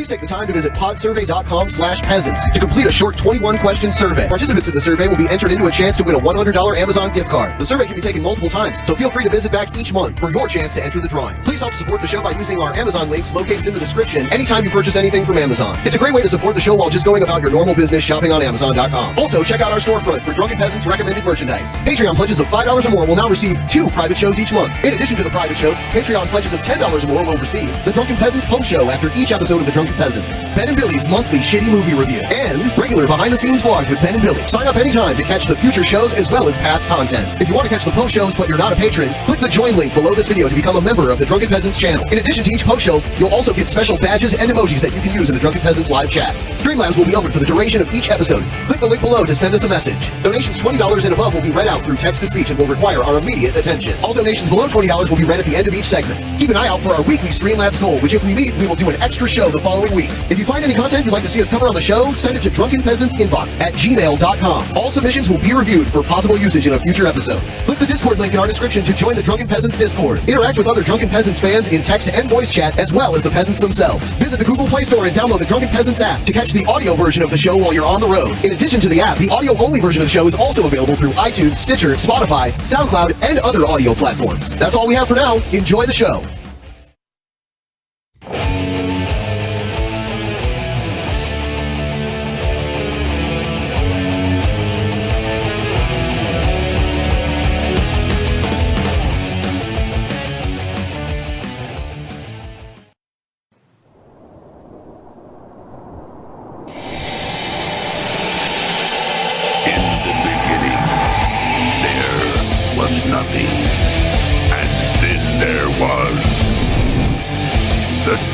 Please take the time to visit podsurvey.com/peasants to complete a short 21-question survey. Participants in the survey will be entered into a chance to win a $100 Amazon gift card. The survey can be taken multiple times, so feel free to visit back each month for your chance to enter the drawing. Please help support the show by using our Amazon links located in the description anytime you purchase anything from Amazon. It's a great way to support the show while just going about your normal business shopping on Amazon.com. Also, check out our storefront for Drunken Peasants recommended merchandise. Patreon pledges of $5 or more will now receive 2 private shows each month. In addition to the private shows, Patreon pledges of $10 or more will receive the Drunken Peasants post show after each episode of the Drunken Peasants, Ben and Billy's monthly shitty movie review, and regular behind-the-scenes vlogs with Ben and Billy. Sign up anytime to catch the future shows as well as past content. If you want to catch the post shows but you're not a patron, click the join link below this video to become a member of the Drunken Peasants channel. In addition to each post show, you'll also get special badges and emojis that you can use in the Drunken Peasants live chat. Streamlabs will be open for the duration of each episode. Click the link below to send us a message. Donations $20 and above will be read out through text-to-speech and will require our immediate attention. All donations below $20 will be read at the end of each segment. Keep an eye out for our weekly Streamlabs goal, which if we meet, we will do an extra show the following week. If you find any content you'd like to see us cover on the show, send it to drunkenpeasantsinbox@gmail.com. All submissions will be reviewed for possible usage in a future episode. Click the Discord link in our description to join the Drunken Peasants Discord. Interact with other Drunken Peasants fans in text and voice chat, as well as the peasants themselves. Visit the Google Play Store and download the Drunken Peasants app to catch the audio version of the show while you're on the road. In addition to the app, the audio-only version of the show is also available through iTunes, Stitcher, Spotify, SoundCloud, and other audio platforms. That's all we have for now. Enjoy the show.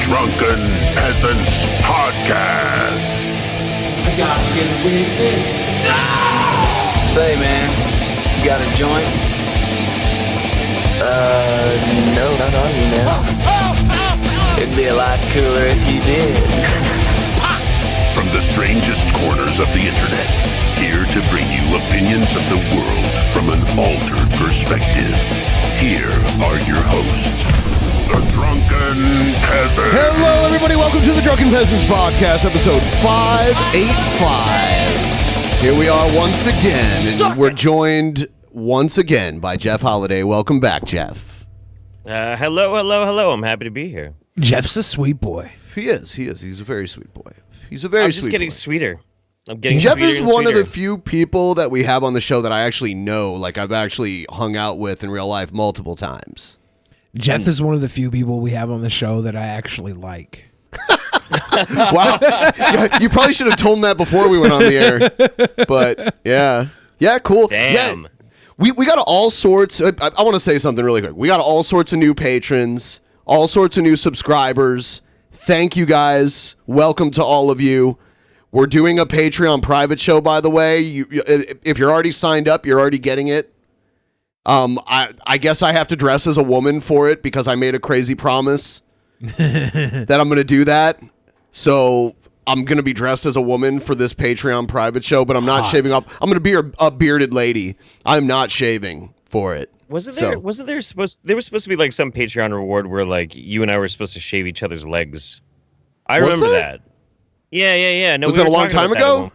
Drunken Peasants Podcast. I got to get with this. Say, man, you got a joint? No, not on you now. It'd be a lot cooler if you did. From the strangest corners of the internet, here to bring you opinions of the world from an altered perspective. Here are your hosts, the Drunken Peasants. Hello, everybody. Welcome to the Drunken Peasants Podcast, episode 585. Here we are once again, and we're joined once again by Jeff Holiday. Welcome back, Jeff. Hello. I'm happy to be here. Jeff's a sweet boy. He is. He's a very sweet boy. He's a very sweet boy. I'm just getting sweeter. I'm getting Jeff sweeter is and one sweeter. of the few people that we have on the show that I actually know. Like, I've actually hung out with in real life multiple times. Jeff is one of the few people we have on the show that I actually like. Wow. Yeah, you probably should have told him that before we went on the air. But, yeah. Yeah, cool. Damn. Yeah, we got all sorts. I want to say something really quick. We got all sorts of new patrons, all sorts of new subscribers. Thank you, guys. Welcome to all of you. We're doing a Patreon private show, by the way. If you're already signed up, you're already getting it. I guess I have to dress as a woman for it because I made a crazy promise that I'm going to do that. So I'm going to be dressed as a woman for this Patreon private show, but I'm not shaving off. I'm going to be a bearded lady. I'm not shaving for it. Was there supposed to be like some Patreon reward where like you and I were supposed to shave each other's legs? I remember that. Yeah. No, was that a long time ago?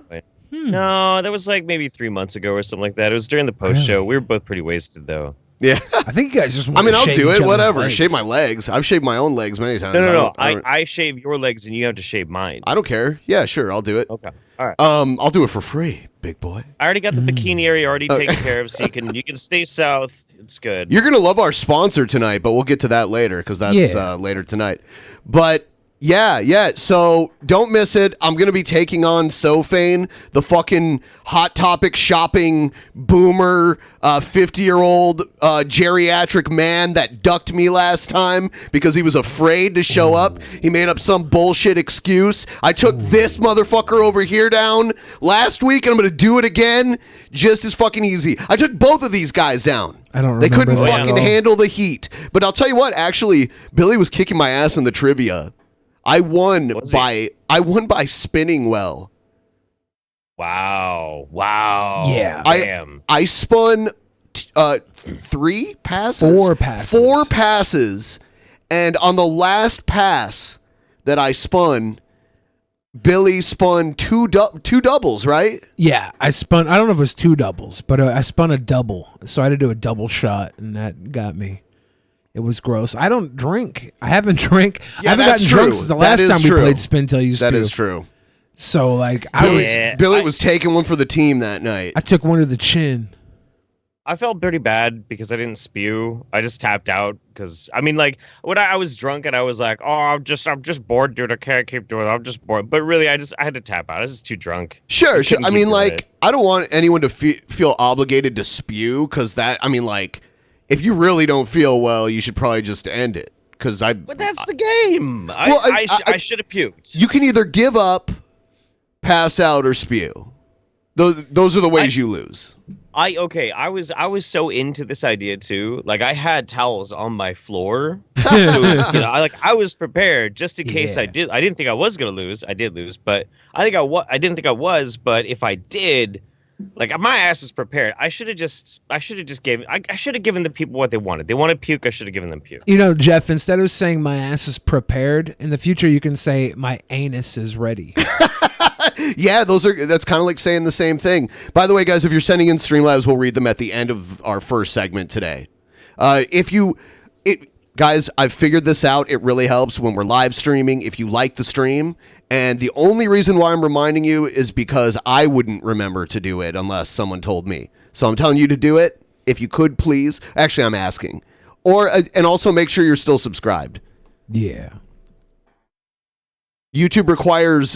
No, that was like maybe 3 months ago or something like that. It was during the post show. We were both pretty wasted though. Yeah. I think you guys just want I mean, to I'll shave do each it. other's Whatever. legs. Shave my legs. I've shaved my own legs many times. No. I shave your legs and you have to shave mine. I don't care. Yeah, sure. I'll do it. Okay. All right. I'll do it for free, big boy. I already got the bikini area already taken care of, so you can stay south. It's good. You're gonna love our sponsor tonight, but we'll get to that later because that's later tonight. But yeah. So don't miss it. I'm gonna be taking on Sofane, the fucking Hot Topic shopping boomer, 50-year-old geriatric man that ducked me last time because he was afraid to show up. He made up some bullshit excuse. I took this motherfucker over here down last week, and I'm gonna do it again just as fucking easy. I took both of these guys down. I don't remember. They couldn't that fucking at all. handle the heat. But I'll tell you what, actually, Billy was kicking my ass in the trivia. I won by spinning well. Wow. Yeah. Damn. I spun 3 passes? 4 passes. 4 passes. And on the last pass that I spun, Billy spun two doubles, right? Yeah, I spun. I don't know if it was 2 doubles, but I spun a double, so I had to do a double shot, and that got me. It was gross. I don't drink. I haven't drank. Yeah, I haven't that's gotten drunk true. since the That last is time true. we played Spin Till You Spew. That is true. So like, Billy was taking one for the team that night. I took one to the chin. I felt pretty bad because I didn't spew. I just tapped out because I mean, like, when I was drunk and I was like, "Oh, I'm just bored, dude. I can't keep doing it. I'm just bored." But really, I had to tap out. I was just too drunk. Sure. Couldn't I keep mean, doing like, it. I don't want anyone to feel obligated to spew because that. I mean, like, if you really don't feel well, you should probably just end it. Because But that's the game. I should have puked. You can either give up, pass out, or spew. Those are the ways you lose. I was so into this idea too. Like I had towels on my floor, so I was prepared just in case I did. I didn't think I was gonna lose. I did lose, but I didn't think I was. But if I did, like my ass was prepared. I should have just given. I should have given the people what they wanted. They wanted puke. I should have given them puke. You know, Jeff, instead of saying my ass is prepared, in the future you can say my anus is ready. Yeah, that's kind of like saying the same thing. By the way, guys, if you're sending in Streamlabs, we'll read them at the end of our first segment today. Guys, I've figured this out. It really helps when we're live streaming if you like the stream. And the only reason why I'm reminding you is because I wouldn't remember to do it unless someone told me. So I'm telling you to do it. If you could, please. Actually, I'm asking. And also make sure you're still subscribed. Yeah. YouTube requires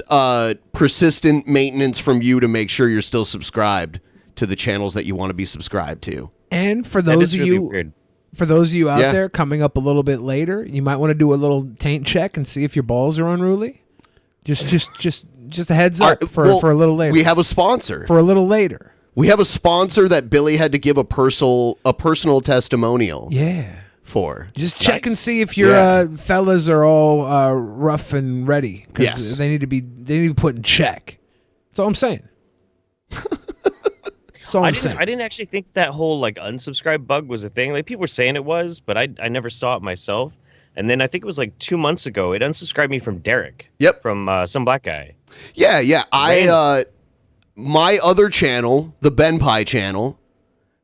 persistent maintenance from you to make sure you're still subscribed to the channels that you want to be subscribed to. And for those of you out there coming up a little bit later, you might want to do a little taint check and see if your balls are unruly. Just a heads up for a little later. We have a sponsor. For a little later. We have a sponsor that Billy had to give a personal testimonial. Yeah. For just check and see if your fellas are all rough and ready, because they need to be put in check. That's all I'm saying. That's all I'm saying. I didn't actually think that whole like unsubscribe bug was a thing. Like people were saying it was, but I never saw it myself. And then I think it was like 2 months ago, it unsubscribed me from Derek. Yep. From some black guy. Yeah. My other channel, the Benpai channel,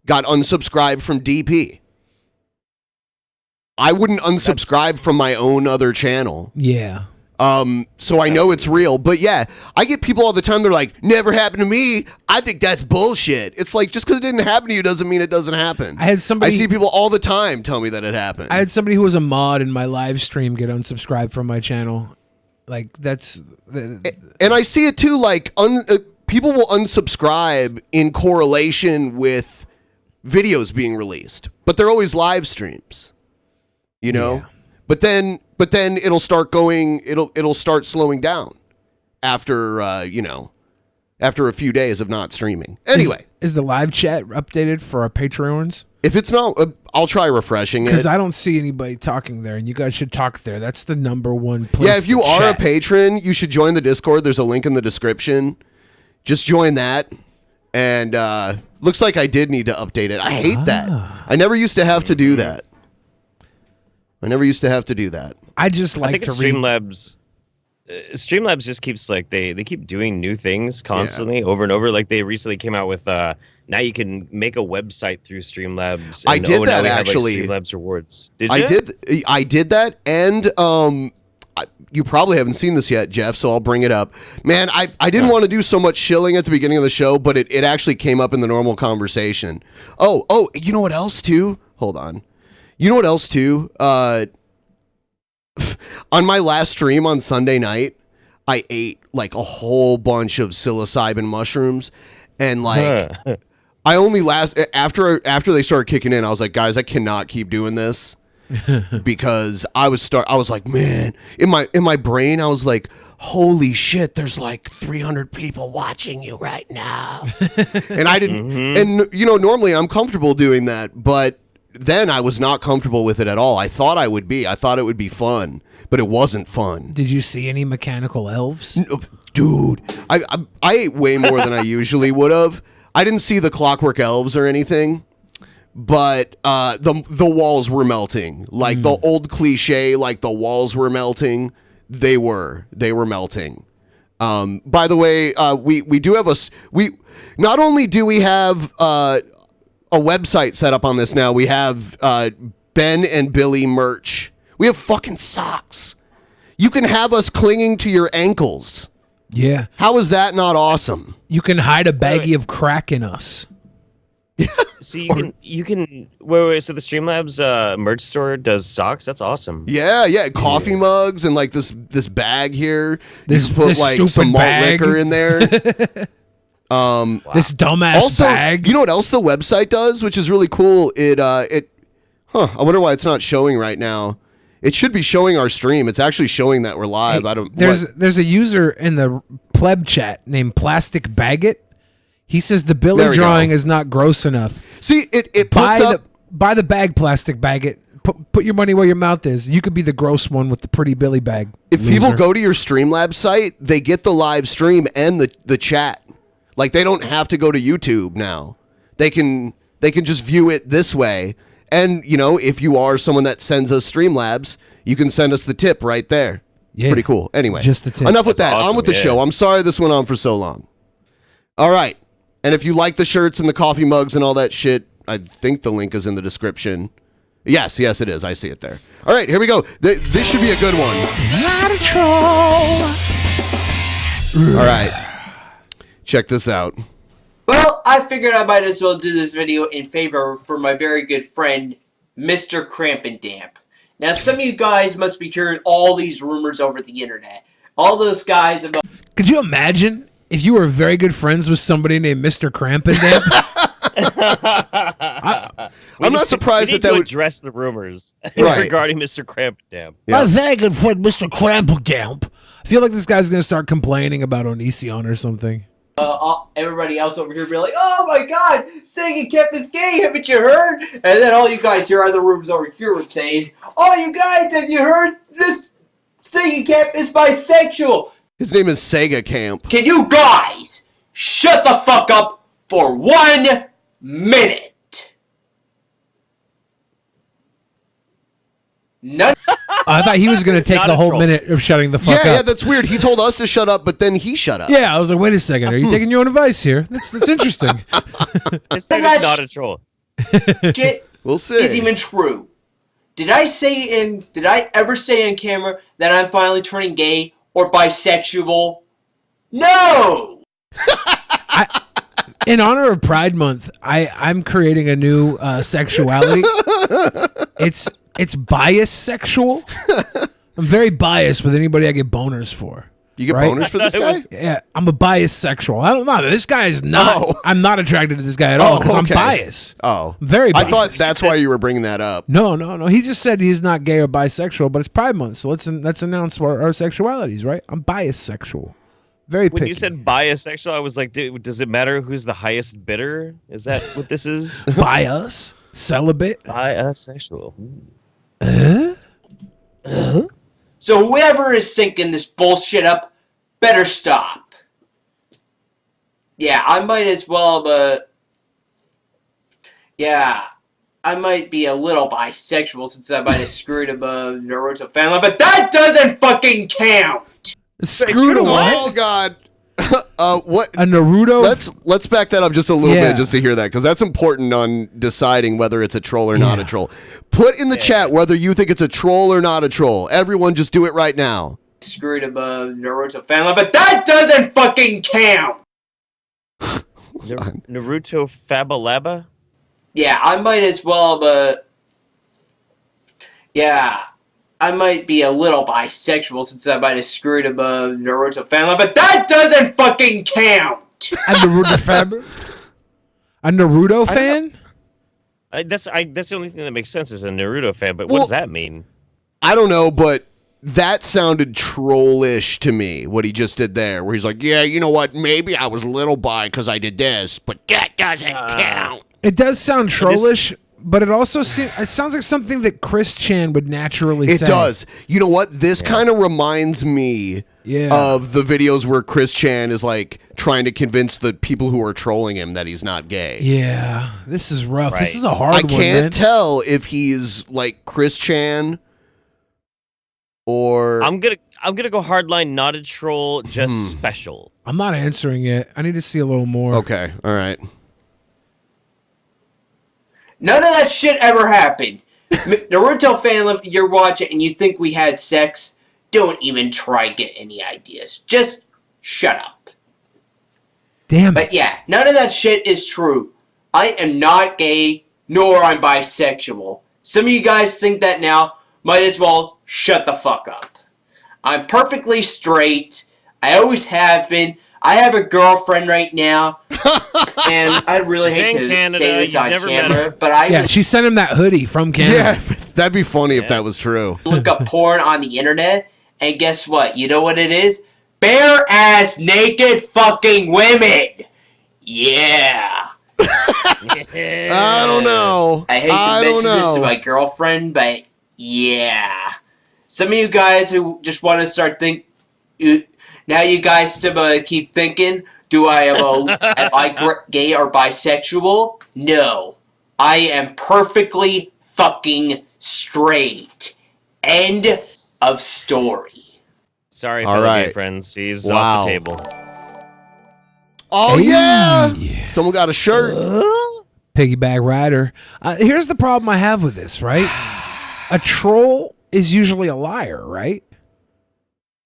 got unsubscribed from DP. I wouldn't unsubscribe from my own other channel. Yeah. So I know it's real. But yeah, I get people all the time, they're like, never happened to me. I think that's bullshit. It's like, just because it didn't happen to you doesn't mean it doesn't happen. I see people all the time tell me that it happened. I had somebody who was a mod in my live stream get unsubscribed from my channel. Like, that's... And I see it too, like, people will unsubscribe in correlation with videos being released. But they're always live streams. You know? Yeah. But then it'll start slowing down after after a few days of not streaming. Anyway, is the live chat updated for our Patreons? If it's not, I'll try refreshing it. Because I don't see anybody talking there, and you guys should talk there. That's the #1 place. Yeah, if you are chat. a patron, you should join the Discord. There's a link in the description. Just join that. And looks like I did need to update it. I hate that. I never used to have to do that. I just like I think to Streamlabs. Streamlabs just keeps like they keep doing new things constantly over and over. Like they recently came out with now you can make a website through Streamlabs. I did that actually. Have, like, Streamlabs rewards. Did you? I did that, and you probably haven't seen this yet, Jeff. So I'll bring it up. Man, I didn't want to do so much shilling at the beginning of the show, but it actually came up in the normal conversation. Oh, you know what else too? Hold on. You know what else too? On my last stream on Sunday night, I ate like a whole bunch of psilocybin mushrooms, and like I only after they started kicking in, I was like, guys, I cannot keep doing this because I was like, man, in my brain, I was like, holy shit, there's like 300 people watching you right now, and I didn't, and normally I'm comfortable doing that, but then I was not comfortable with it at all. I thought I would be. I thought it would be fun, but it wasn't fun. Did you see any mechanical elves? No, dude, I ate way more than I usually would have. I didn't see the clockwork elves or anything, but the walls were melting. Like the old cliche, like the walls were melting. They were melting. By the way, we do have not only do we have a website set up on this now, we have Ben and Billy merch. We have fucking socks. You can have us clinging to your ankles. Yeah. How is that not awesome? You can hide a baggie of crack in us. So you can wait. So the Streamlabs merch store does socks. That's awesome. Yeah. Coffee mugs and like this bag here. This you can put like some malt liquor in there. Wow. This dumbass also, bag. You know what else the website does, which is really cool? I wonder why it's not showing right now. It should be showing our stream. It's actually showing that we're live. Hey, there's a user in the pleb chat named Plastic Baggot. He says the Billy drawing is not gross enough. See, it puts up... Buy the bag, Plastic Baggot. Put your money where your mouth is. You could be the gross one with the pretty Billy bag. If people go to your Streamlabs site, they get the live stream and the chat. Like, they don't have to go to YouTube now. They can just view it this way. And, you know, if you are someone that sends us Streamlabs, you can send us the tip right there. It's pretty cool. Anyway, just the tip. Enough with that. Awesome, On with the show. I'm sorry this went on for so long. All right. And if you like the shirts and the coffee mugs and all that shit, I think the link is in the description. Yes, it is. I see it there. All right, here we go. This should be a good one. Not a troll. All right. Check this out. Well, I figured I might as well do this video in favor for my very good friend, Mr. Crampendamp. Now, some of you guys must be hearing all these rumors over the internet. All those guys about... Could you imagine if you were very good friends with somebody named Mr. Crampendamp? I'm not surprised that would address the rumors Right. regarding Mr. Crampendamp. My very good friend, Mr. Crampendamp. I feel like this guy's going to start complaining about Onision or something. everybody else over here be like, oh my god, Sega kept is gay, haven't you heard? And then all you guys here are the rooms over here were saying, oh you guys, have you heard this Sega Camp is bisexual? His name is Sega Camp. Can you guys shut the fuck up for 1 minute? None. I thought he was going to take the whole minute of shutting the fuck up. Yeah, that's weird. He told us to shut up, but then he shut up. Yeah, I was like, wait a second. Are you taking your own advice here? That's interesting. This thing is not a troll. Shit We'll see. is even true. Did I ever say in camera that I'm finally turning gay or bisexual? No! In honor of Pride Month, I'm creating a new sexuality. It's bias-sexual. I'm very biased with anybody I get boners for. You get boners for this guy? Yeah, I'm a bias-sexual. I don't know. This guy is not. Oh. I'm not attracted to this guy at all because I'm biased. Oh. I'm very biased. I thought that's why you were bringing that up. No. He just said he's not gay or bisexual, but it's Pride Month, so let's announce our sexualities, right? I'm bias-sexual. Very picky. When you said bisexual, I was like, does it matter who's the highest bidder? Is that what this is? Bias? Celibate? Bisexual. So whoever is syncing this bullshit up better stop. Yeah, I might as well, but yeah, I might be a little bisexual since I might have screwed a Naruto fan line, but that doesn't fucking count. Screwed a what? Oh God. What? A Naruto? Let's back that up just a little bit just to hear that, because that's important on deciding whether it's a troll or not a troll. Put in the chat whether you think it's a troll or not a troll. Everyone just do it right now. Screwed a Naruto fan line, but that doesn't fucking count. Naruto Fabalaba? Yeah, I might as well, but yeah, I might be a little bisexual since I might have screwed a Naruto fan line, but that doesn't fucking count. A Naruto fan? A Naruto fan? That's the only thing that makes sense is a Naruto fan, but what does that mean? I don't know, but that sounded trollish to me, what he just did there, where he's like, yeah, you know what, maybe I was a little bi because I did this, but that doesn't count. It does sound trollish, but it also it sounds like something that Chris Chan would naturally say. It does. You know what? This kind of reminds me of the videos where Chris Chan is like trying to convince the people who are trolling him that he's not gay. Yeah, this is rough. Right. This is a hard one, I can't man. tell if he's like Chris Chan or I'm I'm gonna go hardline, not a troll, just special. I'm not answering it. I need to see a little more. Okay, all right. None of that shit ever happened. Naruto fan, if you're watching and you think we had sex, don't even try get any ideas. Just shut up. Damn. But yeah, none of that shit is true. I am not gay, nor I'm bisexual. Some of you guys think that now. Might as well shut the fuck up. I'm perfectly straight. I always have been. I have a girlfriend right now. And I really hate to say this on camera, but Yeah, she sent him that hoodie from Canada. Yeah, that'd be funny if that was true. Look up porn on the internet, and guess what? You know what it is? Bare-ass, naked fucking women! Yeah! I don't know. I hate to mention this to my girlfriend, but yeah. Some of you guys who just want to start now you guys still keep thinking, am I gay or bisexual? No. I am perfectly fucking straight. End of story. Sorry, All fellow right. gay friends. He's Wow. off the table. Oh, yeah. Someone got a shirt. Piggyback rider. Here's the problem I have with this, right? A troll is usually a liar, right?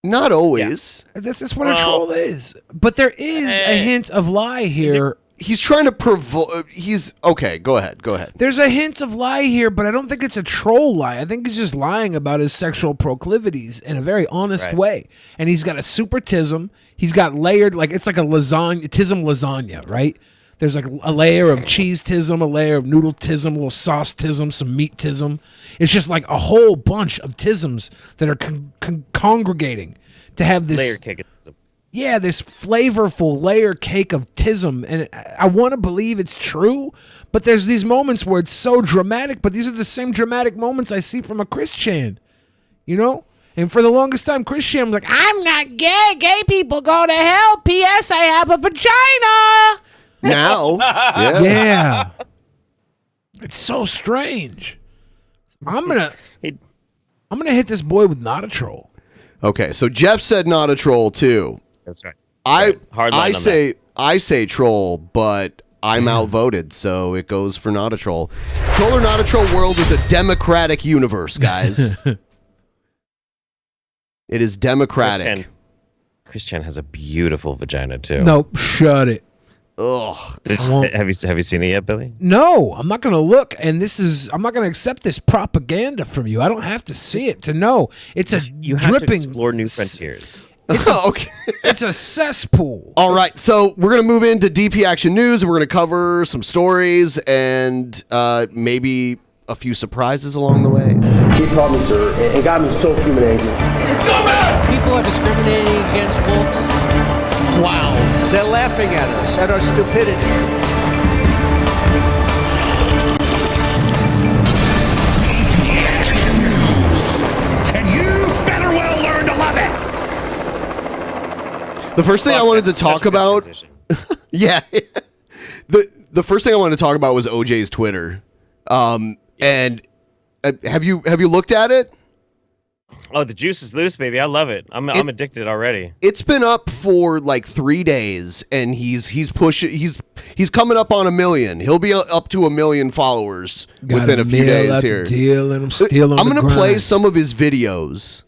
Not always. This is what a troll is. But there is a hint of lie here. He's trying to provoke. Okay, go ahead. There's a hint of lie here, but I don't think it's a troll lie. I think he's just lying about his sexual proclivities in a very honest way. And he's got a super tism. He's got layered, like it's like a lasagna, right? There's like a layer of cheese tism, a layer of noodle tism, a little sauce tism, some meat tism. It's just like a whole bunch of tisms that are congregating to have this layer cake. Yeah, this flavorful layer cake of tism, and I want to believe it's true, but there's these moments where it's so dramatic, but these are the same dramatic moments I see from a Christian, you know? And for the longest time, Christian was like, I'm not gay. Gay people go to hell. P.S. I have a vagina. Now. Yeah. It's so strange. I'm gonna hit this boy with not a troll. Okay, so Jeff said not a troll too. That's right. I say troll, but I'm outvoted, so it goes for not a troll. Troll or not a troll world is a democratic universe, guys. It is democratic. Christian has a beautiful vagina too. Nope, shut it. Ugh. Have you seen it yet, Billy? No, I'm not going to look, and I'm not going to accept this propaganda from you. I don't have to see it to know. It's a You have dripping. to explore new frontiers. Okay. It's a cesspool. All right, so we're going to move into DP Action News, and we're going to cover some stories and maybe a few surprises along the way. He called me sir, and got me so fuming angry. People are discriminating against wolves. Wow. They're laughing at us, at our stupidity. And you better well learn to love it. The first thing I wanted to talk about, yeah, the first thing I wanted to talk about was OJ's Twitter, and have you looked at it? Oh, the juice is loose, baby. I love it. I'm addicted already. It's been up for like 3 days, and he's pushing. He's coming up on 1 million. He'll be up to 1 million followers within a few days here. I'm gonna play some of his videos,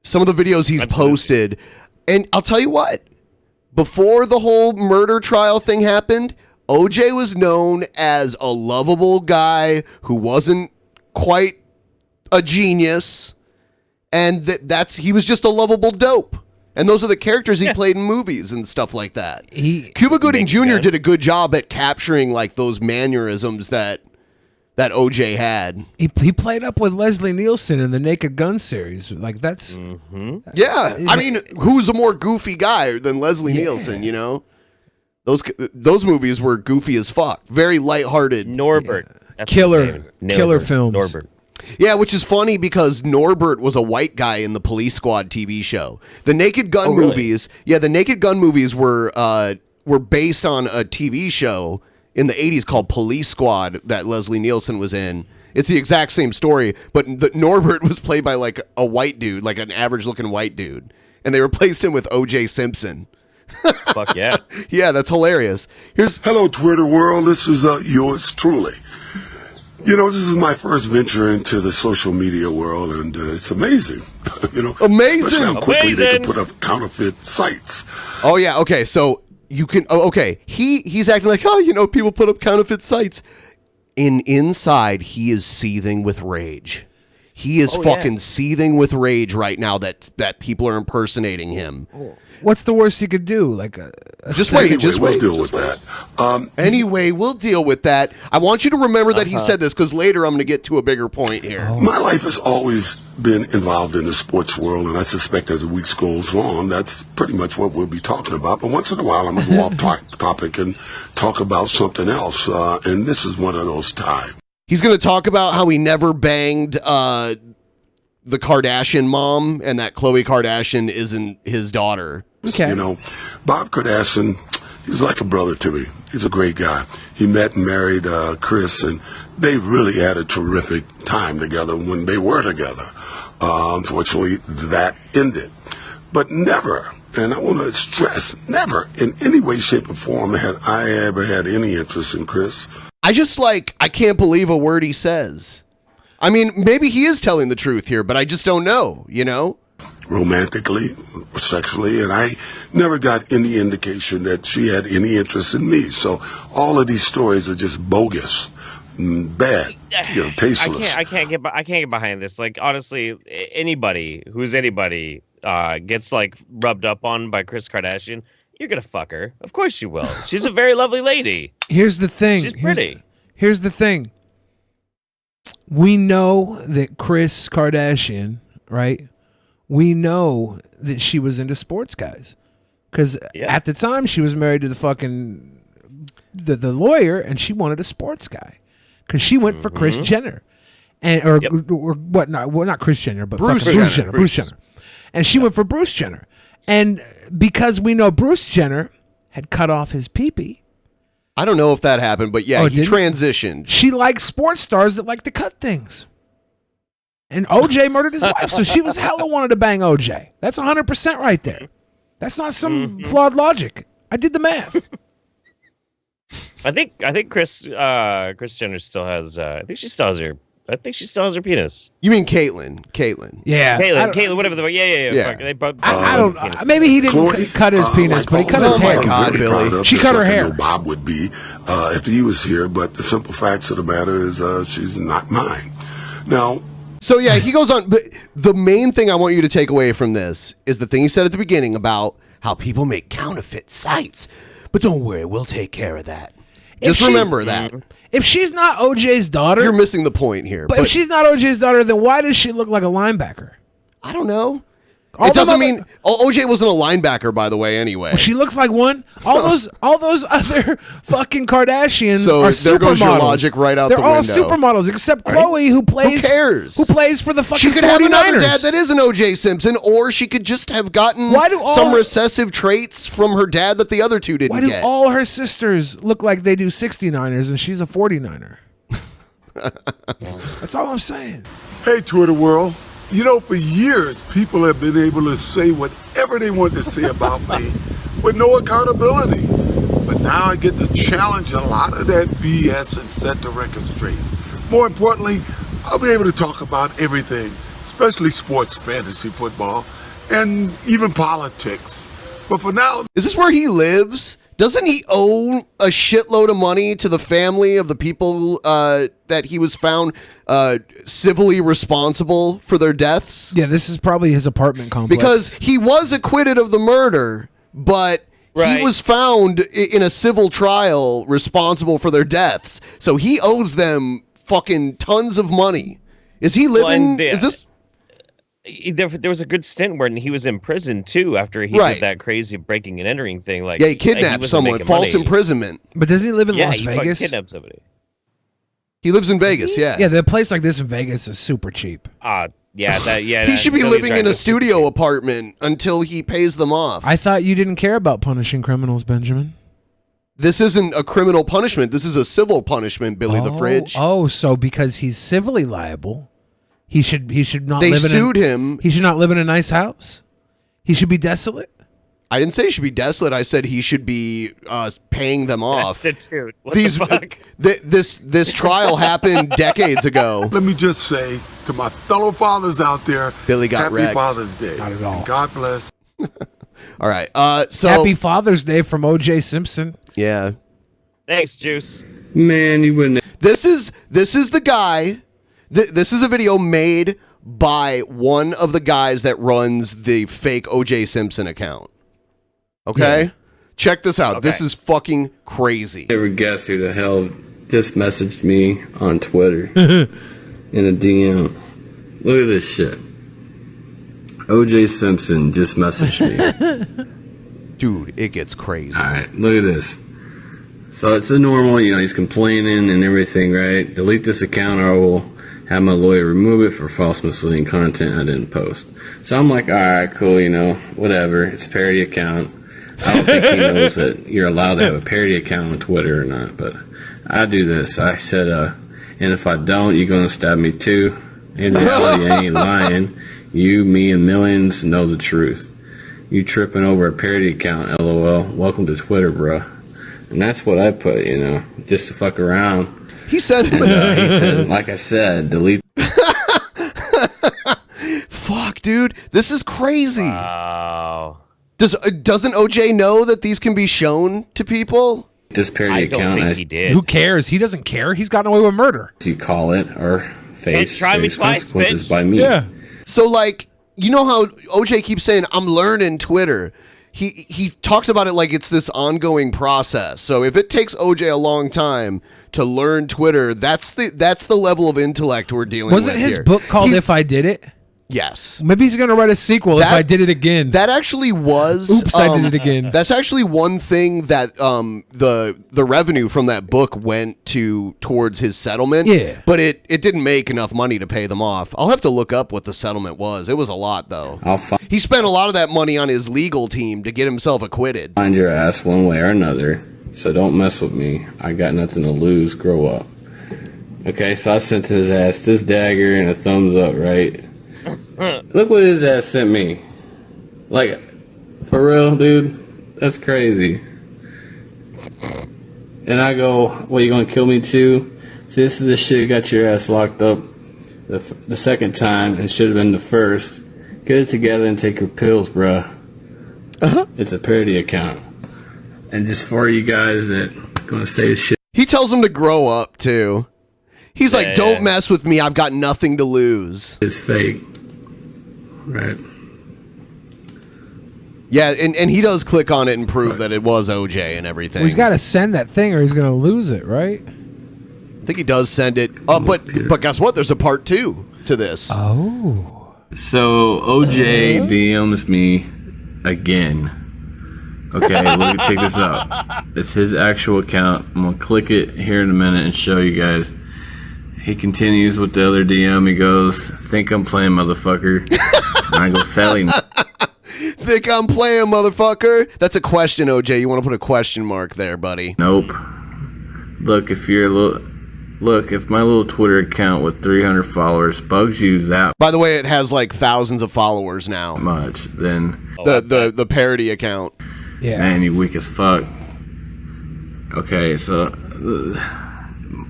some of the videos he's posted, and I'll tell you what. Before the whole murder trial thing happened, OJ was known as a lovable guy who wasn't quite a genius. And he was just a lovable dope. And those are the characters he played in movies and stuff like that. Cuba Gooding Jr. did a good job at capturing like those mannerisms that OJ had. He played up with Leslie Nielsen in the Naked Gun series. Like that's yeah. I mean, who's a more goofy guy than Leslie Nielsen? You know, those movies were goofy as fuck. Very lighthearted. Norbert. That's killer films. Norbert. Yeah, which is funny because Norbert was a white guy in the Police Squad TV show. The Naked Gun movies, the Naked Gun movies were based on a TV show in the 80s called Police Squad that Leslie Nielsen was in, It's the exact same story, but Norbert was played by like a white dude, like an average-looking white dude, and they replaced him with O.J. Simpson. Fuck yeah. Yeah, that's hilarious. Hello, Twitter world. This is yours truly. You know, this is my first venture into the social media world, and it's amazing. Amazing. Especially how quickly they can put up counterfeit sites. Oh yeah, okay. So you can. Oh, okay. He's acting like, people put up counterfeit sites. Inside, he is seething with rage. He is seething with rage right now that people are impersonating him. What's the worst you could do? Like just wait. We'll deal with that. Anyway, we'll deal with that. I want you to remember that he said this because later I'm going to get to a bigger point here. My life has always been involved in the sports world, and I suspect as the weeks goes on, that's pretty much what we'll be talking about. But once in a while, I'm going to go off topic and talk about something else, and this is one of those times. He's going to talk about how he never banged the Kardashian mom and that Khloe Kardashian isn't his daughter. Okay. Bob Kardashian, he's like a brother to me. He's a great guy. He met and married Chris, and they really had a terrific time together when they were together. Unfortunately, that ended. But never, and I want to stress, never in any way, shape, or form had I ever had any interest in Chris. I can't believe a word he says. I mean, maybe he is telling the truth here, but I just don't know, Romantically, sexually, and I never got any indication that she had any interest in me. So all of these stories are just bogus, bad, tasteless. I can't get behind this. Like, honestly, anybody gets like rubbed up on by Kris Kardashian, you're gonna fuck her. Of course you will. She's a very lovely lady. Here's the thing. She's pretty. Here's the thing. We know that Kris Kardashian, right? We know that she was into sports guys. Because at the time, she was married to the lawyer, and she wanted a sports guy. Because she went for Kris Jenner. Or what? Not Kris Jenner, but Bruce Jenner. And she went for Bruce Jenner. And because we know Bruce Jenner had cut off his pee-pee. I don't know if that happened, but he transitioned. She likes sports stars that like to cut things. And OJ murdered his wife, so she was hella wanted to bang OJ. That's 100% right there. That's not some flawed logic. I did the math. I think Kris Jenner still has. I think she still has her penis. You mean Caitlyn? Yeah, Caitlyn, whatever Yeah. They both, I don't. Maybe he didn't cut his penis, but he cut his hair. Oh my God, Billy! She cut her hair. Bob would be if he was here, but the simple facts of the matter is she's not mine. Now. So yeah, he goes on. But the main thing I want you to take away from this is the thing he said at the beginning about how people make counterfeit sites. But don't worry, we'll take care of that. Just remember that. If she's not OJ's daughter, you're missing the point here. But if she's not OJ's daughter, then why does she look like a linebacker? I don't know. It doesn't mean OJ wasn't a linebacker, by the way. Anyway, well, she looks like one. All those other fucking Kardashians are supermodels. There goes your logic right out the window. They're all supermodels, except Khloe, who plays. Who cares? Who plays for the fucking 49ers? She could have another dad that isn't OJ Simpson, or she could just have gotten some recessive traits from her dad that the other two didn't get. Why do all her sisters look like they do 69ers and she's a 49er? That's all I'm saying. Hey, Twitter world. For years, people have been able to say whatever they want to say about me with no accountability. But now I get to challenge a lot of that BS and set the record straight. More importantly, I'll be able to talk about everything, especially sports, fantasy football, and even politics. But for now... Is this where he lives? Doesn't he owe a shitload of money to the family of the people that he was found civilly responsible for their deaths? Yeah, this is probably his apartment complex. Because he was acquitted of the murder, but he was found in a civil trial responsible for their deaths. So he owes them fucking tons of money. Is he living... Is this... There was a good stint where he was in prison too after he did that crazy breaking and entering thing. Like, he kidnapped someone, false imprisonment. But doesn't he live in Las Vegas? Yeah, he kidnapped somebody. He lives in Vegas. Yeah. Yeah, the place like this in Vegas is super cheap. He should be living in a studio apartment until he pays them off. I thought you didn't care about punishing criminals, Benjamin. This isn't a criminal punishment. This is a civil punishment, Billy the Fridge. Oh, so because he's civilly liable, he should not. They live sued him. He should not live in a nice house. He should be desolate. I didn't say he should be desolate. I said he should be paying them off. Destitute. What the fuck? This trial happened decades ago. Let me just say to my fellow fathers out there, Billy got Happy wrecked. Father's Day. Not at all. God bless. All right. So Happy Father's Day from O.J. Simpson. Yeah. Thanks, Juice. Man, you wouldn't. This is the guy. This is a video made by one of the guys that runs the fake O.J. Simpson account. Okay? Yeah. Check this out. Okay. This is fucking crazy. Ever guess who the hell just messaged me on Twitter in a DM? Look at this shit. O.J. Simpson just messaged me. Dude, it gets crazy. All right, look at this. So it's a normal, he's complaining and everything, right? Delete this account or I will have my lawyer remove it for false misleading content I didn't post. So I'm like, all right, cool, whatever. It's a parody account. I don't think he knows that you're allowed to have a parody account on Twitter or not, but I do this. I said, and if I don't, you're going to stab me too. In reality, I ain't lying. You, me, and millions know the truth. You tripping over a parody account, LOL. Welcome to Twitter, bruh. And that's what I put, just to fuck around. He said, and, he said, like I said, delete. Fuck, dude. This is crazy. Wow. Doesn't OJ know that these can be shown to people? This parody I don't account, think he did. Who cares? He doesn't care. He's gotten away with murder. you call it, or face Try me serious twice, consequences bitch. by me. Yeah. So, like, you know how OJ keeps saying, I'm learning Twitter. He talks about it like it's this ongoing process. So if it takes OJ a long time to learn Twitter, that's the level of intellect we're dealing with. Wasn't his here. book called If I Did It? Yes. Maybe he's going to write a sequel, If I Did It Again. That actually was. Oops, I did it again. That's actually one thing that the revenue from that book went towards his settlement. Yeah. But it didn't make enough money to pay them off. I'll have to look up what the settlement was. It was a lot, though. He spent a lot of that money on his legal team to get himself acquitted. Find your ass one way or another, so don't mess with me. I got nothing to lose. Grow up. Okay, so I sent his ass this dagger and a thumbs up, right? Look what his ass sent me. Like, for real, dude? That's crazy. And I go, what, you gonna kill me too? See, this is the shit that got your ass locked up the second time, and should have been the first. Get it together and take your pills, bruh. It's a parody account. And just for you guys that gonna say shit. He tells him to grow up, too. He's like, don't mess with me. I've got nothing to lose. It's fake. Right. Yeah, and he does click on it and prove that it was OJ and everything. Well, he's got to send that thing or he's going to lose it, right? I think he does send it. But guess what? There's a part 2 to this. Oh. So OJ DMs me again. Okay, look, check this out. It's his actual account. I'm gonna click it here in a minute and show you guys. He continues with the other DM. He goes, "Think I'm playing, motherfucker." And I go, "Sally." Think I'm playing, motherfucker? That's a question, OJ. You want to put a question mark there, buddy? Nope. Look, if my little Twitter account with 300 followers bugs you that By the way, it has like thousands of followers now. much, then The parody account. Yeah. Man, you weak as fuck. Okay, so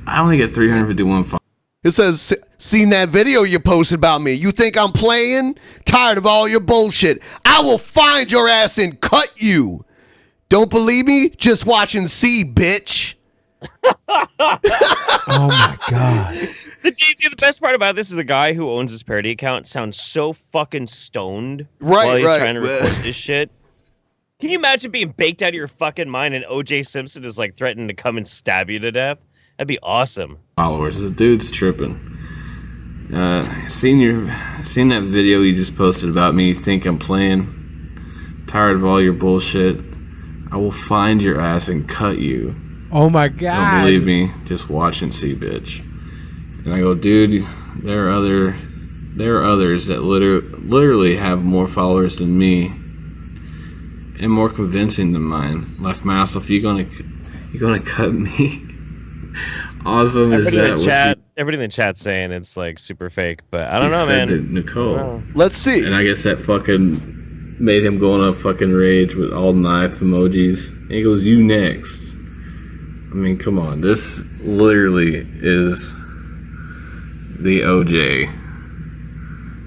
I only get 351 followers. It says, seen that video you posted about me. You think I'm playing? Tired of all your bullshit. I will find your ass and cut you. Don't believe me? Just watch and see, bitch. Oh my god. The best part about this is the guy who owns this parody account sounds so fucking stoned Right, while he's right. trying to record this shit. Can you imagine being baked out of your fucking mind and OJ Simpson is like threatening to come and stab you to death? That'd be awesome. Followers. This dude's tripping. Seen that video you just posted about me. Think I'm playing? Tired of all your bullshit. I will find your ass and cut you. Oh my god. Don't believe me? Just watch and see, bitch. And I go, dude, there are others that literally have more followers than me and more convincing than mine. Left mouse, if you're gonna You gonna cut me? Awesome is Everybody in that? the chat, everybody in the chat's saying it's like super fake, but I don't know, man. Nicole. Let's see. And I guess that fucking made him go on a fucking rage with all knife emojis. And he goes, "You next." I mean, come on. This literally is the OJ.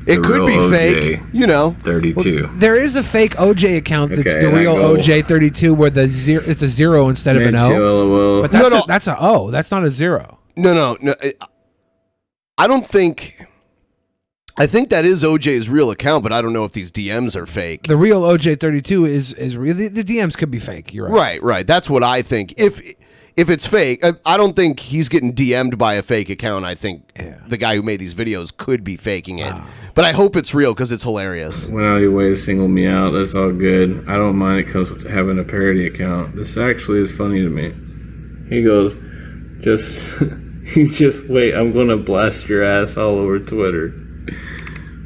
It could be fake, you know. 32. Well, there is a fake OJ account that's Okay, the real I go. OJ 32 where the zero it's a 0 instead of an O. LOL. But that's a O. That's not a 0. No. I don't think. I think that is OJ's real account, but I don't know if these DMs are fake. The real OJ 32 is real. The DMs could be fake. You're right. Right. That's what I think. If it's fake, I don't think he's getting DM'd by a fake account. I think the guy who made these videos could be faking it. But I hope it's real because it's hilarious. Went out of your way to single me out. That's all good. I don't mind it comes with having a parody account. This actually is funny to me. He goes, you just wait. I'm going to blast your ass all over Twitter.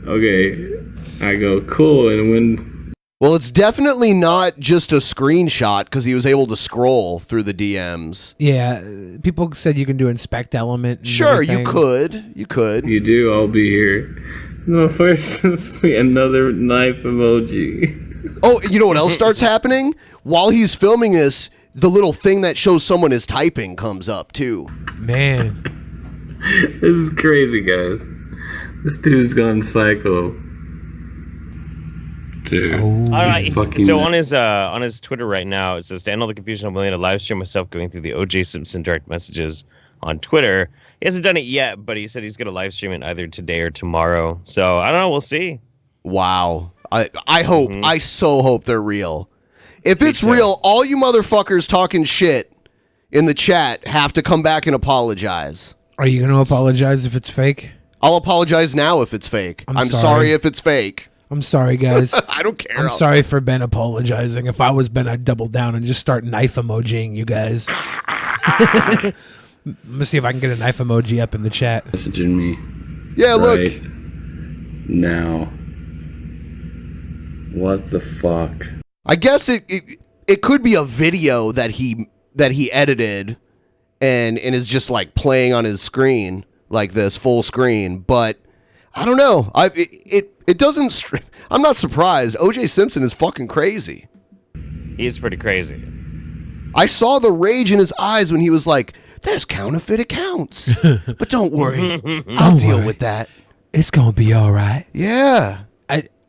Okay. I go, cool. And when... Well, it's definitely not just a screenshot because he was able to scroll through the DMs. Yeah, people said you can do inspect element. And Sure, everything. you could. You do, I'll be here. No, first let's be another knife emoji. Oh, you know what else starts happening? While he's filming this, the little thing that shows someone is typing comes up too. Man. This is crazy, guys. This dude's gone psycho. Dude. All right. So on his Twitter right now, it says, to end all the confusion, I'm willing to live stream myself going through the O.J. Simpson direct messages on Twitter. He hasn't done it yet, but he said he's going to live stream it either today or tomorrow. So I don't know. We'll see. Wow. I hope. I so hope they're real. If it's real, all you motherfuckers talking shit in the chat have to come back and apologize. Are you going to apologize if it's fake? I'll apologize now if it's fake. I'm sorry if it's fake. I'm sorry, guys. I don't care. I'm sorry for Ben apologizing. If I was Ben, I'd double down and just start knife emojiing you guys. I'm going to see if I can get a knife emoji up in the chat. Messaging me. Yeah, look. Now. What the fuck? I guess it could be a video that he edited and is just like playing on his screen like this, full screen, but I don't know. It doesn't. I'm not surprised. O.J. Simpson is fucking crazy. He's pretty crazy. I saw the rage in his eyes when he was like, "There's counterfeit accounts, but don't worry, I'll deal with that. It's gonna be all right." Yeah.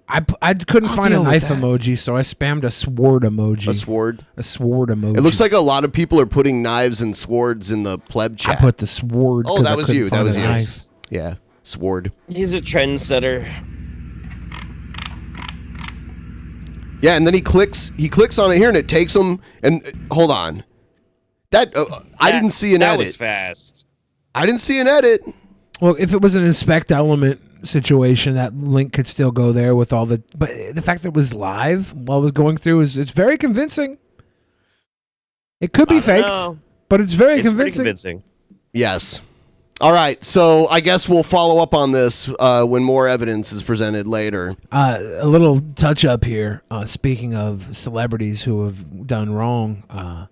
I couldn't find a knife emoji, so I spammed a sword emoji. A sword? A sword emoji. It looks like a lot of people are putting knives and swords in the pleb chat. I put the sword. Oh, that was you. That was you. Knife. Yeah, sword. He's a trendsetter. Yeah, and then he clicks on it here, and it takes him. And hold on, I didn't see an edit. That was fast. I didn't see an edit. Well, if it was an inspect element situation, that link could still go there with all the. But the fact that it was live while it was going through it's very convincing. It could be faked, but it's very Pretty convincing. convincing. Yes. All right, so I guess we'll follow up on this when more evidence is presented later. A little touch up here. Speaking of celebrities who have done wrong,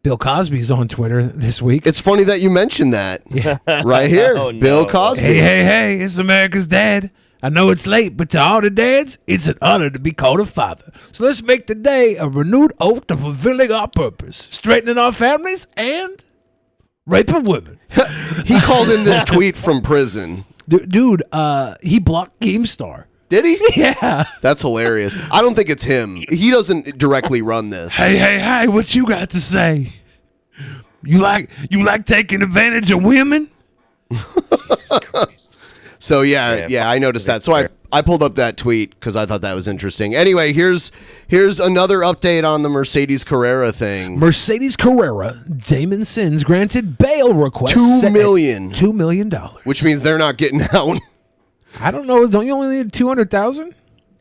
Bill Cosby's on Twitter this week. It's funny that you mentioned that. Yeah. Right here, Oh, no. Bill Cosby. Hey, it's America's dad. I know it's late, but to all the dads, it's an honor to be called a father. So let's make today a renewed oath of fulfilling our purpose, straightening our families, and raping women. He called in this tweet from prison. Dude, he blocked GameStar. Did he? Yeah. That's hilarious. I don't think it's him. He doesn't directly run this. Hey, what you got to say? You like taking advantage of women? Jesus Christ. So yeah, I noticed that. So I pulled up that tweet because I thought that was interesting. Anyway, here's another update on the Mercedes Carrera thing. Mercedes Carrera, Damon Sins granted bail request. $2 million. $2 million. Which means they're not getting out. I don't know. Don't you only need 200,000?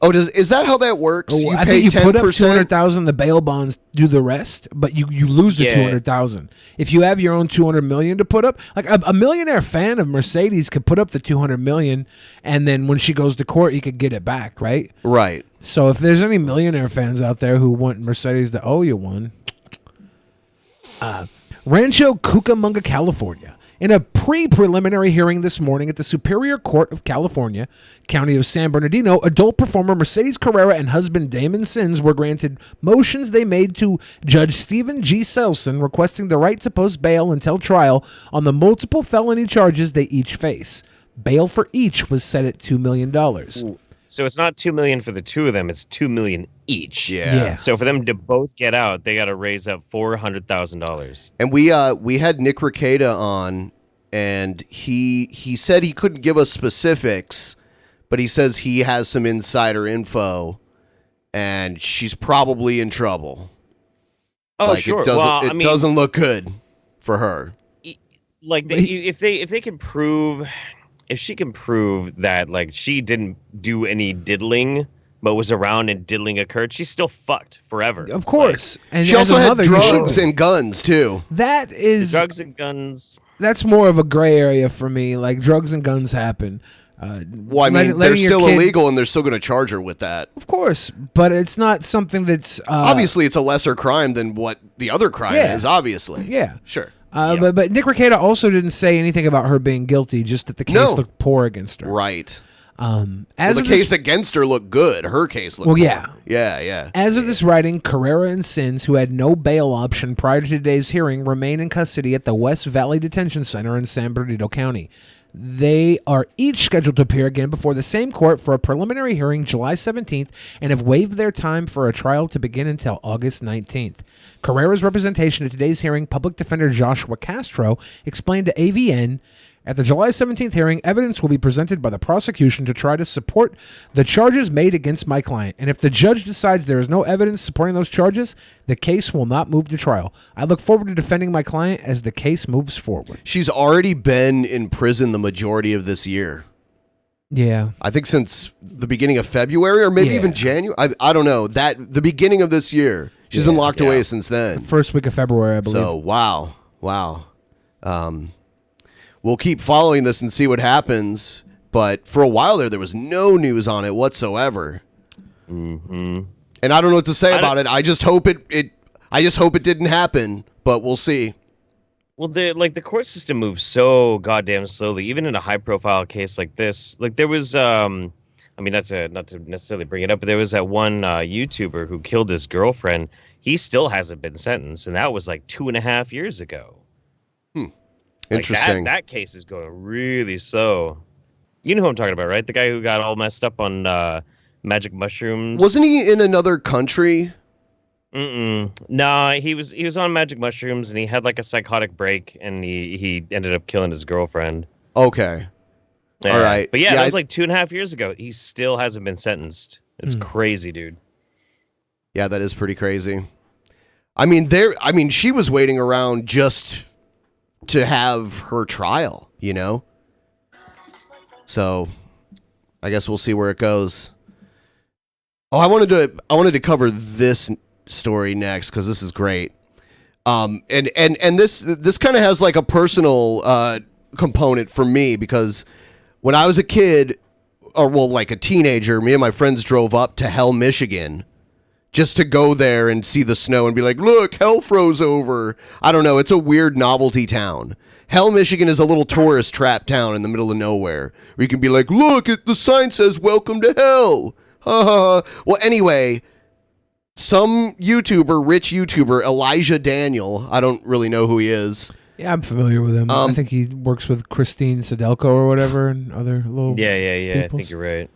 Oh, is that how that works? Oh, I think you put up 200,000. The bail bonds do the rest, but you lose the 200,000. If you have your own 200 million to put up, like a millionaire fan of Mercedes could put up the 200 million, and then when she goes to court, he could get it back, right? Right. So if there's any millionaire fans out there who want Mercedes to owe you one, Rancho Cucamonga, California. In a pre-preliminary hearing this morning at the Superior Court of California, County of San Bernardino, adult performer Mercedes Carrera and husband Damon Sins were granted motions they made to Judge Stephen G. Selson requesting the right to post bail until trial on the multiple felony charges they each face. Bail for each was set at $2 million. So it's not $2 million for the two of them; it's $2 million each. Yeah. So for them to both get out, they got to raise up $400,000. And we had Nick Rekieta on, and he said he couldn't give us specifics, but he says he has some insider info, and she's probably in trouble. Oh, sure. It doesn't look good for her. Like if they can prove. If she can prove that, like, she didn't do any diddling, but was around and diddling occurred, she's still fucked forever. Of course. Like, and she also had drugs and guns, too. That is... drugs and guns. That's more of a gray area for me. Like, drugs and guns happen. Well, I mean, they're still illegal, and they're still going to charge her with that. Of course. But it's not something that's... obviously, it's a lesser crime than what the other crime is, obviously. Yeah. Sure. But Nick Rekieta also didn't say anything about her being guilty, just that the case looked poor against her. Right. As the case against her looked good. Her case looked poor. Yeah. As of this writing, Carrera and Sins, who had no bail option prior to today's hearing, remain in custody at the West Valley Detention Center in San Bernardino County. They are each scheduled to appear again before the same court for a preliminary hearing July 17th and have waived their time for a trial to begin until August 19th. Carrera's representation at today's hearing, public defender Joshua Castro, explained to AVN, at the July 17th hearing, evidence will be presented by the prosecution to try to support the charges made against my client. And if the judge decides there is no evidence supporting those charges, the case will not move to trial. I look forward to defending my client as the case moves forward. She's already been in prison the majority of this year. Yeah. I think since the beginning of February or maybe even January. I don't know. The beginning of this year. She's been locked away since then. The first week of February, I believe. So, wow. We'll keep following this and see what happens. But for a while there was no news on it whatsoever. Mm-hmm. And I don't know what to say about it. I just hope it didn't happen. But we'll see. Well, the court system moves so goddamn slowly. Even in a high-profile case like this, like there was, I mean, not to necessarily bring it up, but there was that one YouTuber who killed his girlfriend. He still hasn't been sentenced, and that was like 2.5 years ago. Interesting. That case is going really slow. You know who I'm talking about, right? The guy who got all messed up on magic mushrooms. Wasn't he in another country? No, he was on magic mushrooms, and he had like a psychotic break, and he ended up killing his girlfriend. Okay. Yeah. All right. But that was like 2.5 years ago. He still hasn't been sentenced. It's crazy, dude. Yeah, that is pretty crazy. I mean, she was waiting around just to have her trial, you know? So I guess we'll see where it goes. Oh, I wanted to cover this story next because this is great. And this kind of has like a personal component for me because when I was a kid, or well, like a teenager, me and my friends drove up to Hell, Michigan, just to go there and see the snow and be like, look, hell froze over. I don't know. It's a weird novelty town. Hell, Michigan is a little tourist trap town in the middle of nowhere where you can be like, look, the sign says welcome to hell. Ha ha. Well, anyway, some YouTuber, rich YouTuber, Elijah Daniel, I don't really know who he is. Yeah, I'm familiar with him. I think he works with Christine Sedelko or whatever and other little Yeah. peoples. I think you're right.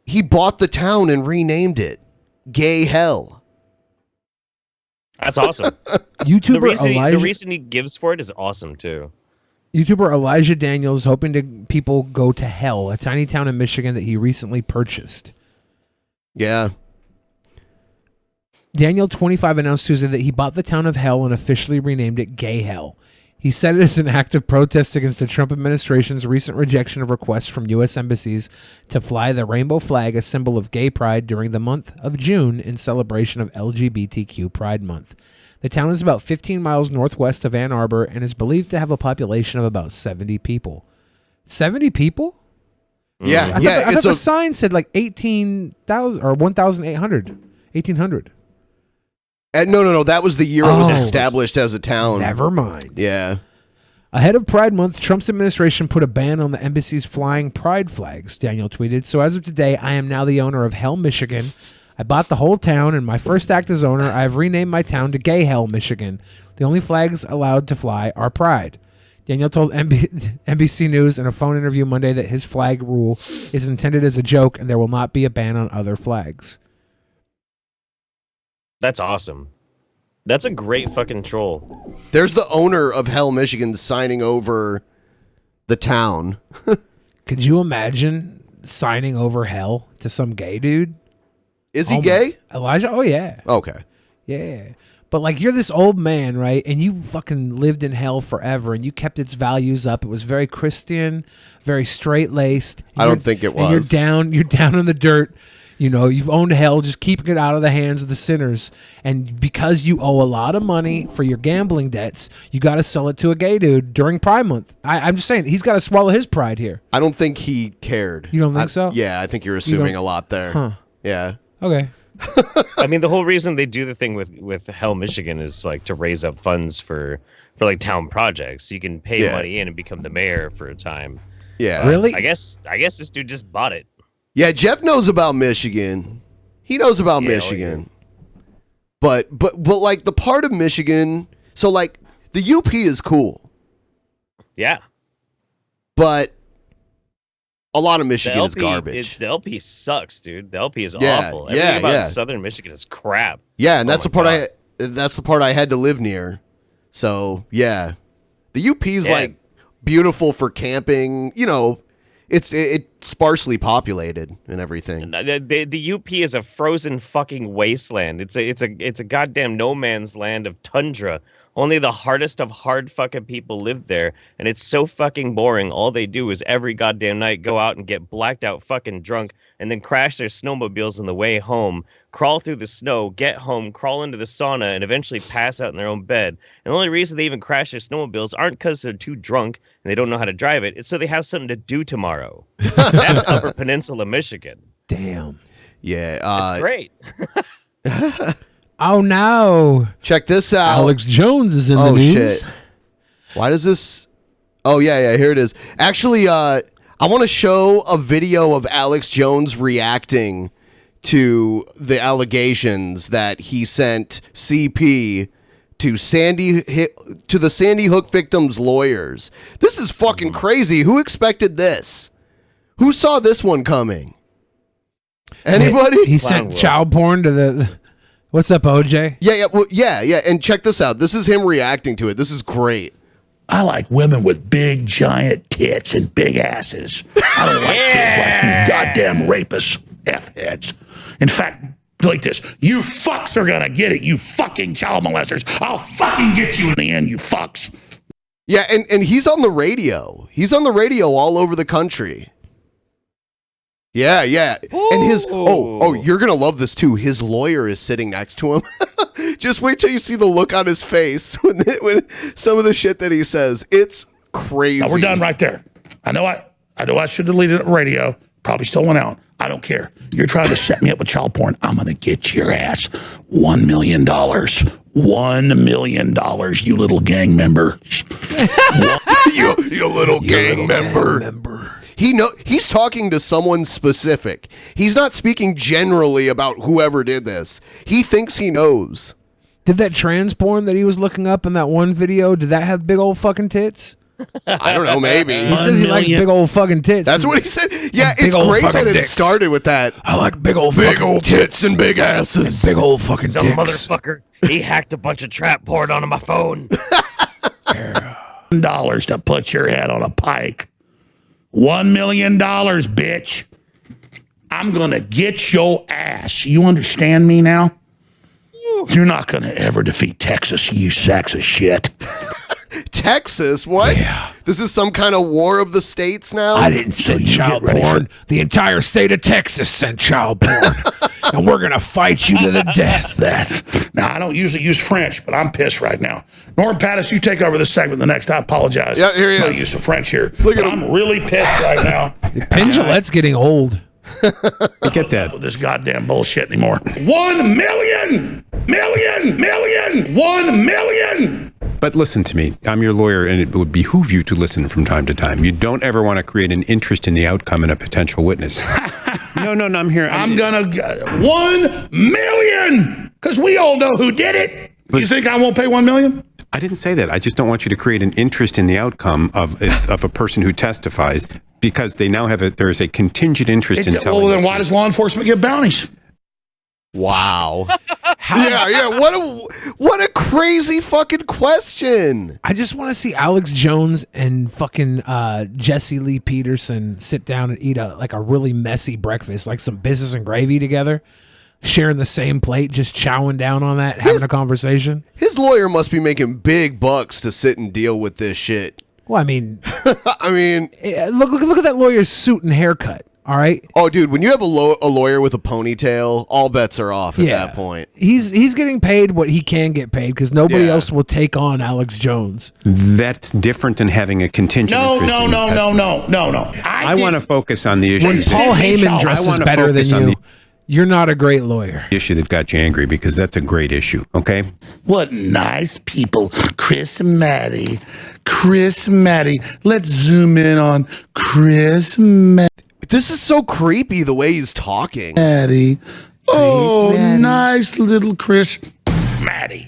He bought the town and renamed it Gay Hell. That's awesome. YouTuber the reason he gives for it is awesome too. YouTuber Elijah Daniels hoping people go to hell, a tiny town in Michigan that he recently purchased. Yeah. Daniel, 25, announced Tuesday that he bought the town of Hell and officially renamed it Gay Hell. He said it as an act of protest against the Trump administration's recent rejection of requests from U.S. embassies to fly the rainbow flag, a symbol of gay pride, during the month of June in celebration of LGBTQ Pride Month. The town is about 15 miles northwest of Ann Arbor and is believed to have a population of about 70 people. 70 people? Yeah, I thought the sign said like 18,000 or 1,800. 1,800. No. That was the year it was established as a town. Never mind. Yeah. Ahead of Pride Month, Trump's administration put a ban on the embassies flying pride flags, Daniel tweeted. So as of today, I am now the owner of Hell, Michigan. I bought the whole town, and my first act as owner, I have renamed my town to Gay Hell, Michigan. The only flags allowed to fly are pride. Daniel told NBC News in a phone interview Monday that his flag rule is intended as a joke, and there will not be a ban on other flags. That's awesome. That's a great fucking troll. There's the owner of Hell, Michigan signing over the town. Could you imagine signing over Hell to some gay dude? Is he gay? Elijah? Oh, yeah. Okay. Yeah. But, like, you're this old man, right? And you fucking lived in hell forever, and you kept its values up. It was very Christian, very straight-laced. I don't think it was. And you're down in the dirt. You know, you've owned hell, just keeping it out of the hands of the sinners. And because you owe a lot of money for your gambling debts, you got to sell it to a gay dude during Pride Month. I'm just saying, he's got to swallow his pride here. I don't think he cared. You don't think so? Yeah, I think you're assuming a lot there. Huh. Yeah. Okay. I mean, the whole reason they do the thing with Hell, Michigan is like to raise up funds for like town projects. So you can pay money in and become the mayor for a time. Yeah. Really? I guess this dude just bought it. Yeah, Jeff knows about Michigan. He knows about Michigan. But like the part of Michigan, so like the UP is cool. Yeah. But a lot of Michigan is garbage. The LP sucks, dude. The LP is awful. Everything about Southern Michigan is crap. Yeah, and that's the part I had to live near. So, yeah. The UP is like beautiful for camping, you know. It's sparsely populated and everything. The UP is a frozen fucking wasteland. It's a goddamn no man's land of tundra. Only the hardest of hard fucking people live there, and it's so fucking boring. All they do is every goddamn night go out and get blacked out fucking drunk, and then crash their snowmobiles on the way home, crawl through the snow, get home, crawl into the sauna, and eventually pass out in their own bed. And the only reason they even crash their snowmobiles aren't because they're too drunk and they don't know how to drive it. It's so they have something to do tomorrow. That's Upper Peninsula, Michigan. Damn. Yeah. It's great. Oh, no. Check this out. Alex Jones is in the news. Oh, shit. Why does this... Oh, yeah, here it is. Actually, I want to show a video of Alex Jones reacting to the allegations that he sent CP to the Sandy Hook victims' lawyers. This is fucking crazy. Who expected this? Who saw this one coming? Anybody? He sent child porn to the... What's up, OJ? Yeah. And check this out. This is him reacting to it. This is great. I like women with big, giant tits and big asses. I don't like kids like you goddamn rapists, F-heads. In fact, like this, you fucks are gonna get it, you fucking child molesters. I'll fucking get you in the end, you fucks. Yeah, and he's on the radio. He's on the radio all over the country. Yeah. Ooh. And his you're gonna love this too. His lawyer is sitting next to him. Just wait till you see the look on his face when some of the shit that he says. It's crazy. Now we're done right there. I know I should have deleted the radio. Probably still went out. I don't care. You're trying to set me up with child porn. I'm gonna get your ass $1 million. $1 million, you little gang member. you little gang member. He's talking to someone specific. He's not speaking generally about whoever did this. He thinks he knows. Did that trans porn that he was looking up in that one video, did that have big old fucking tits? I don't know, maybe. He says he likes big old fucking tits. That's what he said. Yeah, it's great that it started with that. I like big old tits and big asses. And big old fucking Some dicks. motherfucker, he hacked a bunch of trap porn onto my phone. $1 to put your head on a pike. $1 million, bitch. I'm gonna get your ass. You understand me now? You're not gonna ever defeat Texas, you sacks of shit. Texas? What? Yeah. This is some kind of war of the states now? I didn't send child porn. The entire state of Texas sent child porn. And we're going to fight you to the death. Now, I don't usually use French, but I'm pissed right now. Norm Pattis, you take over this segment the next. I apologize. Yeah, here he is. No use of French here. I'm really pissed right now. Pendulette's getting old. I get that. With this goddamn bullshit anymore. 1 million! 1 million! But listen to me. I'm your lawyer, and it would behoove you to listen from time to time. You don't ever want to create an interest in the outcome in a potential witness. No, I'm here. I'm gonna 1 million! Because we all know who did it. You think I won't pay 1 million? I didn't say that. I just don't want you to create an interest in the outcome of a person who testifies, because they now there is a contingent interest in telling. Well, then why does law enforcement get bounties? Wow. Yeah. What a crazy fucking question. I just want to see Alex Jones and fucking Jesse Lee Peterson sit down and eat a really messy breakfast, like some business and gravy together, sharing the same plate, just chowing down on that, having a conversation. His lawyer must be making big bucks to sit and deal with this shit. Well, I mean, look at that lawyer's suit and haircut. All right. Oh, dude, when you have a lawyer with a ponytail, all bets are off at that point. He's getting paid what he can get paid because nobody else will take on Alex Jones. That's different than having a contingent interest. No. I want to focus on the issue. When Paul Heyman dresses better than you, you're not a great lawyer. Issue that got you angry, because that's a great issue, okay? What nice people. Chris and Maddie. Let's zoom in on Chris and Maddie. This is so creepy, the way he's talking. Maddie. Oh, nice little Chris. Maddie.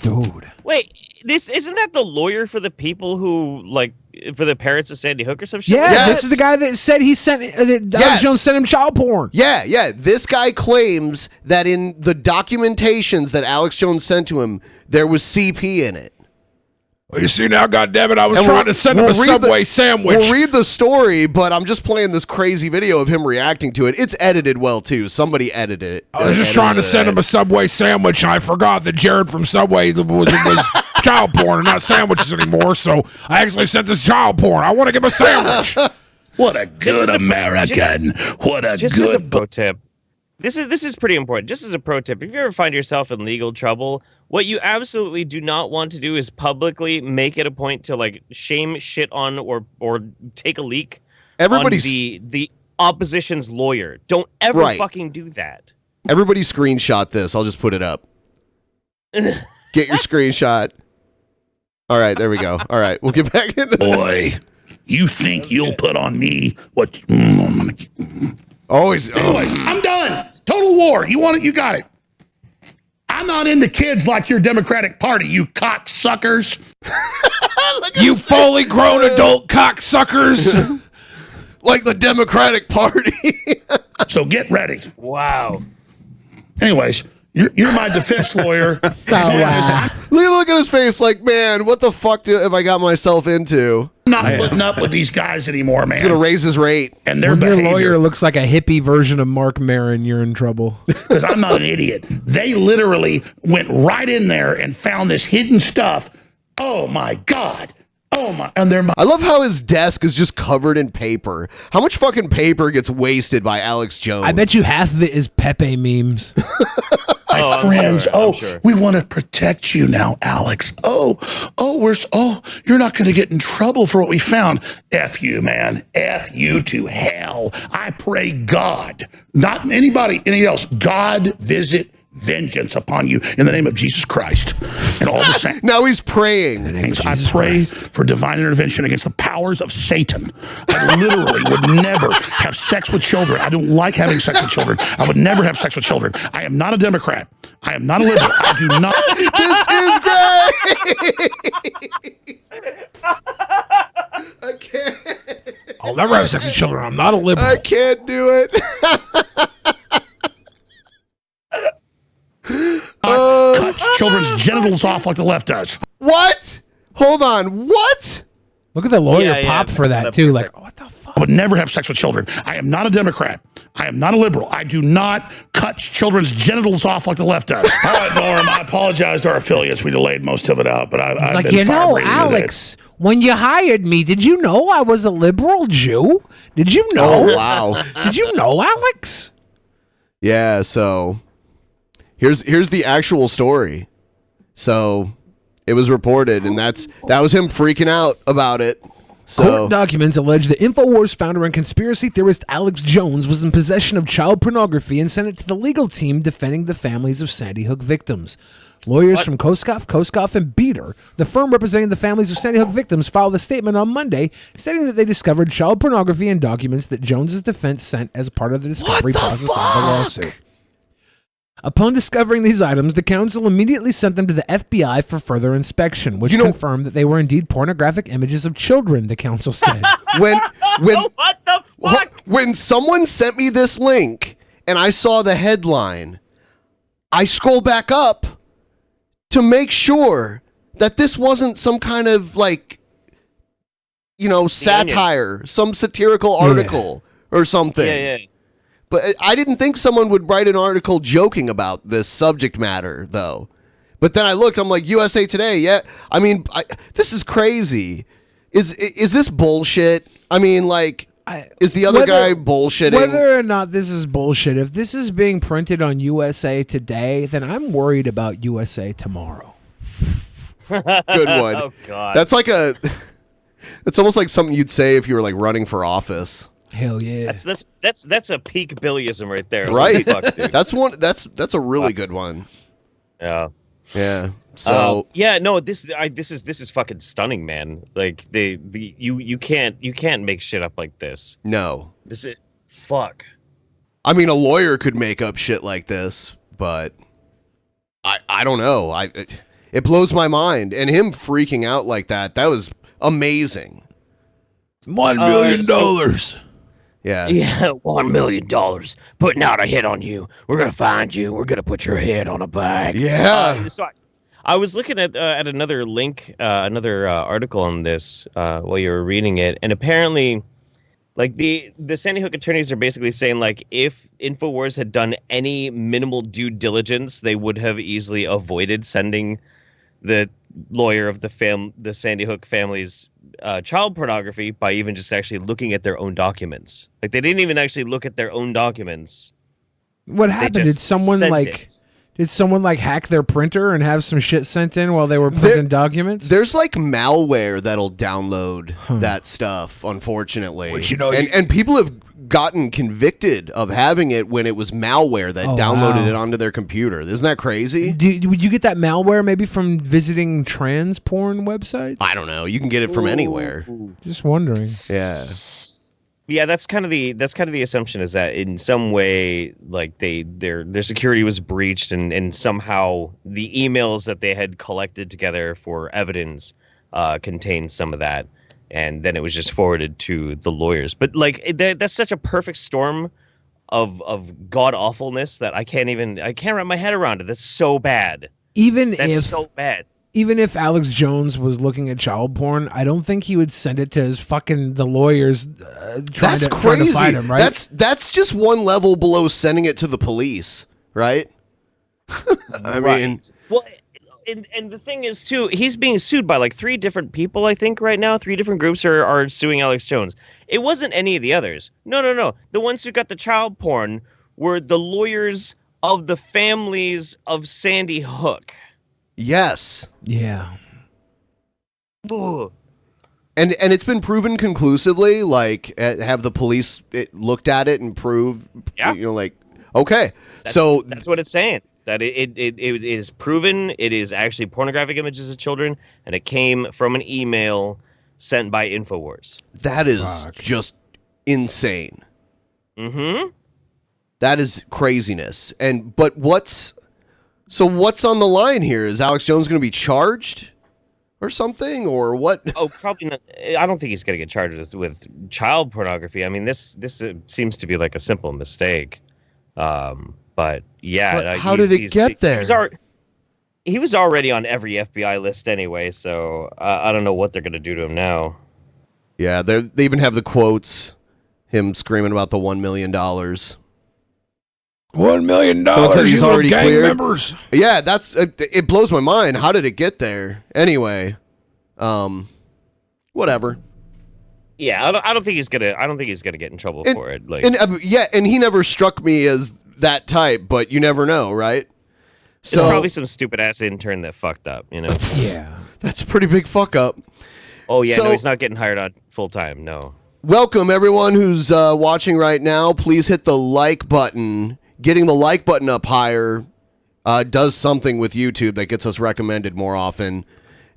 Dude. Wait, isn't that the lawyer for the people who, like, for the parents of Sandy Hook or some shit? Yeah, this is the guy that said he sent Alex Jones sent him child porn. Yeah. This guy claims that in the documentations that Alex Jones sent to him, there was CP in it. Well, you see now, goddammit, I was trying to send him a Subway sandwich. We'll read the story, but I'm just playing this crazy video of him reacting to it. It's edited well, too. Somebody edited it. I was just trying to send him a Subway sandwich, and I forgot that Jared from Subway was child porn and not sandwiches anymore, so I actually sent this child porn. I want to give him a sandwich. What a good American. What a just good... As a pro tip. This is pretty important. Just as a pro tip, if you ever find yourself in legal trouble, what you absolutely do not want to do is publicly make it a point to like shame shit on or take a leak on the opposition's lawyer. Don't ever fucking do that. Everybody screenshot this. I'll just put it up. Get your screenshot. All right, there we go. All right, we'll get back into this. Boy, you think you'll put on me what... Anyways, I'm done. Total war. You want it? You got it. I'm not into kids like your Democratic Party, you cocksuckers. You fully grown adult cocksuckers. Like the Democratic Party. So get ready. Wow. Anyways, you're my defense lawyer. Look at his face like, man, what the fuck have I got myself into? I'm not putting up with these guys anymore, man. He's going to raise his rate. And their when behavior. Your lawyer looks like a hippie version of Mark Maron, you're in trouble. Because I'm not an idiot. They literally went right in there and found this hidden stuff. Oh, my God. Oh, my. And I love how his desk is just covered in paper. How much fucking paper gets wasted by Alex Jones? I bet you half of it is Pepe memes. My friends, we want to protect you now, Alex. You're not going to get in trouble for what we found. F you, man. F you to hell. I pray God, not anybody else, God visit vengeance upon you in the name of Jesus Christ and all the saints. Now he's praying. I pray for divine intervention against the powers of Satan. I literally would never have sex with children. I don't like having sex with children. I would never have sex with children. I am not a Democrat. I am not a liberal. I do not. This is great. I can't. I'll never have sex with children. I'm not a liberal. I can't do it. Cut children's genitals off like the left does. What? Hold on. What? Look at the lawyer pop for that too. Like, what the fuck? I would never have sex with children. I am not a Democrat. I am not a liberal. I do not cut children's genitals off like the left does. All right, Norm, I apologize to our affiliates. We delayed most of it out, but I've been Alex, when you hired me, did you know I was a liberal Jew? Did you know? Oh, wow. Did you know, Alex? Yeah, so here's the actual story. So it was reported, and that was him freaking out about it. Court documents allege the InfoWars founder and conspiracy theorist Alex Jones was in possession of child pornography and sent it to the legal team defending the families of Sandy Hook victims. Lawyers from Koskoff, and Beater, the firm representing the families of Sandy Hook victims, filed a statement on Monday stating that they discovered child pornography and documents that Jones's defense sent as part of the discovery process of the lawsuit. Upon discovering these items, the council immediately sent them to the FBI for further inspection, which confirmed that they were indeed pornographic images of children, the council said. What the fuck? When someone sent me this link and I saw the headline, I scrolled back up to make sure that this wasn't some kind of satire, some satirical article or something. Yeah. But I didn't think someone would write an article joking about this subject matter, though. But then I looked, I'm like, USA Today, yeah. I mean, this is crazy. Is this bullshit? I mean, is the other guy bullshitting? Whether or not this is bullshit, if this is being printed on USA Today, then I'm worried about USA Tomorrow. Good one. Oh, God. That's it's almost like something you'd say if you were running for office. Hell yeah. That's a peak Billyism right there. Right. Fuck, dude. That's a really good one. Yeah. Yeah. So this is fucking stunning, man. You can't make shit up like this. No. This is fuck. I mean, a lawyer could make up shit like this, but I don't know. It blows my mind, and him freaking out like that was amazing. $1 million. Yeah. Yeah, $1 million. Putting out a hit on you. We're gonna find you. We're gonna put your head on a bag. Yeah. So I was looking at another link, another article on this while you were reading it, and apparently, the Sandy Hook attorneys are basically saying if InfoWars had done any minimal due diligence, they would have easily avoided sending the lawyer of the Sandy Hook family's child pornography by even just actually looking at their own documents. They didn't even actually look at their own documents. What happened? Did someone hack their printer and have some shit sent in while they were printing documents? There's malware that'll download that stuff, unfortunately. Which, and people have gotten convicted of having it when it was malware that downloaded it onto their computer. Isn't that crazy? Would you get that malware maybe from visiting trans porn websites? I don't know. You can get it from anywhere. Just wondering. Yeah. Yeah, that's kind of the assumption, is that in some way their security was breached and somehow the emails that they had collected together for evidence contained some of that. And then it was just forwarded to the lawyers. But that's such a perfect storm of god awfulness that I can't wrap my head around it. That's so bad. So bad. Even if Alex Jones was looking at child porn, I don't think he would send it to his the lawyers trying to find him, right? That's just one level below sending it to the police, right? I mean, well. And the thing is, too, he's being sued by 3 different people, I think, right now. 3 different groups are suing Alex Jones. It wasn't any of the others. No. The ones who got the child porn were the lawyers of the families of Sandy Hook. Yes. Yeah. Ugh. And it's been proven conclusively, have the police looked at it and proved, okay. That's what it's saying. That it is proven it is actually pornographic images of children, and it came from an email sent by InfoWars. That is just insane. Mm-hmm. That is craziness. But what's on the line here? Is Alex Jones going to be charged or something, or what? Oh, probably not. I don't think he's going to get charged with child pornography. I mean, this seems to be a simple mistake. But yeah, but how did it get there? He was already on every FBI list anyway, so I don't know what they're going to do to him now. Yeah, they even have the quotes, him screaming about the $1 million. $1 million. So it said he's already gang cleared. Members. Yeah, it blows my mind. How did it get there? Anyway, whatever. Yeah, I don't think he's gonna get in trouble for it. And he never struck me as that type, but you never know, right? So it's probably some stupid ass intern that fucked up, Yeah, that's a pretty big fuck up. Oh yeah, So- no, he's not getting hired on full time. No. Welcome, everyone who's watching right now. Please hit the like button. Getting the like button up higher does something with YouTube that gets us recommended more often.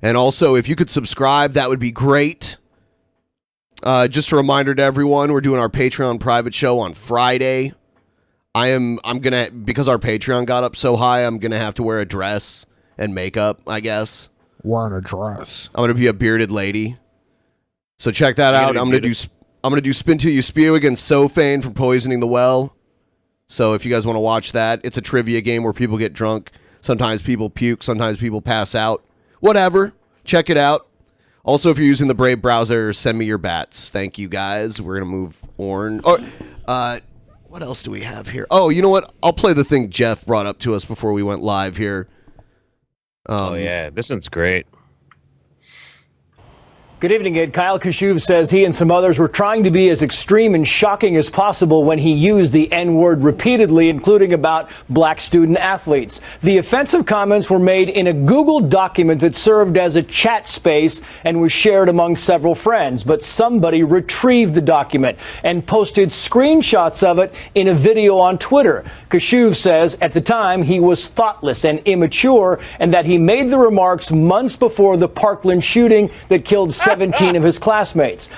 And also, if you could subscribe, that would be great. Just a reminder to everyone, we're doing our Patreon private show on Friday. I'm gonna, because our Patreon got up so high, I'm gonna have to wear a dress and makeup, I guess. Wearing a dress. I'm gonna be a bearded lady. So check that out. I'm gonna do Spin Till You Spew against Sophane for poisoning the well. So if you guys want to watch that, it's a trivia game where people get drunk. Sometimes people puke, sometimes people pass out. Whatever. Check it out. Also, if you're using the Brave browser, send me your bats. Thank you, guys. We're gonna move on. What else do we have here? Oh, you know what? I'll play the thing Jeff brought up to us before we went live here. Oh yeah, this one's great. Good evening, Ed. Kyle Kashuv says he and some others were trying to be as extreme and shocking as possible when he used the N-word repeatedly, including about black student athletes. The offensive comments were made in a Google document that served as a chat space and was shared among several friends. But somebody retrieved the document and posted screenshots of it in a video on Twitter. Kashuv says at the time he was thoughtless and immature and that he made the remarks months before the Parkland shooting that killed 17 of his classmates.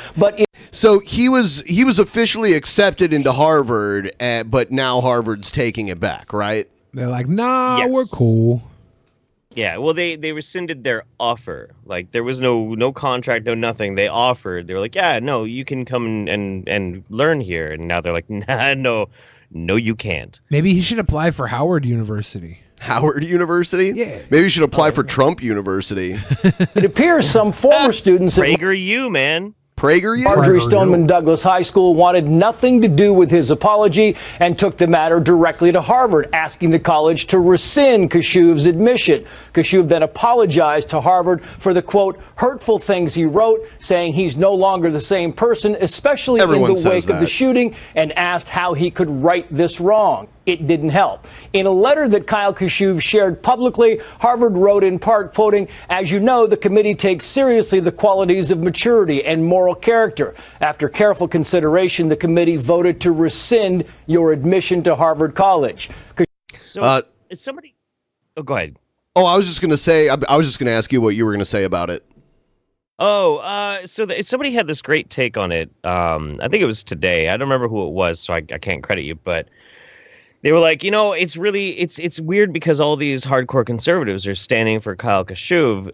So he was officially accepted into Harvard, but now Harvard's taking it back, right? They're like, nah, Yes. we're cool. Yeah, well, they rescinded their offer. Like there was no contract, no nothing. They offered. They were like, yeah, no, you can come and learn here. And now they're like, nah, no, you can't. Maybe he should apply for Howard University. Howard University? Yeah. Maybe you should apply for Trump University. It appears some former students at PragerU, man. PragerU? Marjorie Stoneman Douglas High School wanted nothing to do with his apology and took the matter directly to Harvard, asking the college to rescind Kashuv's admission. Kashuv then apologized to Harvard for the, quote, hurtful things he wrote, saying he's no longer the same person, especially Everyone in the says wake of the that. shooting, and asked how he could right this wrong. It didn't help. In a letter that Kyle Kashuv shared publicly, Harvard wrote in part, quoting, as you know, the committee takes seriously the qualities of maturity and moral character. After careful consideration, the committee voted to rescind your admission to Harvard College. So is somebody? Oh, go ahead. Oh, I was just gonna say. I was just gonna ask you what you were gonna say about it. Oh, somebody had this great take on it. I think it was today. I don't remember who it was, so I can't credit you, but they were like, it's weird because all these hardcore conservatives are standing for Kyle Kashuv.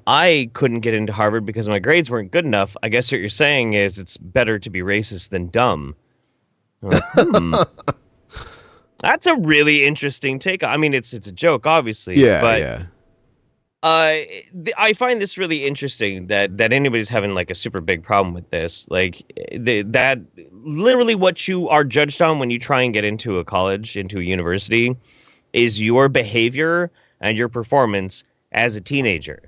I couldn't get into Harvard because my grades weren't good enough. I guess what you're saying is it's better to be racist than dumb. I'm like, That's a really interesting take. I mean, it's a joke, obviously. Yeah, but yeah. I find this really interesting that anybody's having like a super big problem with this. Like that literally what you are judged on when you try and get into a college, into a university, is your behavior and your performance as a teenager.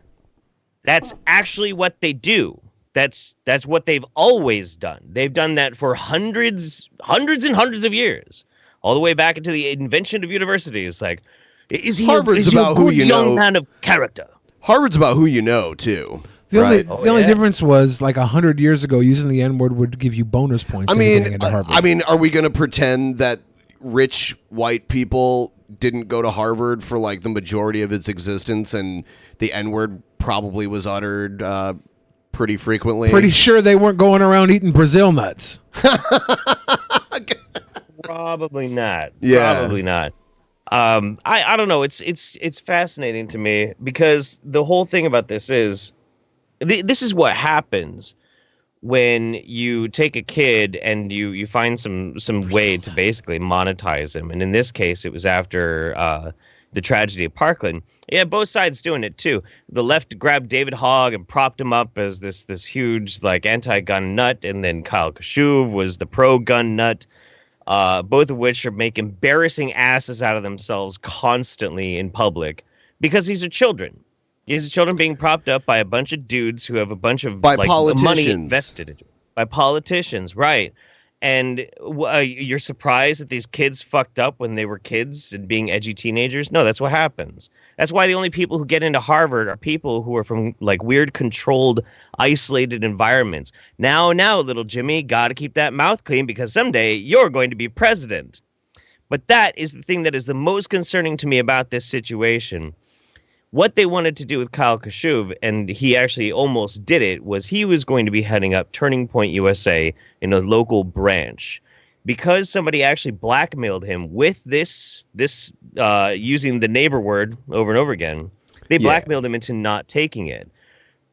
That's actually what they do. That's what they've always done. They've done that for hundreds and hundreds of years, all the way back into the invention of universities. Like, is he Harvard's a about who good you young know. man of character? Harvard's about who you know too. The right? only difference was like 100 years ago, using the N-word would give you bonus points. I in mean, getting into Harvard. are we going to pretend that rich white people didn't go to Harvard for like the majority of its existence, and the N-word probably was uttered pretty frequently? Pretty sure they weren't going around eating Brazil nuts. Probably not. Yeah. Probably not. I don't know. It's fascinating to me because the whole thing about this is this is what happens when you take a kid and you find some way to basically monetize him. And in this case, it was after the tragedy of Parkland. Yeah, both sides doing it too. The left grabbed David Hogg and propped him up as this huge like anti-gun nut, and then Kyle Kashuv was the pro-gun nut. Both of which are make embarrassing asses out of themselves constantly in public because these are children. These are children being propped up by a bunch of dudes who have a bunch of By money politicians. invested in it. By politicians, right? And you're surprised that these kids fucked up when they were kids and being edgy teenagers? No, that's what happens. That's why the only people who get into Harvard are people who are from like weird, controlled, isolated environments. Now, little Jimmy, gotta keep that mouth clean because someday you're going to be president. But that is the thing that is the most concerning to me about this situation. What they wanted to do with Kyle Kashuv, and he actually almost did it, was he was going to be heading up Turning Point USA in a local branch. Because somebody actually blackmailed him with this using the neighbor word over and over again, they blackmailed him into not taking it.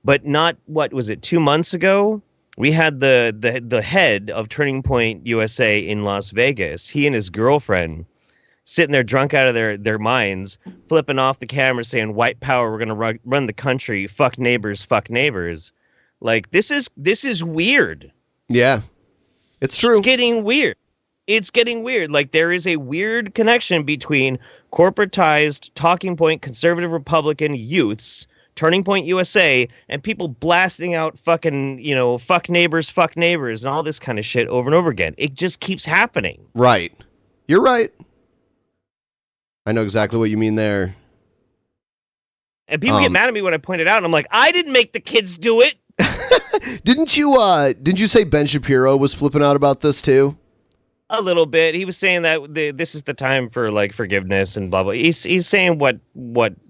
But not, what was it, 2 months ago? We had the head of Turning Point USA in Las Vegas, he and his girlfriend, sitting there drunk out of their minds, flipping off the camera saying, white power, we're going to run the country, fuck neighbors, fuck neighbors. Like, this is weird. Yeah, it's true. It's getting weird. It's getting weird. Like, there is a weird connection between corporatized Talking Point conservative Republican youths, Turning Point USA, and people blasting out fucking, fuck neighbors, and all this kind of shit over and over again. It just keeps happening. Right. You're right. I know exactly what you mean there. And people get mad at me when I point it out, and I'm like, I didn't make the kids do it. Didn't you say Ben Shapiro was flipping out about this too? A little bit. He was saying that this is the time for like forgiveness and blah blah. He's saying what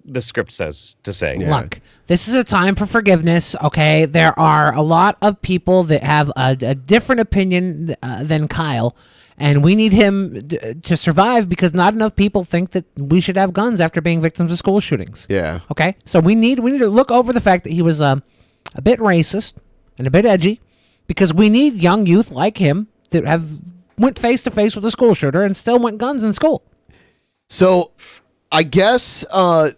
the script says to say. Yeah. Look, this is a time for forgiveness, okay? There are a lot of people that have a different opinion than Kyle. And we need him to survive because not enough people think that we should have guns after being victims of school shootings. Yeah. Okay? So we need to look over the fact that he was a bit racist and a bit edgy because we need young youth like him that have went face to face with a school shooter and still want guns in school. So I guess the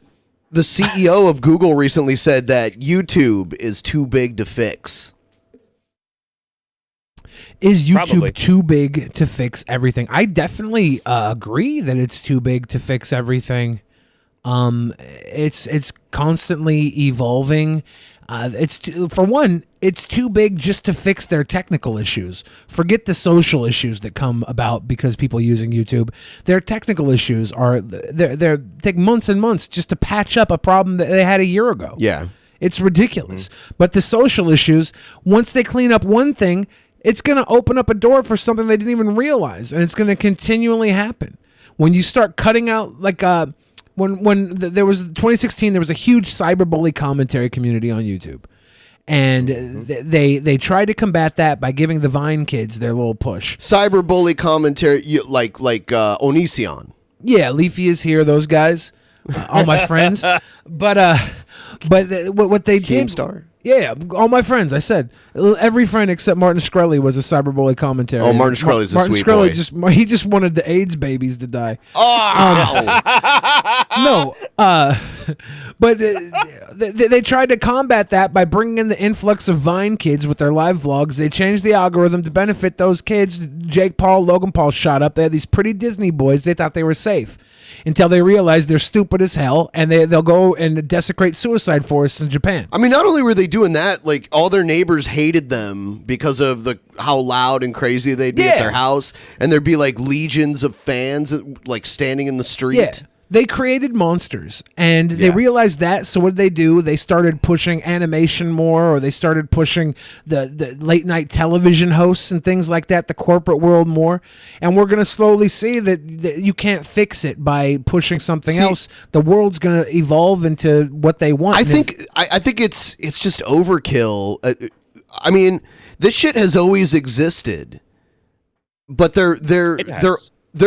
CEO of Google recently said that YouTube is too big to fix. Is YouTube Probably too big to fix everything? I definitely agree that it's too big to fix everything. It's constantly evolving. For one, it's too big just to fix their technical issues. Forget the social issues that come about because people using YouTube. Their technical issues are they take months and months just to patch up a problem that they had a year ago. Yeah, it's ridiculous. But the social issues, once they clean up one thing, it's going to open up a door for something they didn't even realize, and it's going to continually happen. When you start cutting out, like, there was 2016, there was a huge cyberbully commentary community on YouTube, and they tried to combat that by giving the Vine kids their little push. Cyberbully commentary, like Onision. Yeah, Leafy is here. Those guys, all my friends. But what they did. Keemstar. Yeah, all my friends. I said every friend except Martin Shkreli was a cyberbully commentary. Oh, Martin Shkreli's a sweet boy. He just wanted the AIDS babies to die. Oh no, but they tried to combat that by bringing in the influx of Vine kids with their live vlogs. They changed the algorithm to benefit those kids. Jake Paul, Logan Paul shot up. They had these pretty Disney boys. They thought they were safe until they realized they're stupid as hell, and they'll go and desecrate suicide forests in Japan. I mean, not only were they doing that, like all their neighbors hated them because of how loud and crazy they'd be at their house, and there'd be like legions of fans like standing in the street. Yeah. They created monsters, and they realized that, so what did they do? They started pushing animation more, or they started pushing the late-night television hosts and things like that, the corporate world more, and we're going to slowly see that you can't fix it by pushing something else. The world's going to evolve into what they want. I think it's just overkill. I mean, this shit has always existed, but they're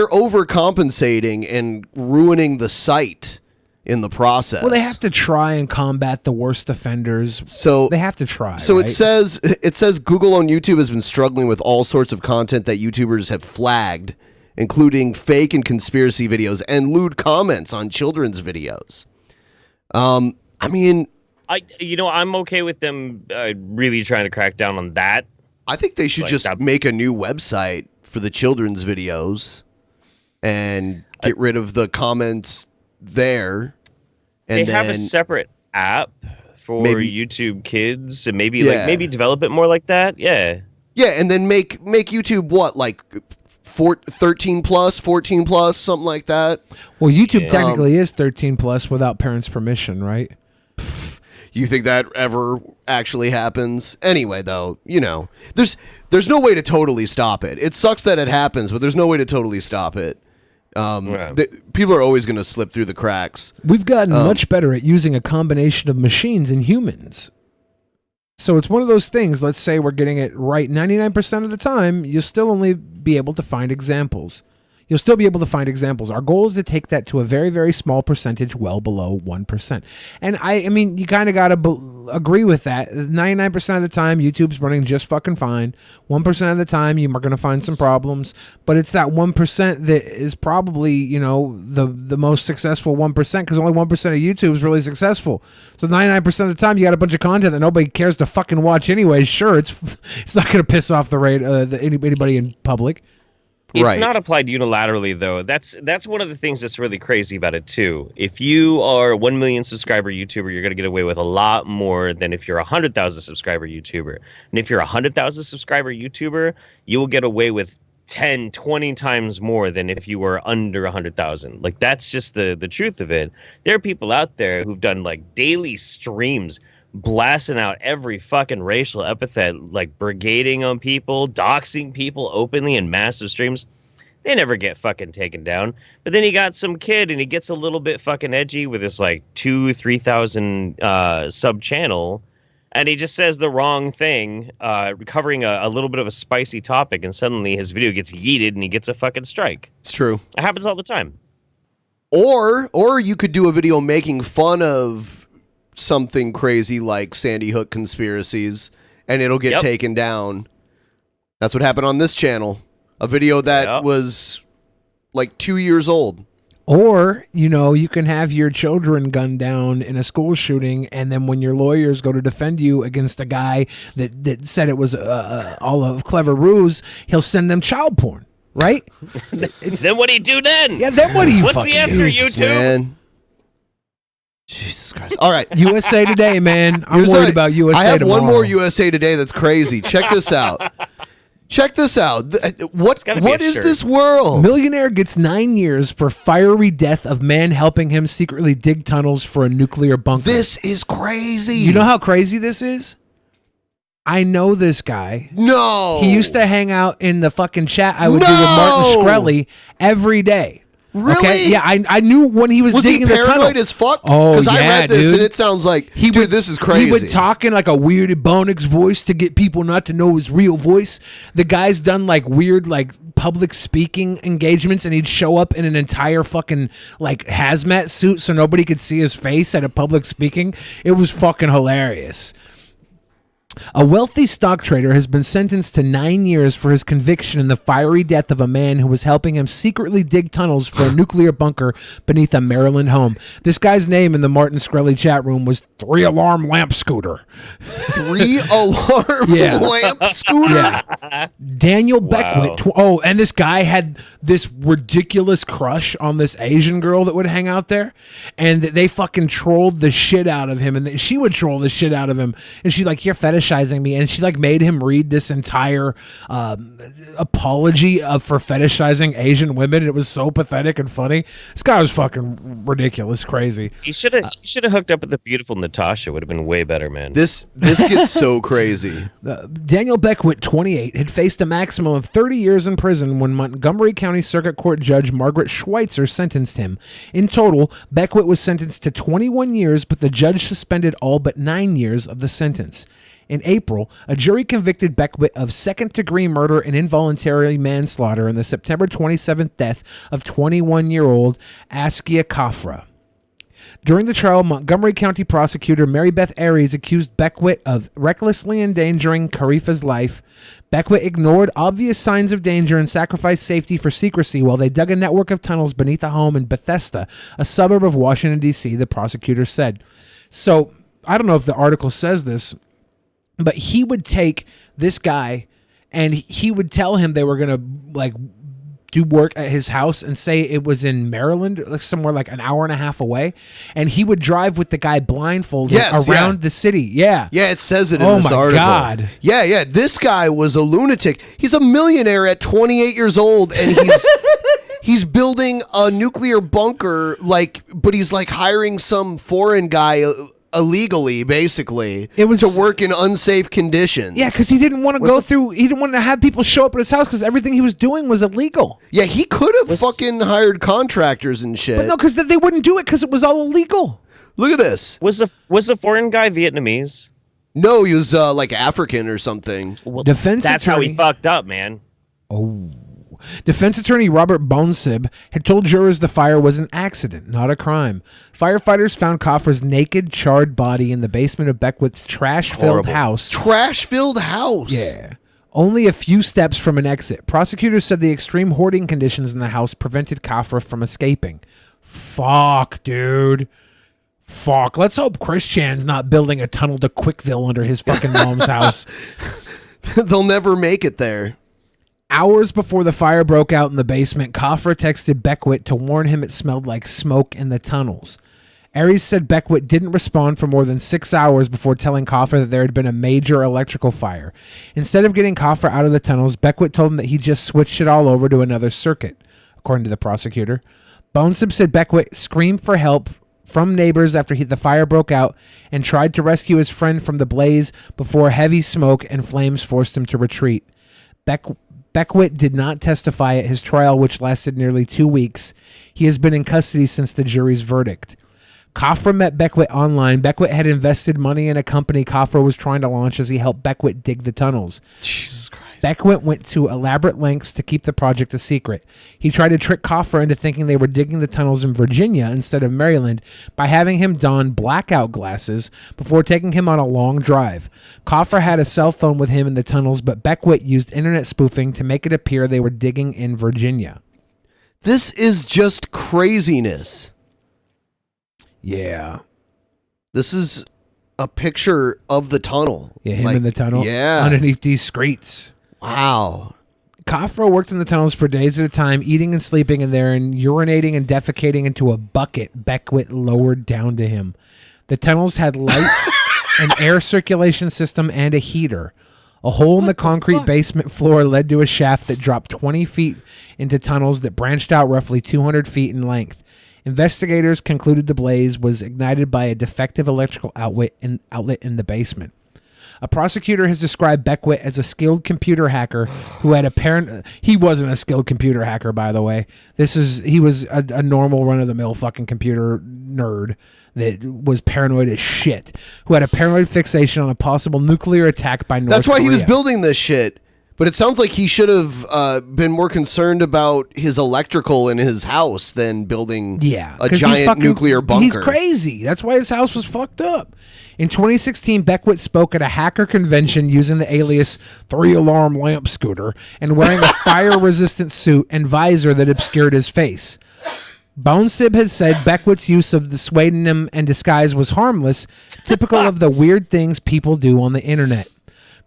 overcompensating and ruining the site in the process. Well, they have to try and combat the worst offenders. So they have to try. So right? it says Google on YouTube has been struggling with all sorts of content that YouTubers have flagged, including fake and conspiracy videos and lewd comments on children's videos. I mean, I'm okay with them really trying to crack down on that. I think they should just make a new website for the children's videos and get rid of the comments there. And they have a separate app for maybe YouTube Kids, and maybe develop it more like that. Yeah. Yeah, and then make YouTube what, like 13 plus, 14 plus, something like that. Well, YouTube technically is 13 plus without parents' permission, right? You think that ever actually happens? Anyway, though, there's no way to totally stop it. It sucks that it happens, but there's no way to totally stop it. People are always going to slip through the cracks. We've gotten much better at using a combination of machines and humans. So it's one of those things, let's say we're getting it right 99% of the time, you'll still only be able to find examples. You'll still be able to find examples. Our goal is to take that to a very, very small percentage, well below 1%. And I mean, you kind of got to agree with that. 99% of the time, YouTube's running just fucking fine. 1% of the time, you are going to find some problems. But it's that 1% that is probably, the most successful 1%, because only 1% of YouTube is really successful. So 99% of the time, you got a bunch of content that nobody cares to fucking watch anyway. Sure, it's not going to piss off anybody in public. It's not applied unilaterally, though. That's one of the things that's really crazy about it, too. If you are a 1 million subscriber YouTuber, you're going to get away with a lot more than if you're a 100,000 subscriber YouTuber. And if you're a 100,000 subscriber YouTuber, you will get away with 10, 20 times more than if you were under 100,000. Like, that's just the truth of it. There are people out there who've done, like, daily streams blasting out every fucking racial epithet, like brigading on people, doxing people openly in massive streams. They never get fucking taken down. But then you got some kid and he gets a little bit fucking edgy with his like 2,000-3,000 sub channel, and he just says the wrong thing, covering a little bit of a spicy topic, and suddenly his video gets yeeted and he gets a fucking strike. It's true. It happens all the time. Or you could do a video making fun of something crazy like Sandy Hook conspiracies, and it'll get taken down. That's what happened on this channel. A video that was like 2 years old. Or, you can have your children gunned down in a school shooting, and then when your lawyers go to defend you against a guy that said it was all a clever ruse, he'll send them child porn, right? Then what do you do then? Yeah, then what do you What's the answer, YouTube? Man. Jesus Christ. All right. USA Today, man. I'm worried about USA I have tomorrow. one more USA Today that's crazy. Check this out. Check this out. What is this world? Millionaire gets 9 years for fiery death of man helping him secretly dig tunnels for a nuclear bunker. This is crazy. You know how crazy this is? I know this guy. No. He used to hang out in the fucking chat I would do with Martin Shkreli every day. Really? Okay? Yeah, I knew when he was digging the tunnel. Was he paranoid as fuck? Oh, Because I read this dude. and it sounds like, this is crazy. He would talk in like a weird Ebonics voice to get people not to know his real voice. The guy's done like weird like public speaking engagements, and he'd show up in an entire fucking like hazmat suit so nobody could see his face at a public speaking. It was fucking hilarious. A wealthy stock trader has been sentenced to 9 years for his conviction in the fiery death of a man who was helping him secretly dig tunnels for a nuclear bunker beneath a Maryland home. This guy's name in the Martin Shkreli chat room was 3-Alarm Lamp Scooter. 3-Alarm Lamp Scooter? Yeah. Daniel Beckwith. And this guy had this ridiculous crush on this Asian girl that would hang out there, and they fucking trolled the shit out of him, and she would troll the shit out of him, and she's like, you're fetishizing me, and she like made him read this entire apology for fetishizing Asian women. It was so pathetic and funny. This guy was fucking ridiculous, crazy. He should have hooked up with the beautiful Natasha. Would have been way better, man. This gets so crazy. Daniel Beckwith, 28, had faced a maximum of 30 years in prison when Montgomery County Circuit Court Judge Margaret Schweitzer sentenced him. In total, Beckwith was sentenced to 21 years, but the judge suspended all but 9 years of the sentence. In April, a jury convicted Beckwith of second-degree murder and involuntary manslaughter in the September 27th death of 21-year-old Askia Kafra. During the trial, Montgomery County prosecutor Mary Beth Aries accused Beckwith of recklessly endangering Karifa's life. Beckwith ignored obvious signs of danger and sacrificed safety for secrecy while they dug a network of tunnels beneath a home in Bethesda, a suburb of Washington, D.C., the prosecutor said. So, I don't know if the article says this, but he would take this guy and he would tell him they were going to like do work at his house and say it was in Maryland, like somewhere like an hour and a half away, and he would drive with the guy blindfolded around the city. Yeah, it says it in this article. Oh my God. Yeah, this guy was a lunatic. He's a millionaire at 28 years old, and he's building a nuclear bunker, but he's like hiring some foreign guy illegally, basically, to work in unsafe conditions. Yeah, because he didn't want to he didn't want to have people show up at his house because everything he was doing was illegal. Yeah, he could have fucking hired contractors and shit. But no, because they wouldn't do it because it was all illegal. Look at this. Was the foreign guy Vietnamese? No, he was like African or something. Well, Defense that's attorney. how he fucked up, man. Oh. Defense attorney Robert Bonsib had told jurors the fire was an accident, not a crime. Firefighters found Coffer's naked, charred body in the basement of Beckwith's trash-filled house. Trash-filled house? Yeah. Only a few steps from an exit. Prosecutors said the extreme hoarding conditions in the house prevented Coffer from escaping. Fuck, dude. Fuck. Let's hope Chris Chan's not building a tunnel to Quickville under his fucking mom's house. They'll never make it there. Hours before the fire broke out in the basement, Coffer texted Beckwith to warn him it smelled like smoke in the tunnels. Aries said Beckwith didn't respond for more than 6 hours before telling Coffer that there had been a major electrical fire. Instead of getting Coffer out of the tunnels, Beckwith told him that he just switched it all over to another circuit, according to the prosecutor. Bonesib said Beckwith screamed for help from neighbors after the fire broke out and tried to rescue his friend from the blaze before heavy smoke and flames forced him to retreat. Beckwith did not testify at his trial, which lasted nearly 2 weeks. He has been in custody since the jury's verdict. Coffer met Beckwith online. Beckwith had invested money in a company Coffer was trying to launch as he helped Beckwith dig the tunnels. Jesus Christ. Beckwith went to elaborate lengths to keep the project a secret. He tried to trick Coffer into thinking they were digging the tunnels in Virginia instead of Maryland by having him don blackout glasses before taking him on a long drive. Coffer had a cell phone with him in the tunnels, but Beckwith used internet spoofing to make it appear they were digging in Virginia. This is just craziness. Yeah. This is a picture of the tunnel. Yeah, him in the tunnel. Yeah. Underneath these screeds. Wow. Coffer worked in the tunnels for days at a time, eating and sleeping in there and urinating and defecating into a bucket Beckwith lowered down to him. The tunnels had lights, an air circulation system, and a heater. A hole in the concrete basement floor led to a shaft that dropped 20 feet into tunnels that branched out roughly 200 feet in length. Investigators concluded the blaze was ignited by a defective electrical outlet in the basement. A prosecutor has described Beckwith as a skilled computer hacker who had he wasn't a skilled computer hacker, by the way. He was a normal run-of-the-mill fucking computer nerd that was paranoid as shit, who had a paranoid fixation on a possible nuclear attack by North Korea. That's why he was building this shit. But it sounds like he should have been more concerned about his electrical in his house than building a giant nuclear bunker. He's crazy. That's why his house was fucked up. In 2016, Beckwith spoke at a hacker convention using the alias 3-Alarm Lamp Scooter and wearing a fire-resistant suit and visor that obscured his face. Bonesib has said Beckwith's use of the pseudonym and disguise was harmless, typical of the weird things people do on the internet.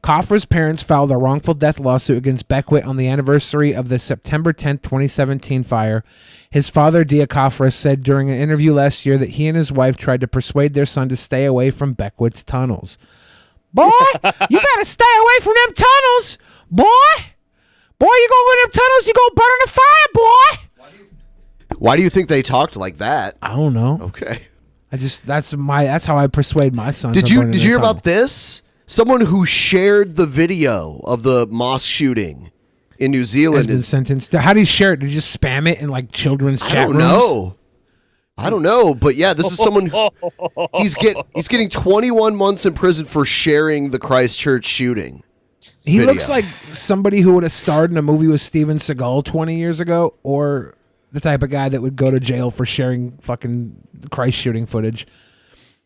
Coffer's parents filed a wrongful death lawsuit against Beckwith on the anniversary of the September 10, 2017 fire. His father, Dia Coffer, said during an interview last year that he and his wife tried to persuade their son to stay away from Beckwith's tunnels. Boy, you better stay away from them tunnels. Boy, you go in them tunnels, you go burn in the fire, boy. Why do you think they talked like that? I don't know. Okay. That's how I persuade my son. Did you hear about this? Someone who shared the video of the mosque shooting in New Zealand has been sentenced. How do you share it? Did you just spam it in like children's chat rooms? I don't know, but yeah, this is someone. He's getting 21 months in prison for sharing the Christchurch shooting. He looks like somebody who would have starred in a movie with Steven Seagal 20 years ago, or the type of guy that would go to jail for sharing fucking Christ shooting footage.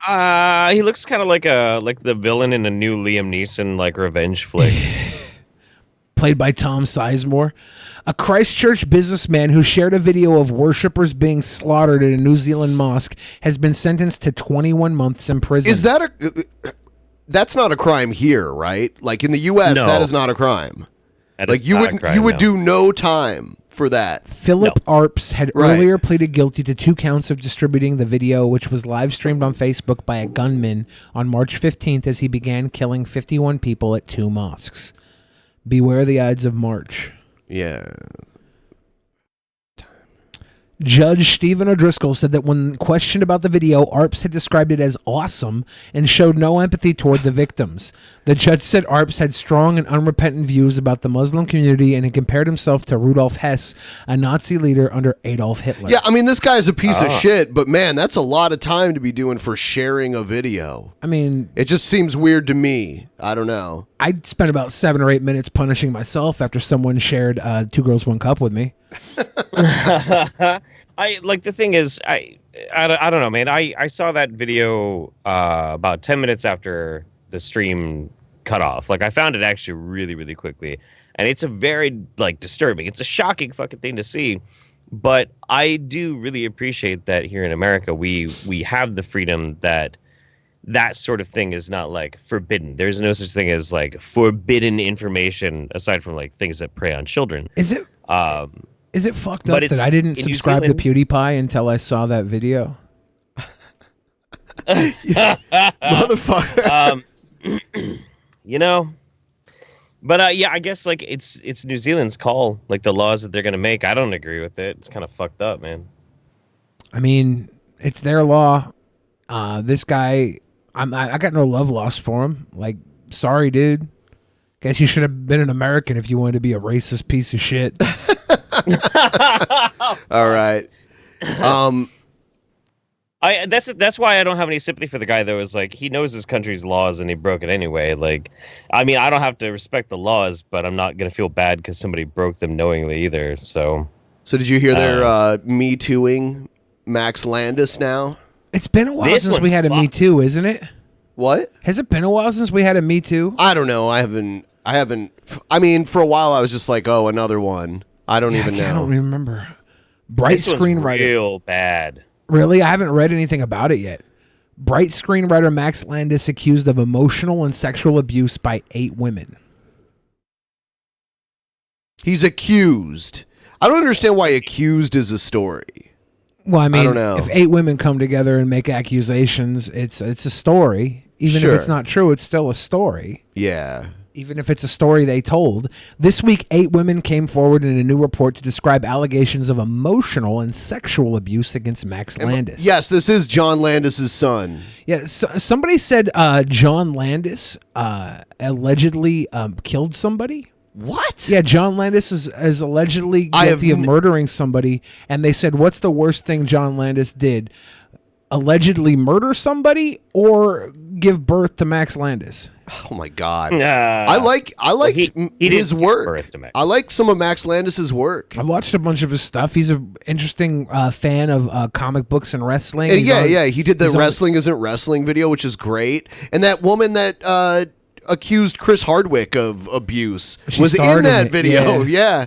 He looks kind of like the villain in a new Liam Neeson revenge flick. Played by Tom Sizemore. A Christchurch businessman who shared a video of worshippers being slaughtered at a New Zealand mosque has been sentenced to 21 months in prison. Is that that's not a crime here, right? Like in the U.S., No. that is not a crime. That like is you not would a crime, you would no. do no time for that. Philip Arps had earlier pleaded guilty to 2 counts of distributing the video, which was live streamed on Facebook by a gunman on March 15th as he began killing 51 people at 2 mosques. Beware the Ides of March. Yeah. Judge Stephen O'Driscoll said that when questioned about the video, Arps had described it as awesome and showed no empathy toward the victims. The judge said Arps had strong and unrepentant views about the Muslim community and he compared himself to Rudolf Hess, a Nazi leader under Adolf Hitler. Yeah, I mean, this guy's a piece of shit, but man, that's a lot of time to be doing for sharing a video. I mean, it just seems weird to me. I don't know. I'd spent about 7 or 8 minutes punishing myself after someone shared 2 Girls, 1 Cup with me. I like the thing is I don't know, man. I saw that video about 10 minutes after the stream cut off. Like I found it actually really, really quickly, and it's a very like disturbing. It's a shocking fucking thing to see. But I do really appreciate that here in America we have the freedom that sort of thing is not like forbidden. There's no such thing as like forbidden information aside from like things that prey on children. Is it fucked up that I didn't subscribe to PewDiePie until I saw that video? Motherfucker. You know, but yeah, I guess like it's New Zealand's call, like the laws that they're gonna make. I don't agree with it. It's kind of fucked up, man. I mean, it's their law. This guy, I got no love lost for him. Like, sorry, dude. Guess you should have been an American if you wanted to be a racist piece of shit. All right. That's why I don't have any sympathy for the guy though. Is like he knows his country's laws and he broke it anyway. Like, I mean, I don't have to respect the laws, but I'm not gonna feel bad because somebody broke them knowingly either. So did you hear they're Me Tooing Max Landis now? It's been a while since we had a Me Too, isn't it? What? Has it been a while since we had a Me Too? I don't know. I haven't. I mean, for a while I was just like, oh, another one. I don't even know. I don't remember. Bright screenwriter. Real bad. Really? I haven't read anything about it yet. Bright screenwriter Max Landis accused of emotional and sexual abuse by 8 women. He's accused. I don't understand why accused is a story. Well, I mean, don't know. if 8 women come together and make accusations, it's a story. Even Sure. if it's not true, it's still a story. Yeah. Even if it's a story they told. This week, 8 women came forward in a new report to describe allegations of emotional and sexual abuse against Max Landis. Yes, this is John Landis' son. Yeah, somebody said John Landis allegedly killed somebody. What? Yeah, John Landis is allegedly guilty of murdering somebody, and they said, what's the worst thing John Landis did? Allegedly murder somebody or give birth to Max Landis? Oh my God! I like his work. I like some of Max Landis's work. I've watched a bunch of his stuff. He's an interesting fan of comic books and wrestling. And he did the Wrestling Isn't Wrestling video, which is great. And that woman that accused Chris Hardwick of abuse was in that video. Yeah.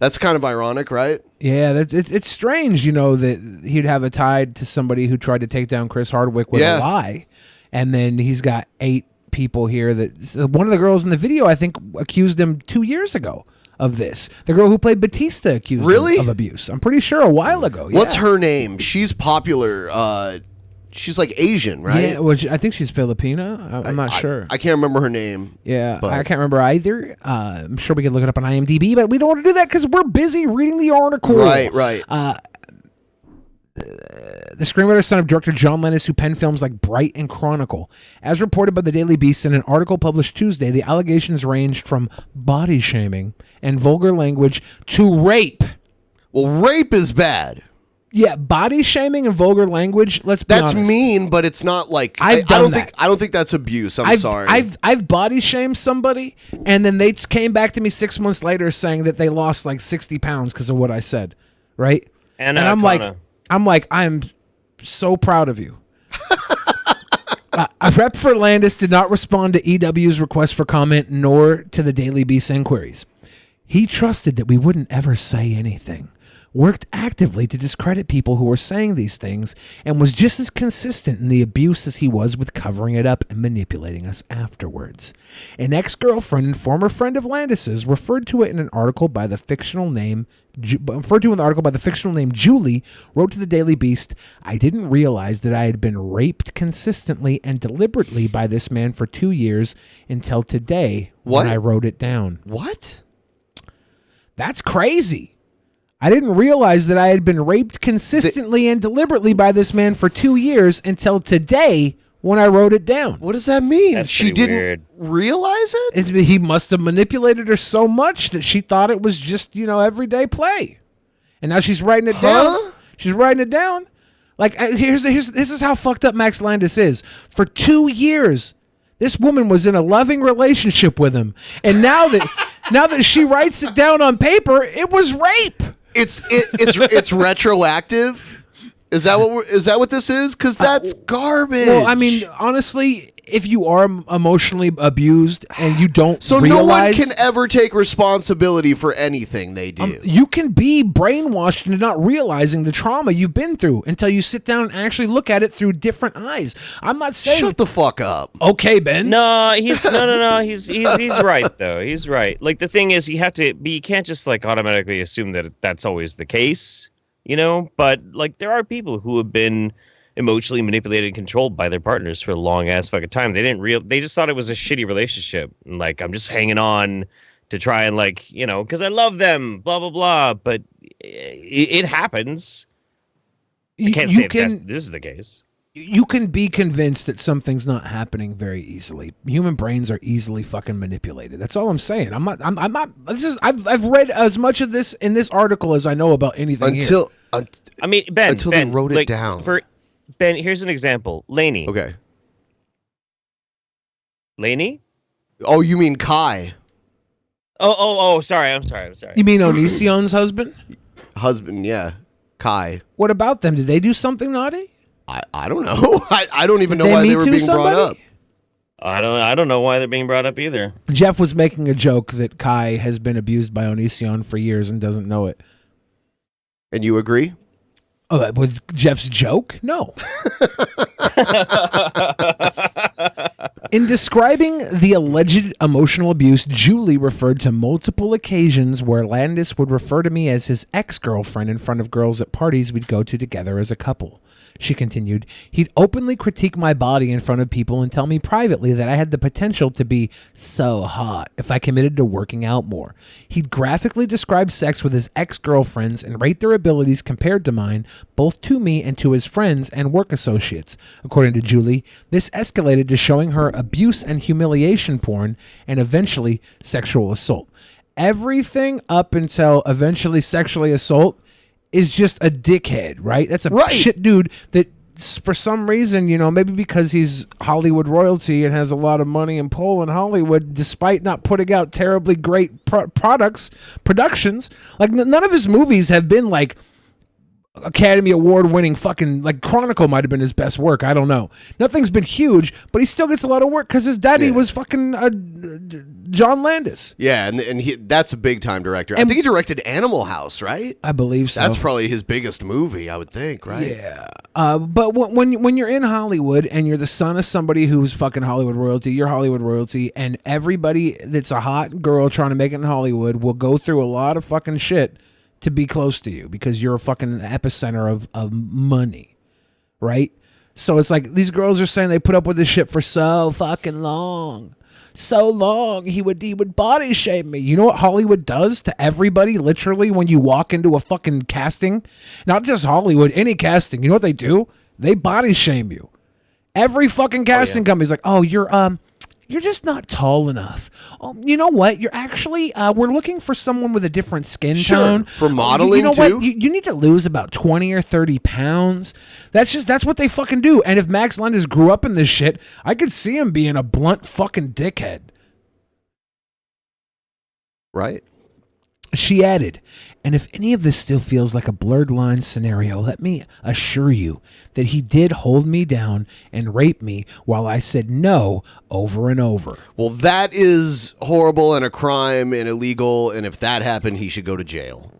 That's kind of ironic, right? Yeah, it's strange, that he'd have a tie to somebody who tried to take down Chris Hardwick with a lie, and then he's got 8 people here that one of the girls in the video I think accused him 2 years ago of this. The girl who played Batista accused him of abuse. I'm pretty sure a while ago. Yeah. What's her name? She's popular. She's like Asian, right? Yeah, well, I think she's Filipina. I'm not sure. I can't remember her name. Yeah, I can't remember either. I'm sure we can look it up on IMDb, but we don't want to do that because we're busy reading the article. Right. The screenwriter, son of director John Landis, who penned films like Bright and Chronicle. As reported by the Daily Beast in an article published Tuesday, the allegations ranged from body shaming and vulgar language to rape. Well, rape is bad. Yeah, body shaming and vulgar language. Let's be honest. That's mean, but it's not like I don't think that's abuse. I'm sorry. I've body shamed somebody, and then they came back to me 6 months later saying that they lost like 60 pounds because of what I said, right? And I'm like, I'm so proud of you. A rep for Landis did not respond to EW's request for comment nor to the Daily Beast inquiries. He trusted that we wouldn't ever say anything. worked actively to discredit people who were saying these things, and was just as consistent in the abuse as he was with covering it up and manipulating us afterwards. An ex-girlfriend and former friend of Landis's referred to it in an article by the fictional name Julie, wrote to the Daily Beast, "I didn't realize that I had been raped consistently and deliberately by this man for 2 years until today when I wrote it down." What? That's crazy. I didn't realize that I had been raped consistently and deliberately by this man for 2 years until today when I wrote it down. What does that mean? That's She pretty didn't weird. realize it? He must have manipulated her so much that she thought it was just, everyday play. And now she's writing it down. She's writing it down. Like, this is how fucked up Max Landis is. For 2 years, this woman was in a loving relationship with him. And now that she writes it down on paper, it was rape. It's retroactive. Is that what this is? Because that's garbage. Well, I mean, honestly, if you are emotionally abused and you don't so realize, no one can ever take responsibility for anything they do. You can be brainwashed into not realizing the trauma you've been through until you sit down and actually look at it through different eyes. I'm not saying shut the fuck up. Okay, Ben. No, he's right though. He's right. Like the thing is, you can't just like automatically assume that that's always the case, But like there are people who have been emotionally manipulated and controlled by their partners for a long ass fucking time. They just thought it was a shitty relationship. And like, I'm just hanging on to try and because I love them, blah, blah, blah. But it happens. I can't say if this is the case. You can be convinced that something's not happening very easily. Human brains are easily fucking manipulated. That's all I'm saying. I'm not, I've read as much of this in this article as I know about anything here. Ben, until they wrote it down. Ben, here's an example. Lainey. Okay. Lainey? Oh, you mean Kai? Oh, sorry. I'm sorry. You mean Onision's husband? Husband, yeah. Kai. What about them? Did they do something naughty? I don't know. I don't even know why they were being brought up. I don't know why they're being brought up either. Jeff was making a joke that Kai has been abused by Onision for years and doesn't know it. And you agree? Oh, with Jeff's joke? No. In describing the alleged emotional abuse, Julie referred to multiple occasions where Landis would refer to me as his ex-girlfriend in front of girls at parties we'd go to together as a couple. She continued, he'd openly critique my body in front of people and tell me privately that I had the potential to be so hot if I committed to working out more. He'd graphically describe sex with his ex-girlfriends and rate their abilities compared to mine, both to me and to his friends and work associates. According to Julie, this escalated to showing her abuse and humiliation porn and eventually sexual assault. Everything up until eventually sexually assault is just a dickhead, right? That's a shit dude that for some reason, maybe because he's Hollywood royalty and has a lot of money and pull in Hollywood, despite not putting out terribly great productions, like none of his movies have been like Academy Award winning fucking, like Chronicle might have been his best work. I don't know. Nothing's been huge, but he still gets a lot of work because his daddy was fucking John Landis. Yeah, and that's a big time director. I think he directed Animal House, right? I believe so. That's probably his biggest movie, I would think, right? Yeah. But when you're in Hollywood and you're the son of somebody who's fucking Hollywood royalty, you're Hollywood royalty, and everybody that's a hot girl trying to make it in Hollywood will go through a lot of fucking shit to be close to you because you're a fucking epicenter of money, right? So it's like these girls are saying they put up with this shit for so fucking long. So long. He would body shame me. You know what Hollywood does to everybody literally when you walk into a fucking casting? Not just Hollywood, any casting. You know what they do? They body shame you. Every fucking casting company's like, "Oh, you're just not tall enough. Oh, you know what? You're actually, we're looking for someone with a different skin tone. For modeling, you know too? What? You need to lose about 20 or 30 pounds. That's what they fucking do. And if Max Landis grew up in this shit, I could see him being a blunt fucking dickhead. Right. She added, and if any of this still feels like a blurred line scenario, let me assure you that he did hold me down and rape me while I said no over and over. Well, that is horrible and a crime and illegal, and if that happened, he should go to jail.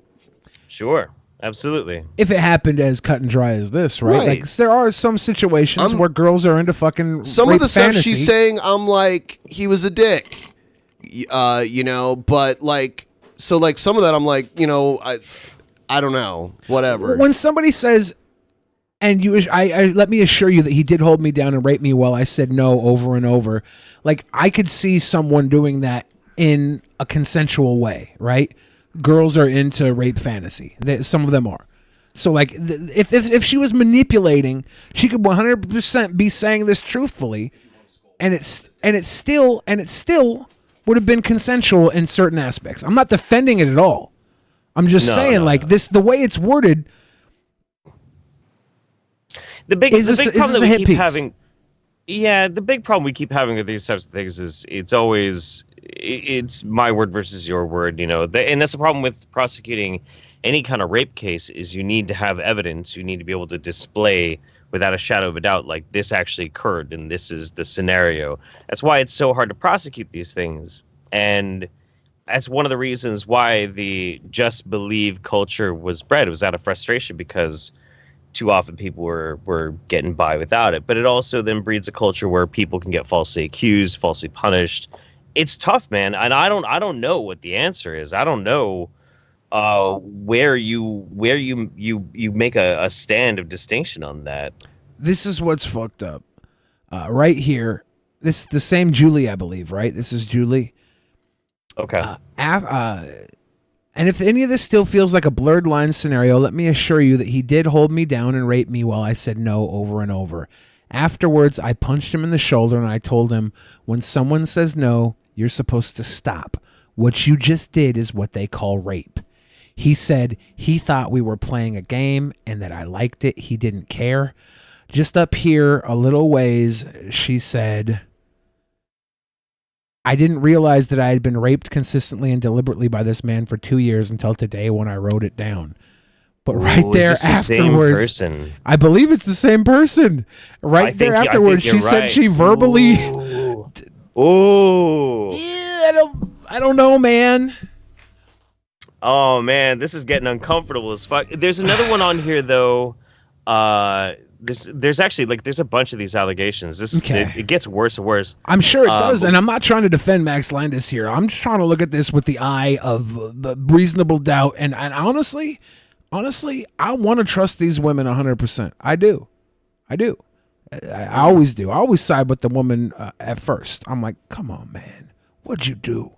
Sure. absolutely. If it happened as cut and dry as this, right? Right. Like there are some situations where girls are into fucking Some rape of the fantasy. stuff she's saying, I'm like, he was a dick, you know. But like, so like some of that, I'm like, you know, I don't know, whatever. When somebody says, and I let me assure you that he did hold me down and rape me while I said no over and over. Like I could see someone doing that in a consensual way, right? Girls are into rape fantasy. Some of them are. So like, if she was manipulating, she could 100% be saying this truthfully, and it still would have been consensual in certain aspects. I'm not defending it at all. I'm just saying, like this, the way it's worded. The big problem that we keep piece? having, the big problem we keep having with these types of things is it's my word versus your word, you know. And that's the problem with prosecuting any kind of rape case is you need to have evidence. You need to be able to display without a shadow of a doubt, like this actually occurred and this is the scenario. That's why it's so hard to prosecute these things. And that's one of the reasons why the just believe culture was bred. It was out of frustration because too often people were getting by without it. But it also then breeds a culture where people can get falsely accused, falsely punished. It's tough, man. And I don't know what the answer is. I don't know where you make a stand of distinction on that. This is what's fucked up. Right here. This is the same Julie, I believe, right? This is Julie. Okay. And if any of this still feels like a blurred line scenario, let me assure you that he did hold me down and rape me while I said no over and over. Afterwards, I punched him in the shoulder and I told him, when someone says no, you're supposed to stop. What you just did is what they call rape. He said he thought we were playing a game and that I liked it. He didn't care. Just up here a little ways, she said, I didn't realize that I had been raped consistently and deliberately by this man for 2 years until today when I wrote it down. But right there is this the afterwards, same person? I believe it's the same person. Right there afterwards, she said she verbally. Ooh. Yeah, I don't know, man. Oh man, this is getting uncomfortable as fuck. There's another one on here though. There's actually there's a bunch of these allegations. It gets worse and worse. I'm sure it does, and I'm not trying to defend Max Landis here. I'm just trying to look at this with the eye of reasonable doubt. And honestly, I want to trust these women 100%. I do. I always do. I always side with the woman at first. I'm like, come on, man, what'd you do,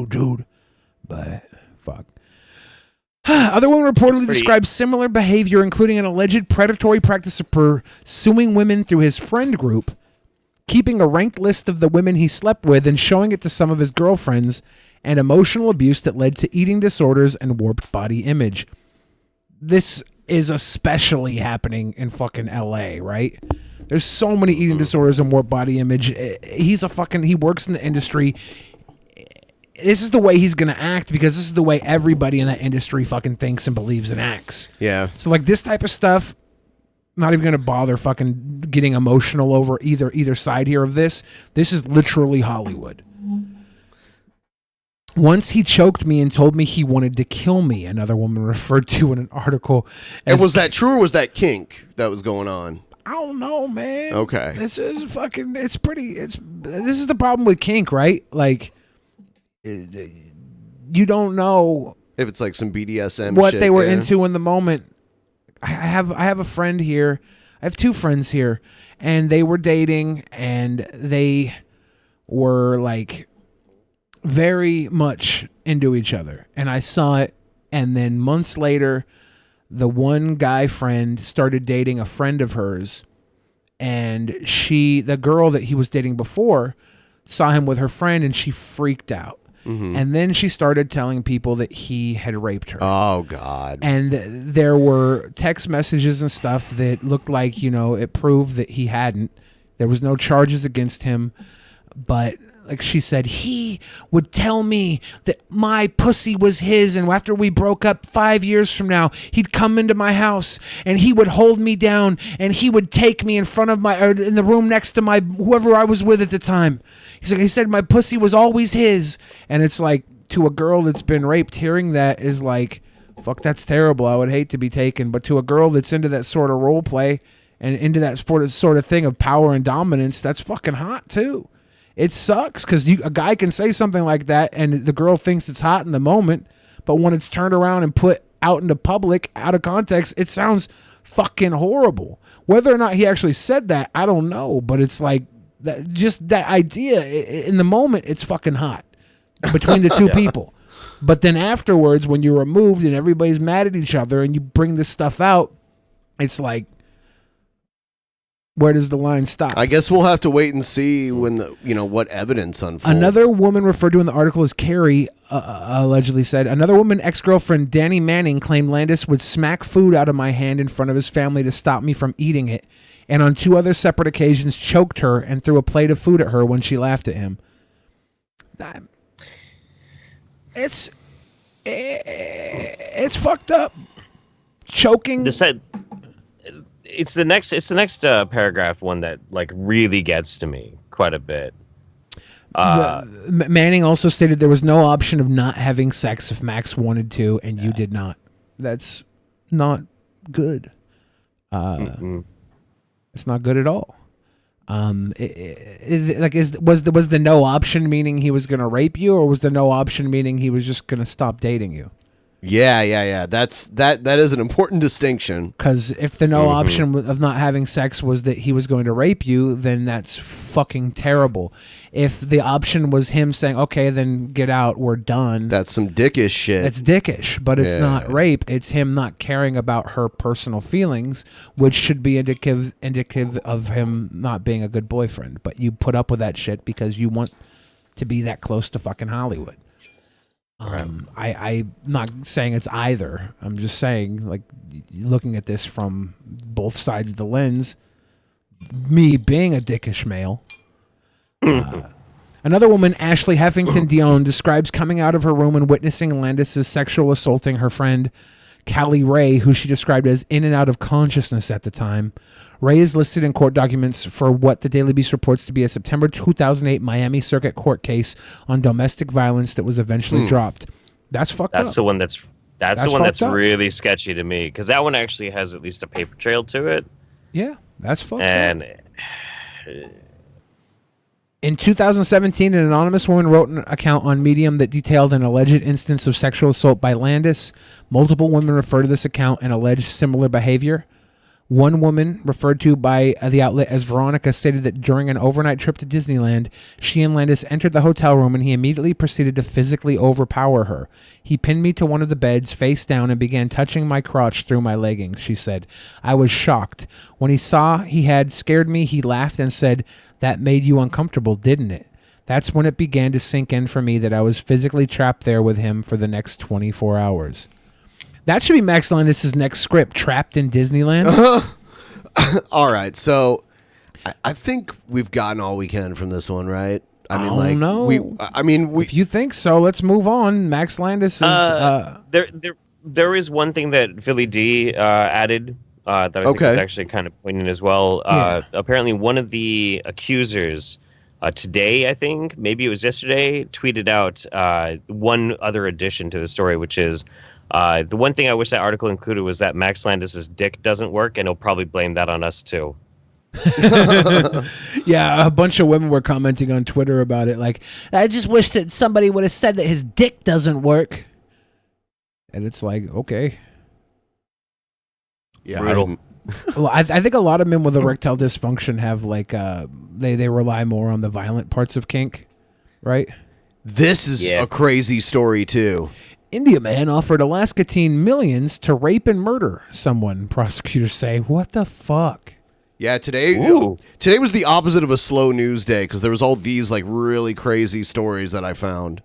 dude? But fuck. Other women reportedly described similar behavior, including an alleged predatory practice of pursuing women through his friend group, keeping a ranked list of the women he slept with and showing it to some of his girlfriends, and emotional abuse that led to eating disorders and warped body image. This is especially happening in fucking LA, right? There's so many eating disorders and warped body image. He works in the industry. This is the way he's going to act because this is the way everybody in that industry fucking thinks and believes and acts. Yeah. So like this type of stuff, not even going to bother fucking getting emotional over either side here of this. This is literally Hollywood. Once he choked me and told me he wanted to kill me, another woman referred to in an article. And was that true or was that kink that was going on? I don't know, man. Okay. This is fucking, this is the problem with kink, right? Like, you don't know if it's like some BDSM what shit, they were into in the moment. I have a friend here. I have two friends here, and they were dating, and they were like very much into each other, and I saw it. And then months later, the one guy friend started dating a friend of hers, and the girl that he was dating before saw him with her friend, and she freaked out. Mm-hmm. And then she started telling people that he had raped her. Oh, God. And there were text messages and stuff that looked like, it proved that he hadn't. There was no charges against him. But like she said, he would tell me that my pussy was his. And after we broke up 5 years from now, he'd come into my house and he would hold me down and he would take me in front of in the room next to whoever I was with at the time. He said my pussy was always his. And it's like, to a girl that's been raped, hearing that is like, Fuck, that's terrible. I would hate to be taken. But to a girl that's into that sort of role play and into that sort of thing of power and dominance, that's fucking hot too. It sucks because a guy can say something like that and the girl thinks it's hot in the moment, but when it's turned around and put out into public, out of context, it sounds fucking horrible. Whether or not he actually said that, I don't know. But it's like that, just that idea in the moment, it's fucking hot between the two people. But then afterwards, when you're removed and everybody's mad at each other and you bring this stuff out, it's like, where does the line stop? I guess we'll have to wait and see when what evidence unfolds. Another woman referred to in the article as Carrie allegedly said, another woman, ex-girlfriend Danny Manning, claimed Landis would smack food out of my hand in front of his family to stop me from eating it, and on 2 other separate occasions choked her and threw a plate of food at her when she laughed at him. It's fucked up. Choking. It's the next paragraph one that like really gets to me quite a bit. Manning also stated there was no option of not having sex if Max wanted to and you did not. That's not good. It's not good at all. Was the no option meaning he was going to rape you, or was the no option meaning he was just going to stop dating you? Yeah. That is an important distinction. Because if the no option of not having sex was that he was going to rape you, then that's fucking terrible. If the option was him saying, "Okay, then get out, we're done," that's some dickish shit. It's dickish, but it's not rape. It's him not caring about her personal feelings, which should be indicative of him not being a good boyfriend. But you put up with that shit because you want to be that close to fucking Hollywood. I'm not saying it's either. I'm just saying, like, looking at this from both sides of the lens, me being a dickish male. Another woman, Ashley Heffington Dion, describes coming out of her room and witnessing Landis' sexual assaulting her friend Callie Ray, who she described as in and out of consciousness at the time. Ray is listed in court documents for what the Daily Beast reports to be a September 2008 Miami Circuit Court case on domestic violence that was eventually dropped. That's fucked up. That's the one that's really sketchy to me, because that one actually has at least a paper trail to it. Yeah, that's fucked up. And in 2017, an anonymous woman wrote an account on Medium that detailed an alleged instance of sexual assault by Landis. Multiple women referred to this account and alleged similar behavior. One woman, referred to by the outlet as Veronica, stated that during an overnight trip to Disneyland, she and Landis entered the hotel room and he immediately proceeded to physically overpower her. He pinned me to one of the beds, face down, and began touching my crotch through my leggings, she said. I was shocked. When he saw he had scared me, he laughed and said, "That made you uncomfortable, didn't it?" That's when it began to sink in for me that I was physically trapped there with him for the next 24 hours. That should be Max Landis' next script, Trapped in Disneyland. All right, so I think we've gotten all we can from this one, right? I know. If you think so, let's move on. Max Landis is... There is one thing that Philly D added that I think is actually kind of poignant as well. Apparently, one of the accusers today, I think, maybe it was yesterday, tweeted out one other addition to the story, which is the one thing I wish that article included was that Max Landis' dick doesn't work, and he'll probably blame that on us too. Yeah, a bunch of women were commenting on Twitter about it. Like, I just wish that somebody would have said that his dick doesn't work. And it's like, okay. Yeah. Well, I think a lot of men with erectile dysfunction have like they rely more on the violent parts of kink, right? This is a crazy story too. India man offered Alaska teen millions to rape and murder someone. Prosecutors say, "What the fuck?" Yeah, today was the opposite of a slow news day because there was all these like really crazy stories that I found.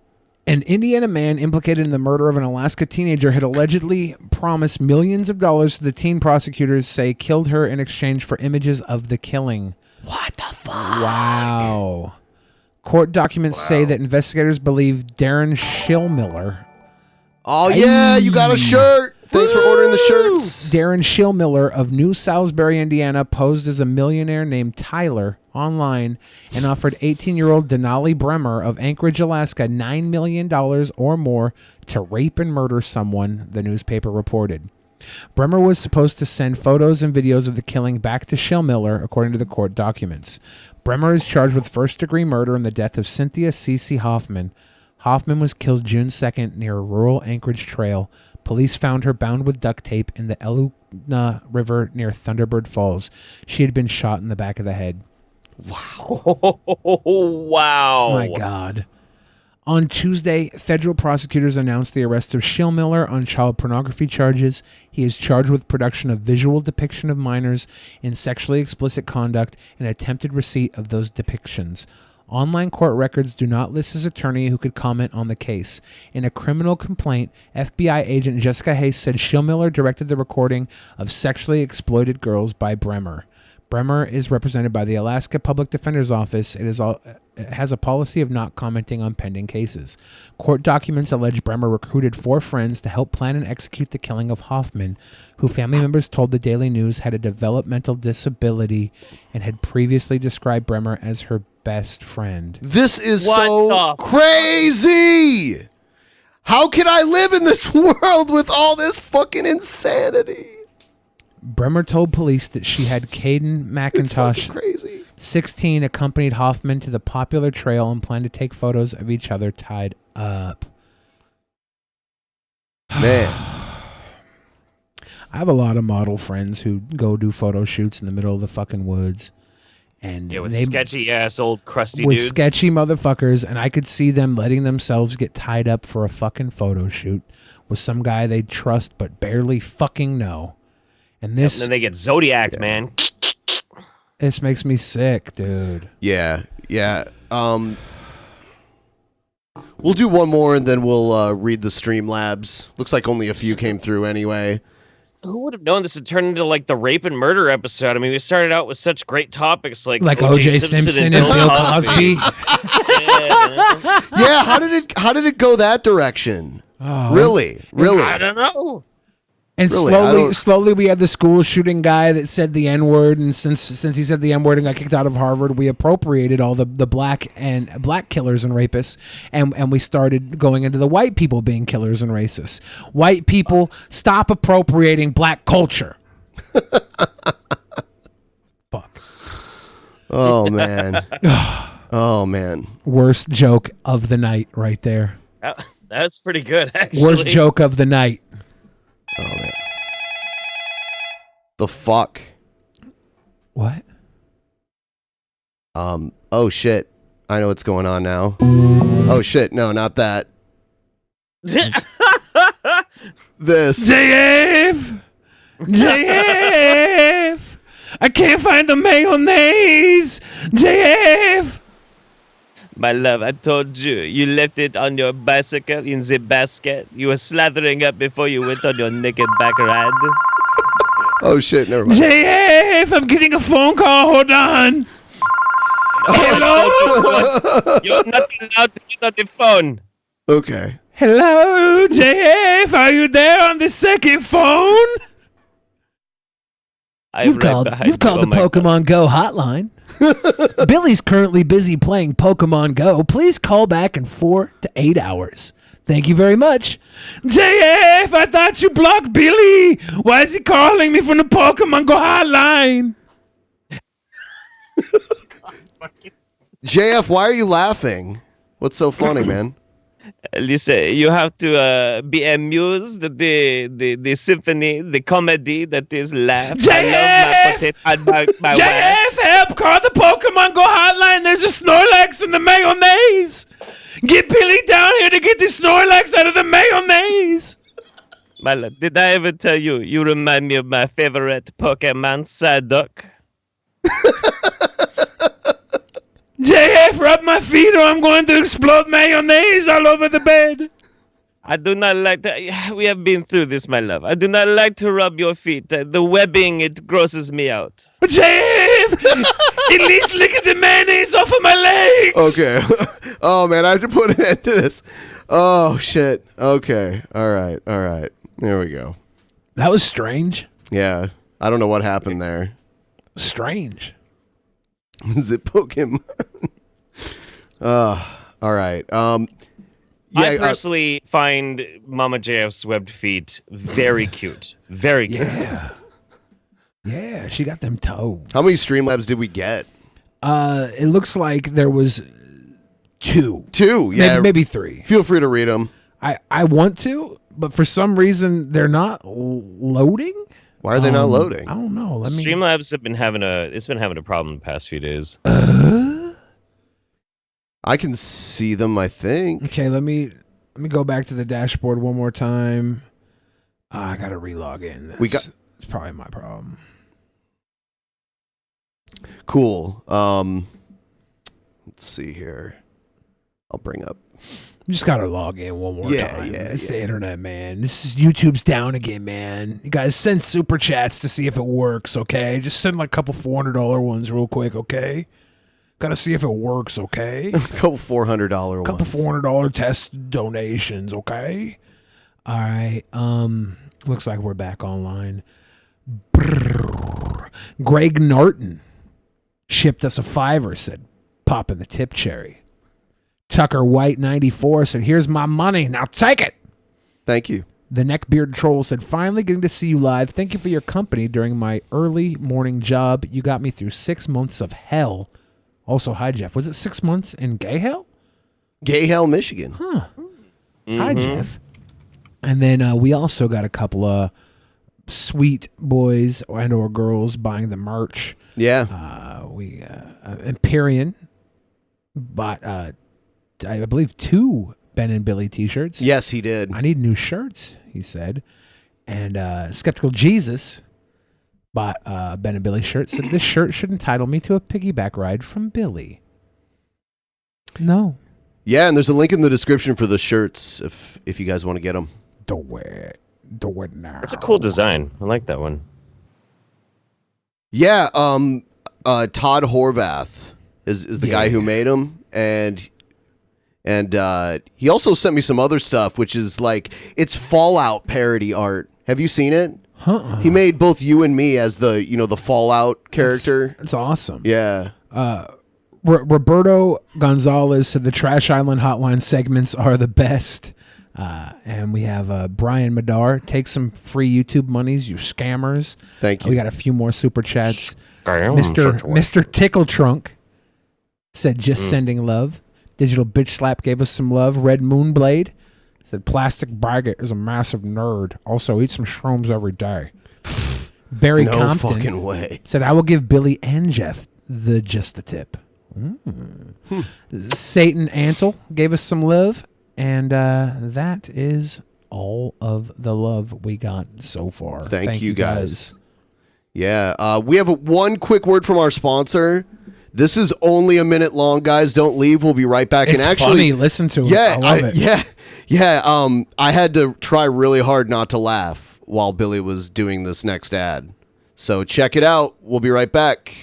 An Indiana man implicated in the murder of an Alaska teenager had allegedly promised millions of dollars to the teen. Prosecutors say killed her in exchange for images of the killing. What the fuck? Wow. Court documents say that investigators believe Darren Schillmiller. Oh, yeah, you got a shirt. Thanks for ordering the shirts. Darren Schillmiller of New Salisbury, Indiana, posed as a millionaire named Tyler online and offered 18-year-old Denali Bremer of Anchorage, Alaska, $9 million or more to rape and murder someone, the newspaper reported. Bremer was supposed to send photos and videos of the killing back to Schillmiller, according to the court documents. Bremer is charged with first-degree murder in the death of Cynthia C.C. Hoffman. Hoffman was killed June 2nd near a rural Anchorage trail. Police found her bound with duct tape in the Eluna River near Thunderbird Falls. She had been shot in the back of the head. Wow. Wow. My God. On Tuesday, federal prosecutors announced the arrest of Schillmiller on child pornography charges. He is charged with production of visual depiction of minors in sexually explicit conduct and attempted receipt of those depictions. Online court records do not list his attorney who could comment on the case. In a criminal complaint, FBI agent Jessica Hayes said Schillmiller directed the recording of sexually exploited girls by Bremer. Bremer is represented by the Alaska Public Defender's Office. It has a policy of not commenting on pending cases. Court documents allege Bremer recruited 4 friends to help plan and execute the killing of Hoffman, who family members told the Daily News had a developmental disability and had previously described Bremer as her best friend. This is so crazy. How can I live in this world with all this fucking insanity? Bremer told police that she had Caden McIntosh, 16, accompanied Hoffman to the popular trail and planned to take photos of each other tied up. Man. I have a lot of model friends who go do photo shoots in the middle of the fucking woods. And with sketchy ass old crusty with dudes. sketchy motherfuckers, and I could see them letting themselves get tied up for a fucking photo shoot with some guy they trust but barely fucking know. And this, and then they get Zodiac, man. This makes me sick, dude. Yeah. We'll do one more and then we'll read the Streamlabs. Looks like only a few came through anyway. Who would have known this would turn into like the rape and murder episode? I mean, we started out with such great topics like O.J. Simpson and Bill Cosby. Yeah, how did it go that direction? Really? I don't know. And really, slowly we had the school shooting guy that said the N-word, and since he said the N-word and got kicked out of Harvard, we appropriated all the black killers and rapists, and we started going into the white people being killers and racists. White people, stop appropriating black culture. Fuck. Oh man. Oh man. Worst joke of the night right there. That's pretty good, actually. Worst joke of the night. Oh man. The fuck? What? Oh shit. I know what's going on now. Oh shit, no, not that. This. JF! I can't find the mayonnaise! JF! My love, I told you, you left it on your bicycle in the basket. You were slathering up before you went on your naked back ride. Oh shit, never mind. JF, I'm getting a phone call, hold on. Hello? You're not allowed to get on the phone. Okay. Hello, JF, are you there on the second phone? You've called the Pokemon Go hotline. Billy's currently busy playing Pokemon Go. Please call back in 4 to 8 hours. Thank you very much. JF, I thought you blocked Billy. Why is he calling me from the Pokemon Go hotline? JF, why are you laughing? What's so funny, man? Listen, you have to be amused. The symphony, the comedy that is laugh. JF! I love my JF, help! Call the Pokemon Go hotline. There's a Snorlax in the mayonnaise. Get Billy down here to get the Snorlax out of the mayonnaise. My love, did I ever tell you you remind me of my favorite Pokemon, Psyduck? JF, rub my feet or I'm going to explode mayonnaise all over the bed. I do not like to... We have been through this, my love. I do not like to rub your feet. The webbing, it grosses me out. JF, at least lick at the mayonnaise off of my legs. Okay. Oh, man, I have to put an end to this. Oh, shit. Okay. All right. There we go. That was strange. Yeah. I don't know what happened there. Strange. Zip Pokemon. All right. I personally find Mama JF's webbed feet very cute. Very cute. Yeah, she got them toes. How many Streamlabs did we get? It looks like there was 2. 2, yeah. Maybe 3. Feel free to read them. I want to, but for some reason they're not loading. Why are they not loading? I don't know. Streamlabs have been having a problem the past few days. I can see them, I think. Okay, let me go back to the dashboard one more time. I gotta relog in. It's probably my problem. Cool. Let's see here. I'll bring up. You just gotta log in one more time. It's the internet, man. This is YouTube's down again, man. You guys send super chats to see if it works, okay? Just send like a couple $400 ones real quick, okay? Gotta see if it works, okay? A couple $400 ones. Couple $400 test donations, okay? All right. Looks like we're back online. Greg Norton shipped us a $5, said, popping the tip cherry. Tucker White 94 said, here's my money. Now take it. Thank you. The Neckbeard Troll said, finally getting to see you live. Thank you for your company during my early morning job. You got me through 6 months of hell. Also, hi, Jeff. Was it 6 months in gay hell? Gay hell, Michigan. Huh. Hi, Jeff. And then we also got a couple of sweet boys and or girls buying the merch. Yeah. Empyrean bought, I believe, 2 Ben and Billy t-shirts. Yes, he did. I need new shirts, he said. And Skeptical Jesus bought a Ben and Billy shirt. Said this shirt should entitle me to a piggyback ride from Billy. No. Yeah, and there's a link in the description for the shirts if you guys want to get them. Don't wear it. Don't wear it now. It's a cool design. I like that one. Yeah, Todd Horvath is the guy who made them, and he also sent me some other stuff, which is like it's Fallout parody art. Have you seen it? He made both you and me as the Fallout character. It's awesome. Yeah. Roberto Gonzalez said the Trash Island Hotline segments are the best. And we have Brian Madar. Take some free YouTube monies, you scammers. Thank you. We got a few more super chats. Mr. Tickle Trunk said just sending love. Digital Bitch Slap gave us some love. Red Moonblade said Plastic Braggart is a massive nerd. Also eat some shrooms every day. Barry No Compton fucking way. said I will give Billy and Jeff just the tip. Satan Ansel gave us some love. And that is all of the love we got so far. Thank you guys. Yeah. We have one quick word from our sponsor. This is only a minute long, guys. Don't leave. We'll be right back. It's and actually, funny. Listen to it. I love it. Yeah. I had to try really hard not to laugh while Billy was doing this next ad. So check it out. We'll be right back.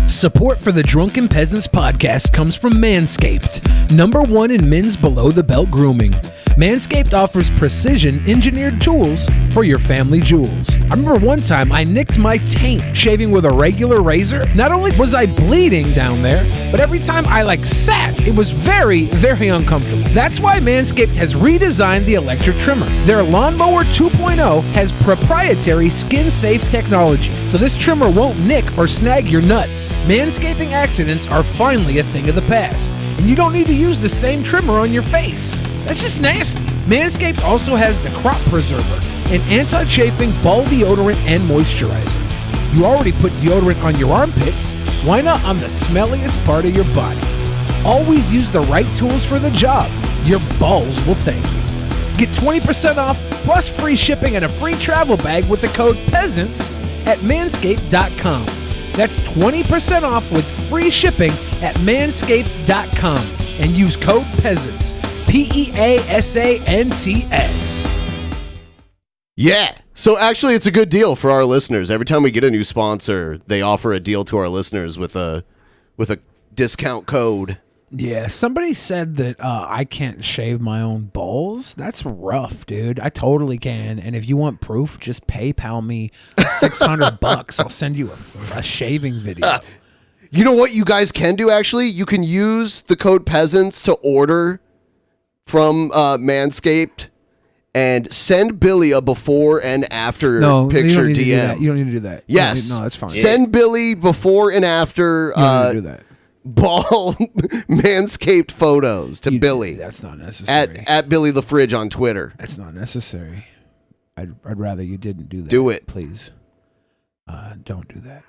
Support for the Drunken Peasants podcast comes from Manscaped, #1 in men's below-the-belt grooming. Manscaped offers precision-engineered tools for your family jewels. I remember one time I nicked my taint shaving with a regular razor. Not only was I bleeding down there, but every time I sat, it was very, very uncomfortable. That's why Manscaped has redesigned the electric trimmer. Their Lawnmower 2.0 has proprietary skin-safe technology, so this trimmer won't nick or snag your nuts. Manscaping accidents are finally a thing of the past, and you don't need to use the same trimmer on your face. That's just nasty. Manscaped also has the Crop Preserver, an anti-chafing ball deodorant and moisturizer. You already put deodorant on your armpits. Why not on the smelliest part of your body? Always use the right tools for the job. Your balls will thank you. Get 20% off plus free shipping and a free travel bag with the code PEASANTS at manscaped.com. That's 20% off with free shipping at manscaped.com and use code PEASANTS. PEASANTS. Yeah. So actually, it's a good deal for our listeners. Every time we get a new sponsor, they offer a deal to our listeners with a discount code. Yeah, somebody said that I can't shave my own balls. That's rough, dude. I totally can. And if you want proof, just PayPal me $600. I'll send you a shaving video. You know what you guys can do, actually? You can use the code peasants to order from Manscaped and send Billy a before and after picture DM. You don't need to do that. Yes. No, that's fine. Send Billy before and after You don't need to do that. ball Manscaped photos to Billy. That's not necessary. At Billy the Fridge on Twitter. That's not necessary. I'd rather you didn't do that. Do it. Please. Don't do that.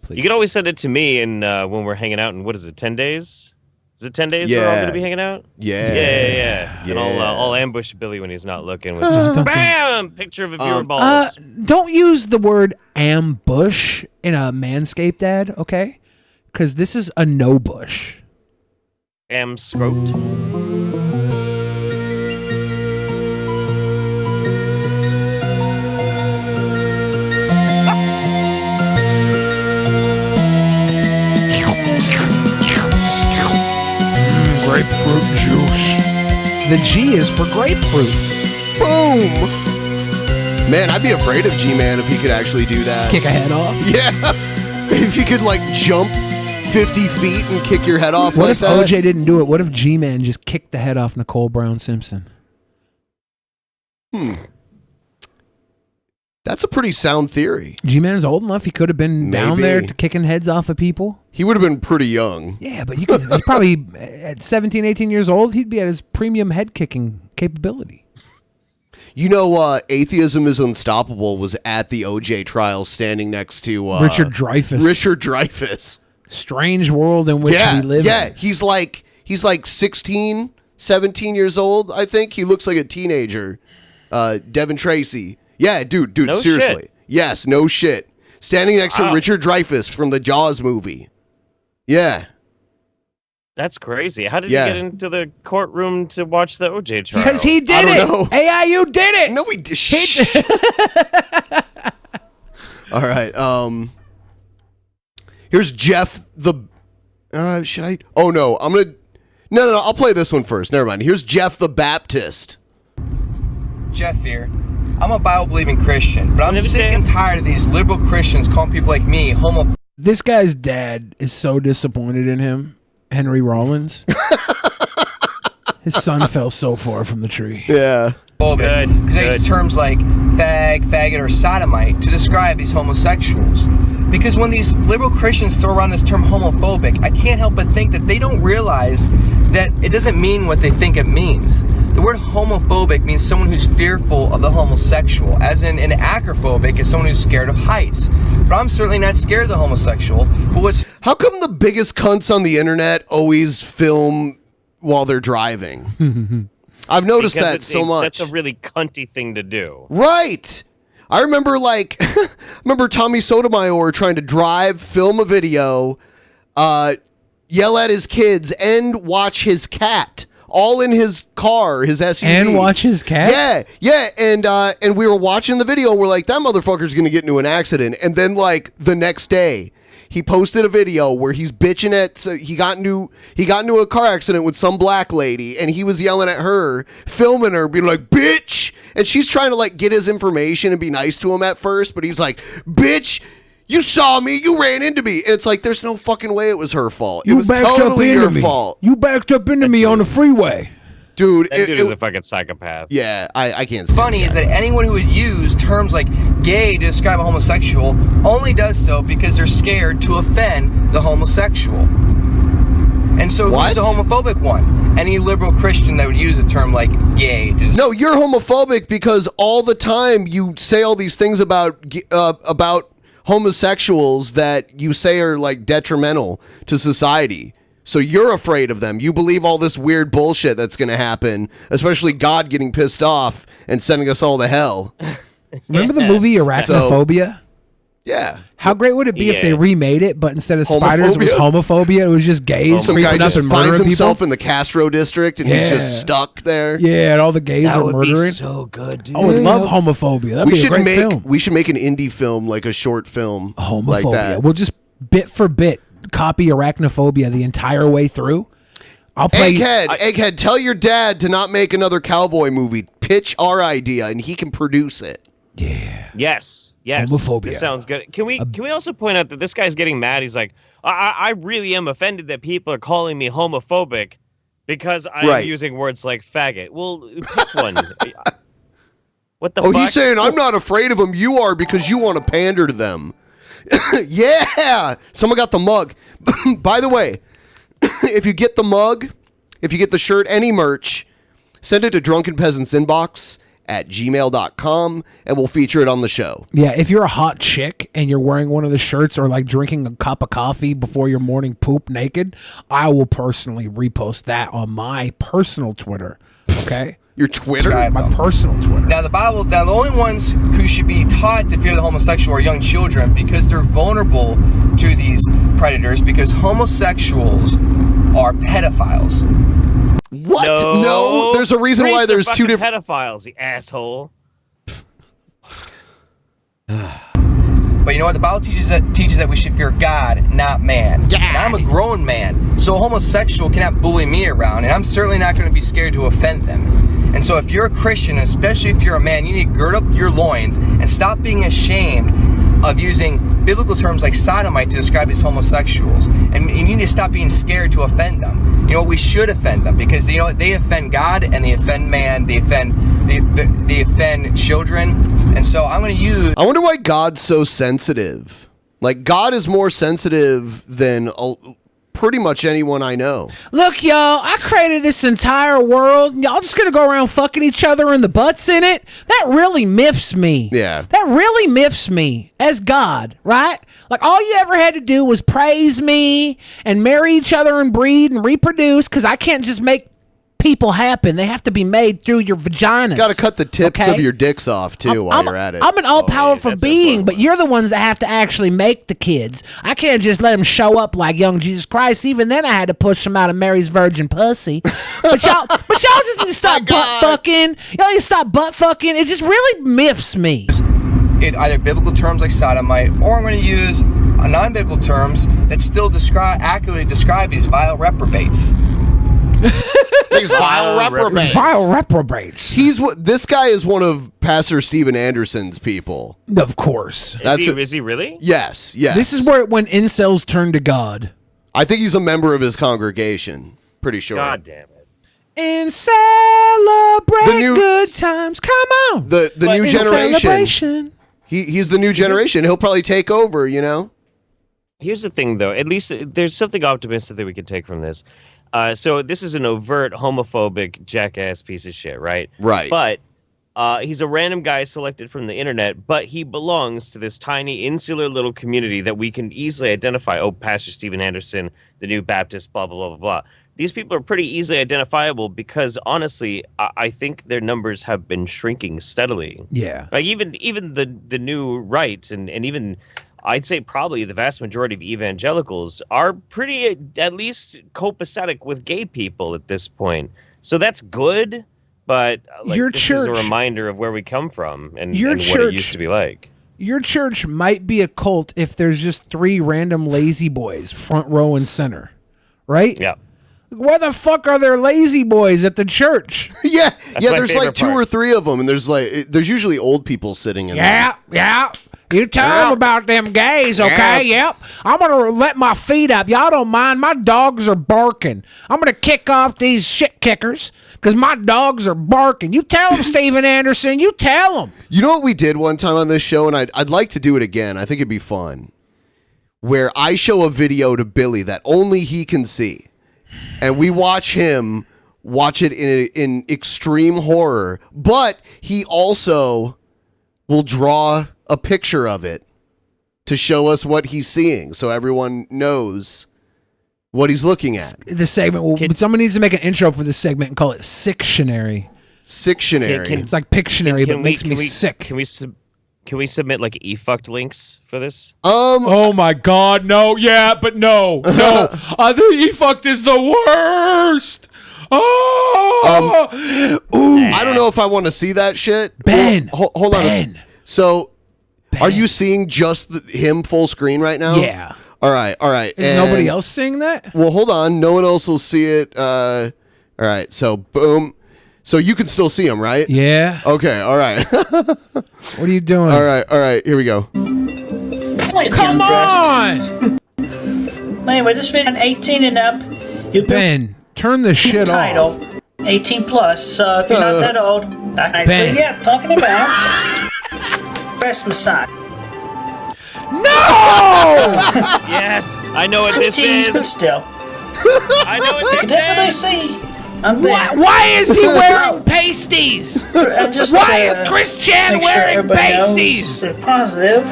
Please. You can always send it to me and when we're hanging out in, what is it, 10 days? Is it 10 days we're all going to be hanging out? Yeah. And I'll ambush Billy when he's not looking with just BAM! Picture of a viewer balls. Don't use the word ambush in a Manscaped ad, okay? Because this is a no bush. Am-scroped. Grapefruit juice. The G is for grapefruit. Boom! Man, I'd be afraid of G-Man if he could actually do that. Kick a head off? Yeah. If he could, like, jump 50 feet and kick your head off what like if that. OJ didn't do it? What if G-Man just kicked the head off Nicole Brown Simpson? That's a pretty sound theory. G-Man's old enough. He could have been down there kicking heads off of people. He would have been pretty young. Yeah, but he probably, at 17, 18 years old, he'd be at his premium head kicking capability. You know, Atheism is Unstoppable was at the OJ trial standing next to Richard Dreyfuss. Richard Dreyfuss. Strange world in which we live. Yeah, he's like 16, 17 years old, I think. He looks like a teenager. Devin Tracy. Yeah, dude, No seriously. shit. Yes, no shit. Standing next to Richard Dreyfuss from the Jaws movie. Yeah. That's crazy. How did he get into the courtroom to watch the OJ trial? Because he did it. know. AIU did it. No, we did. All right. Here's Jeff the. Should I? Oh no, I'm gonna. No. I'll play this one first. Never mind. Here's Jeff the Baptist. Jeff here. I'm a Bible-believing Christian, but I'm sick and tired of these liberal Christians calling people like me homophobic. This guy's dad is so disappointed in him, Henry Rollins. His son fell so far from the tree. Yeah. Because they use terms like fag, faggot, or sodomite to describe these homosexuals. Because when these liberal Christians throw around this term homophobic, I can't help but think that they don't realize that it doesn't mean what they think it means. The word homophobic means someone who's fearful of the homosexual, as in an acrophobic is someone who's scared of heights. But I'm certainly not scared of the homosexual. But How come the biggest cunts on the internet always film while they're driving? I've noticed that so much. That's a really cunty thing to do. Right. I remember Tommy Sotomayor trying to drive, film a video, yell at his kids, and watch his cat. All in his car, his SUV. And watch his cat? Yeah. And we were watching the video, and we're like, that motherfucker's going to get into an accident. And then, like, the next day, he posted a video where he's bitching at, so he got into a car accident with some black lady, and he was yelling at her, filming her, being like, bitch! And she's trying to, like, get his information and be nice to him at first, but he's like, bitch! You saw me, you ran into me. And it's like, there's no fucking way it was her fault. It was totally your fault. You backed up into me on the freeway. Dude, That dude is a fucking psychopath. Yeah, I can't see funny is that anyone who would use terms like gay to describe a homosexual only does so because they're scared to offend the homosexual. And so who's the homophobic one? Any liberal Christian that would use a term like gay to No, you're homophobic because all the time you say all these things about homosexuals that you say are like detrimental to society. So you're afraid of them. You believe all this weird bullshit that's going to happen, especially God getting pissed off and sending us all to hell. Remember the movie Arachnophobia? Yeah. How great would it be if they remade it, but instead of spiders, it was homophobia? It was just gays Some guy creeping up just and finds murdering himself people? in the Castro district and he's just stuck there. Yeah, and all the gays That are would be murdering. so good, dude. I would love homophobia. That'd be a great film. We should make an indie film, like a short film Homophobia. like that. We'll just bit for bit copy Arachnophobia the entire way through. I'll play. Egghead, tell your dad to not make another cowboy movie. Pitch our idea, and he can produce it. Yeah. Yes. Homophobia. This sounds good. Can we also point out that this guy's getting mad? He's like, I really am offended that people are calling me homophobic because I'm using words like faggot. Well, pick one. What the fuck? He's saying I'm not afraid of them. You are because you want to pander to them. Yeah. Someone got the mug. By the way, if you get the mug, if you get the shirt, any merch, send it to drunkenpeasantsinbox@gmail.com and we'll feature it on the show. Yeah, if you're a hot chick and you're wearing one of the shirts or like drinking a cup of coffee before your morning poop naked, I will personally repost that on my personal Twitter. Okay? Your Twitter? My personal Twitter. Now, the only ones who should be taught to fear the homosexual are young children because they're vulnerable to these predators because homosexuals are pedophiles. What? No, there's a reason why there's two different pedophiles, you asshole. But you know what? The Bible teaches that we should fear God, not man. Yeah. And I'm a grown man, so a homosexual cannot bully me around, and I'm certainly not going to be scared to offend them. And so if you're a Christian, especially if you're a man, you need to gird up your loins and stop being ashamed of using biblical terms like sodomite to describe these homosexuals. And you need to stop being scared to offend them. You know, we should offend them because, you know, they offend God and they offend man, they offend children. And so I'm going to use... I wonder why God's so sensitive. Like, God is more sensitive than pretty much anyone I know. Look, y'all, I created this entire world, and y'all just gonna go around fucking each other in the butts in it? That really miffs me. Yeah. That really miffs me as God, right? Like, all you ever had to do was praise me and marry each other and breed and reproduce, because I can't just make people happen. They have to be made through your vaginas. Got to cut the tips of your dicks off, too, while you're at it. I'm an all-powerful being, but you're the ones that have to actually make the kids. I can't just let them show up like young Jesus Christ. Even then, I had to push them out of Mary's virgin pussy. But y'all just need to stop butt fucking. Y'all need to stop butt fucking. It just really miffs me. Either biblical terms like sodomite, or I'm going to use non-biblical terms that still accurately describe these vile reprobates. These vile reprobates. Vile reprobates. This guy is one of Pastor Steven Anderson's people. Of course. Is he really? Yes. This is when incels turn to God. I think he's a member of his congregation. Pretty sure. God damn it. And celebrate good times. Come on. The new generation. Celebration. He's the new generation. He'll probably take over, you know? Here's the thing, though. At least there's something optimistic that we can take from this. So this is an overt homophobic jackass piece of shit, right? Right. But he's a random guy selected from the internet, but he belongs to this tiny, insular little community that we can easily identify. Oh, Pastor Steven Anderson, the new Baptist, blah, blah, blah, blah, blah. These people are pretty easily identifiable because, honestly, I think their numbers have been shrinking steadily. Yeah. Like, even the new right and even... I'd say probably the vast majority of evangelicals are pretty, at least, copacetic with gay people at this point. So that's good, but this is a reminder of where we come from and what it used to be like. Your church might be a cult if there's just 3 random lazy boys, front row and center, right? Yeah. Where the fuck are there lazy boys at the church? Yeah, there's like 2 or 3 of them, and there's usually old people sitting in there. Yeah. You tell them about them gays, okay? Yep. I'm going to let my feet up. Y'all don't mind. My dogs are barking. I'm going to kick off these shit kickers because my dogs are barking. You tell them, Steven Anderson. You tell them. You know what we did one time on this show, and I'd like to do it again. I think it'd be fun. Where I show a video to Billy that only he can see. And we watch him watch it in extreme horror. But he also will draw a picture of it to show us what he's seeing so everyone knows what he's looking at. The segment, someone needs to make an intro for this segment and call it Sictionary. Sictionary. It's like Pictionary, but it makes me sick. Can we submit like e-fucked links for this? Oh my God, no. Yeah, but no. The e-fucked is the worst. Oh. I don't know if I want to see that shit. Ben. Hold on. So, are you seeing just him full screen right now? Yeah. All right. Is nobody else seeing that? Well, hold on. No one else will see it. All right. So, boom. So you can still see him, right? Yeah. Okay. All right. What are you doing? All right. Here we go. Come on! Anyway, this video 18 and up. Ben, turn the shit off. 18 plus. So if you're not that old, so Ben. yeah, talking about breast massage. No! Yes, I know what this 18, is. but still. I know what You can definitely see. I'm there. Why is he wearing pasties? And just Why is Chris Chan make sure wearing everybody knows pasties? they're positive.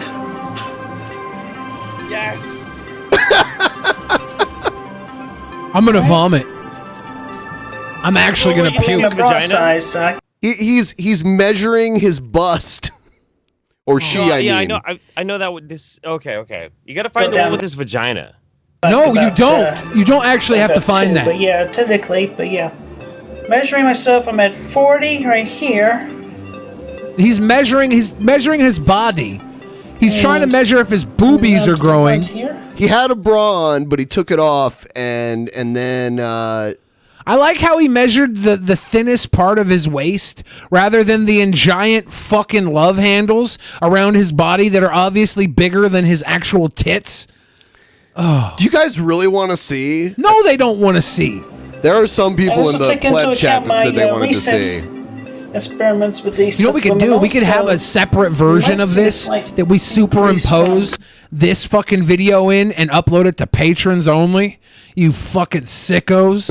Yes. I'm gonna vomit. I'm actually gonna puke. He's measuring his bust, or she. Well, I yeah, mean. I know that with this. Okay. You gotta find the one with his vagina. No, you don't. You don't actually have to find that. But yeah, technically, measuring myself, I'm at 40 right here. He's measuring his body. He's trying to measure if his boobies are growing. He had a bra on, but he took it off, and then. I like how he measured the thinnest part of his waist rather than the giant fucking love handles around his body that are obviously bigger than his actual tits. Oh. Do you guys really want to see? No, they don't want to see. There are some people in the pleb chat that said they wanted to see. Experiments with these. You know what we could do? We could have a separate version of this that we superimpose this fucking video in and upload it to patrons only. You fucking sickos.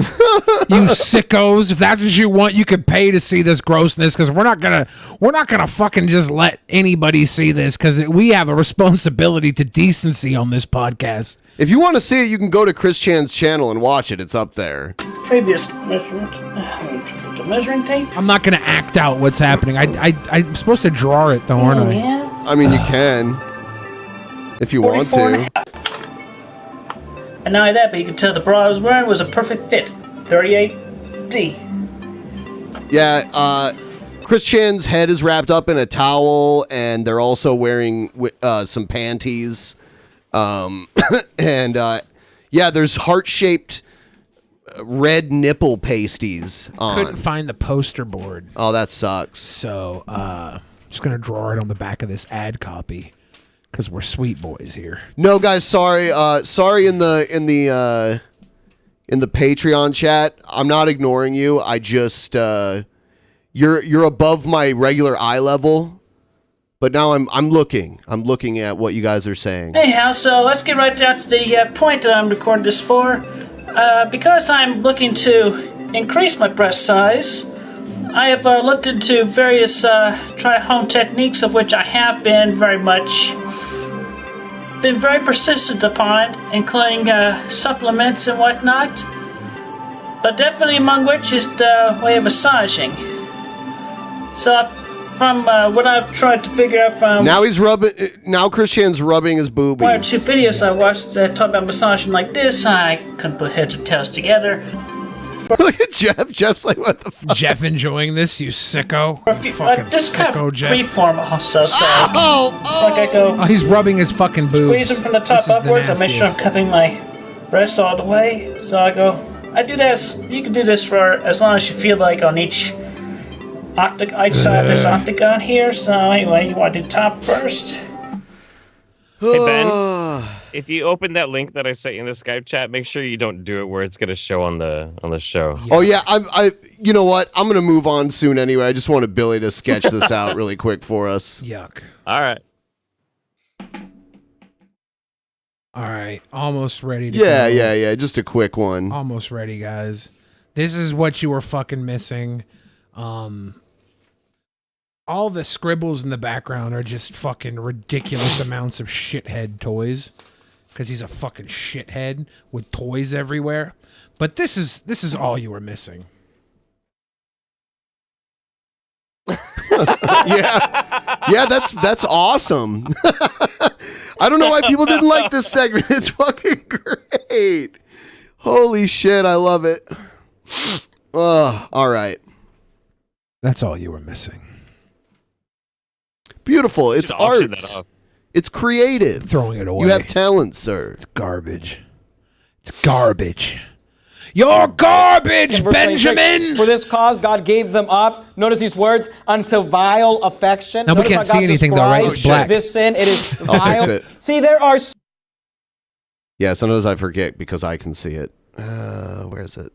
You sickos. If that's what you want, you can pay to see this grossness, because we're not gonna fucking just let anybody see this, because we have a responsibility to decency on this podcast. If you want to see it, you can go to Chris Chan's channel and watch it. It's up there. Previous measurement. The measuring tape. I'm not gonna act out what's happening. I'm supposed to draw it though, aren't I? Yeah. I mean, you can, if you want to. And not only that, but you can tell the bra I was wearing was a perfect fit. 38D. Yeah, Chris Chan's head is wrapped up in a towel, and they're also wearing some panties. And yeah, there's heart-shaped red nipple pasties on. Couldn't find the poster board. Oh, that sucks. So, just gonna draw it on the back of this ad copy, because we're sweet boys here. No, guys, sorry. Sorry in the Patreon chat. I'm not ignoring you. I just you're above my regular eye level. But now I'm looking at what you guys are saying. Anyhow, so let's get right down to the point that I'm recording this for. Because I'm looking to increase my breast size, I have looked into various try-home techniques, of which I have been very persistent upon, including supplements and whatnot. But definitely among which is the way of massaging. So from what I've tried to figure out from now Chris Chan's rubbing his boobies. one or two videos I watched that talk about massaging like this, I couldn't put heads or tails together. Look at Jeff. Jeff's like, what the fuck? Jeff enjoying this, you sicko. Fucking this sicko, kind of Jeff. freeform also, so it's like I go. Oh, he's rubbing his fucking boobs. Squeeze them from the top upwards. I make sure I'm cupping my breasts all the way. So I go. I do this. You can do this for as long as you feel like on each side of this octagon here. So anyway, you want to do top first. Hey Ben, if you open that link that I sent you in the Skype chat, make sure you don't do it where it's gonna show on the show. Oh yeah, you know what? I'm gonna move on soon anyway. I just wanted Billy to sketch this out really quick for us. Yuck. All right, almost ready to Yeah, just a quick one. Almost ready, guys. This is what you were fucking missing. All the scribbles in the background are just fucking ridiculous amounts of shithead toys, because he's a fucking shithead with toys everywhere. But this is all you were missing. Yeah, that's awesome. I don't know why people didn't like this segment. It's fucking great. Holy shit, I love it. All right. That's all you were missing. Beautiful. It's art. It's creative. Throwing it away. You have talent, sir. It's garbage. It's garbage. You're garbage, Verse 26, Benjamin! For this cause, God gave them up. Notice these words, unto vile affection. Now, we Notice can't how God see anything, though, right? describes It's black. This sin, it is I'll vile. fix it. See, there are... Yeah, sometimes I forget because I can see it. Where is it?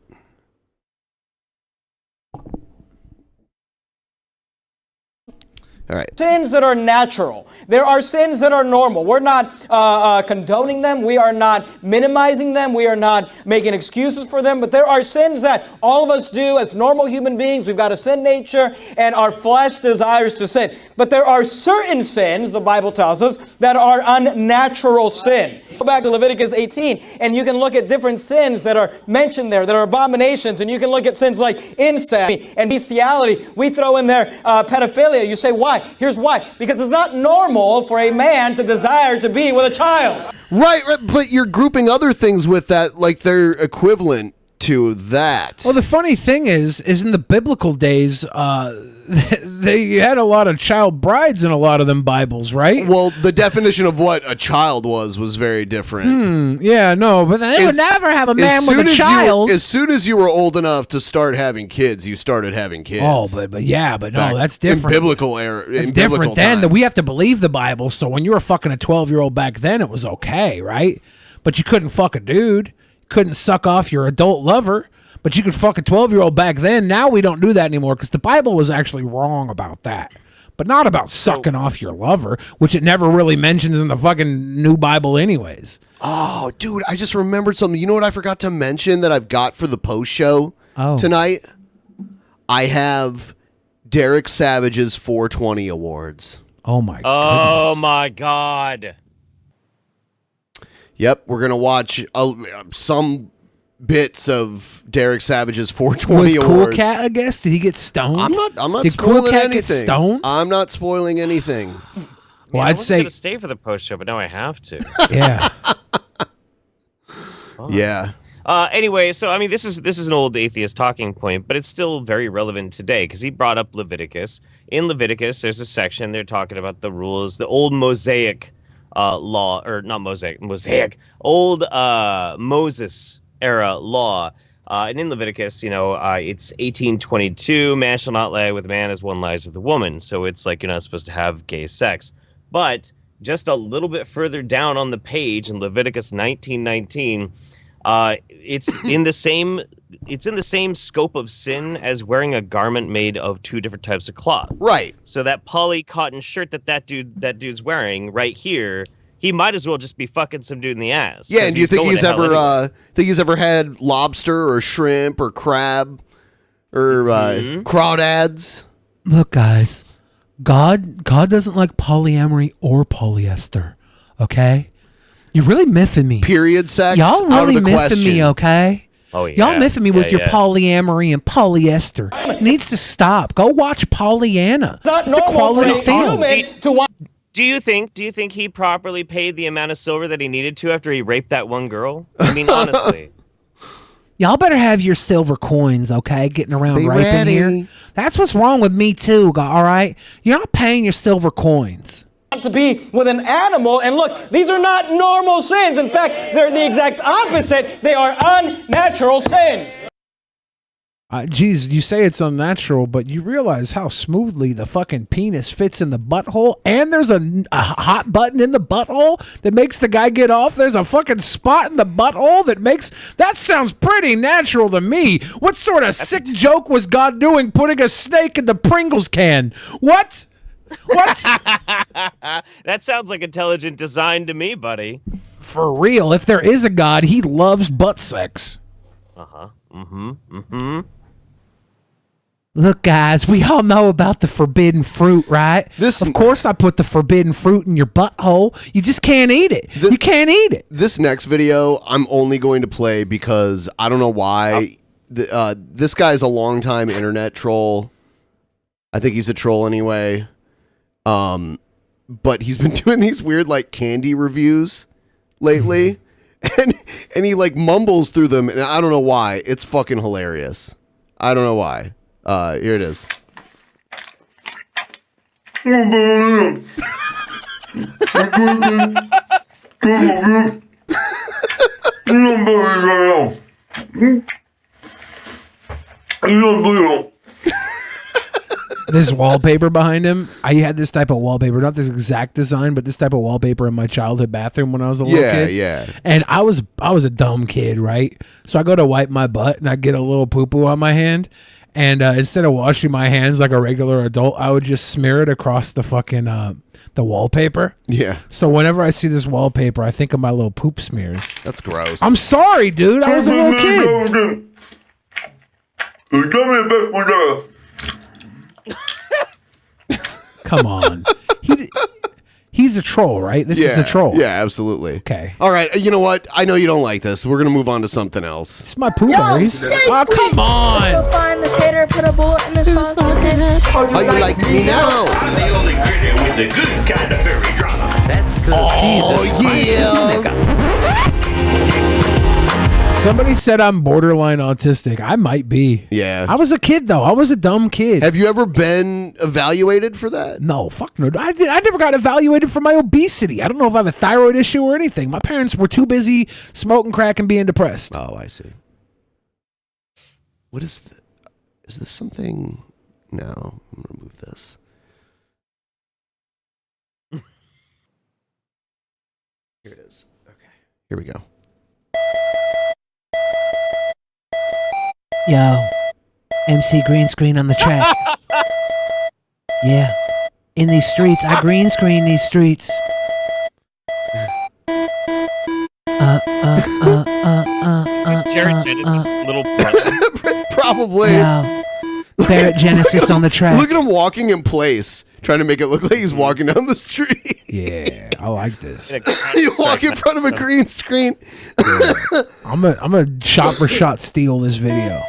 All right. Sins that are natural. There are sins that are normal. We're not condoning them. We are not minimizing them. We are not making excuses for them. But there are sins that all of us do as normal human beings. We've got a sin nature, and our flesh desires to sin. But there are certain sins, the Bible tells us, that are unnatural sin. Go back to Leviticus 18, and you can look at different sins that are mentioned there, that are abominations, and you can look at sins like incest and bestiality. We throw in there pedophilia. You say, why? Here's why. Because it's not normal for a man to desire to be with a child. Right, but you're grouping other things with that, like they're equivalent to that. Well, the funny thing is in the biblical days, they had a lot of child brides in a lot of them Bibles, right? Well, the definition of what a child was very different. Yeah, no, but they would never have a man with a child. As soon as you were old enough to start having kids, you started having kids. Oh, but no, that's different. In biblical era, it's different then. That we have to believe the Bible. So when you were fucking a 12-year-old back then, it was okay, right? But you couldn't fuck a dude. Couldn't suck off your adult lover, but you could fuck a 12-year-old back then. Now we don't do that anymore because the Bible was actually wrong about that, but not about sucking off your lover, which it never really mentions in the fucking new Bible anyways. Oh, dude, I just remembered something. You know what I forgot to mention that I've got for the post show tonight? I have Derek Savage's 420 awards. Oh my Oh my God. Yep, we're gonna watch some bits of Derek Savage's 420 Was awards. Cool Cat a guest? Did he get stoned? I'm not Did spoiling Cool Cat anything. get stoned? I'm not spoiling anything. Well, I I'd was say gonna stay for the post show, but now I have to. Yeah. Yeah. Anyway, so I mean, this is an old atheist talking point, but it's still very relevant today because he brought up Leviticus. In Leviticus, there's a section they're talking about the rules, the old Mosaic law, or not Mosaic, old Moses era law. And in Leviticus, it's 18:22, man shall not lie with a man as one lies with a woman. So it's like you're not supposed to have gay sex. But just a little bit further down on the page in Leviticus 19:19, it's in the same scope of sin as wearing a garment made of two different types of cloth. Right. So that poly cotton shirt that dude's wearing right here, he might as well just be fucking some dude in the ass. Yeah, and do you think he's ever had lobster or shrimp or crab or crawdads? Look, guys, God doesn't like polyamory or polyester. Okay, you're really miffing me. Period sex. Y'all really miffing me. Okay. Oh yeah. Y'all miffing me with your polyamory and polyester. It needs to stop. Go watch Pollyanna. It's a quality film. Do you think he properly paid the amount of silver that he needed to after he raped that one girl? I mean, honestly. Y'all better have your silver coins, okay? Getting around Be raping ready. here. That's what's wrong with me too, all right? You're not paying your silver coins. To be with an animal, and look, these are not normal sins. In fact, they're the exact opposite. They are unnatural sins. Geez, you say it's unnatural, but you realize how smoothly the fucking penis fits in the butthole, and there's a hot button in the butthole that makes the guy get off. There's a fucking spot in the butthole that sounds pretty natural to me. What sort of sick joke was God doing putting a snake in the Pringles can? What? That sounds like intelligent design to me, buddy. For real, if there is a God, he loves butt sex. Look, guys, we all know about the forbidden fruit, right? Of course I put the forbidden fruit in your butthole. You just can't eat it. You can't eat it. This next video, I'm only going to play because I don't know why. This guy's a longtime internet troll. I think he's a troll anyway. But he's been doing these weird like candy reviews lately. And he like mumbles through them, and I don't know why. It's fucking hilarious. I don't know why. Here it is. This wallpaper behind him, I had this type of wallpaper, not this exact design, but this type of wallpaper in my childhood bathroom when I was a little kid. Yeah. And I was a dumb kid, right? So I go to wipe my butt and I get a little poo-poo on my hand. And instead of washing my hands like a regular adult, I would just smear it across the fucking the wallpaper. Yeah. So whenever I see this wallpaper, I think of my little poop smears. That's gross. I'm sorry, dude. I was a little kid. Come on. He's a troll, right? This is a troll. Yeah, absolutely. Okay. All right. You know what? I know you don't like this. We're going to move on to something else. It's my poo berries. Oh, come on. Find this hater, put a bullet in his fucking head. How you like me now? I'm the only critic with the good kind of fairy drama. That's Somebody said I'm borderline autistic. I might be. Yeah. I was a kid, though. I was a dumb kid. Have you ever been evaluated for that? No, fuck no. I never got evaluated for my obesity. I don't know if I have a thyroid issue or anything. My parents were too busy smoking crack and being depressed. Oh, I see. What is is this something? No, I'm going to move this. Here it is. Okay. Here we go. Yo, MC green screen on the track. Yeah, in these streets, I green screen these streets. Is this Jared Genesis' little brother? Probably. Yo, Barrett Genesis on the track. Look at him walking in place, trying to make it look like he's walking down the street. Yeah, I like this. You walk in front of a green screen. I'm a shot for shot steal this video.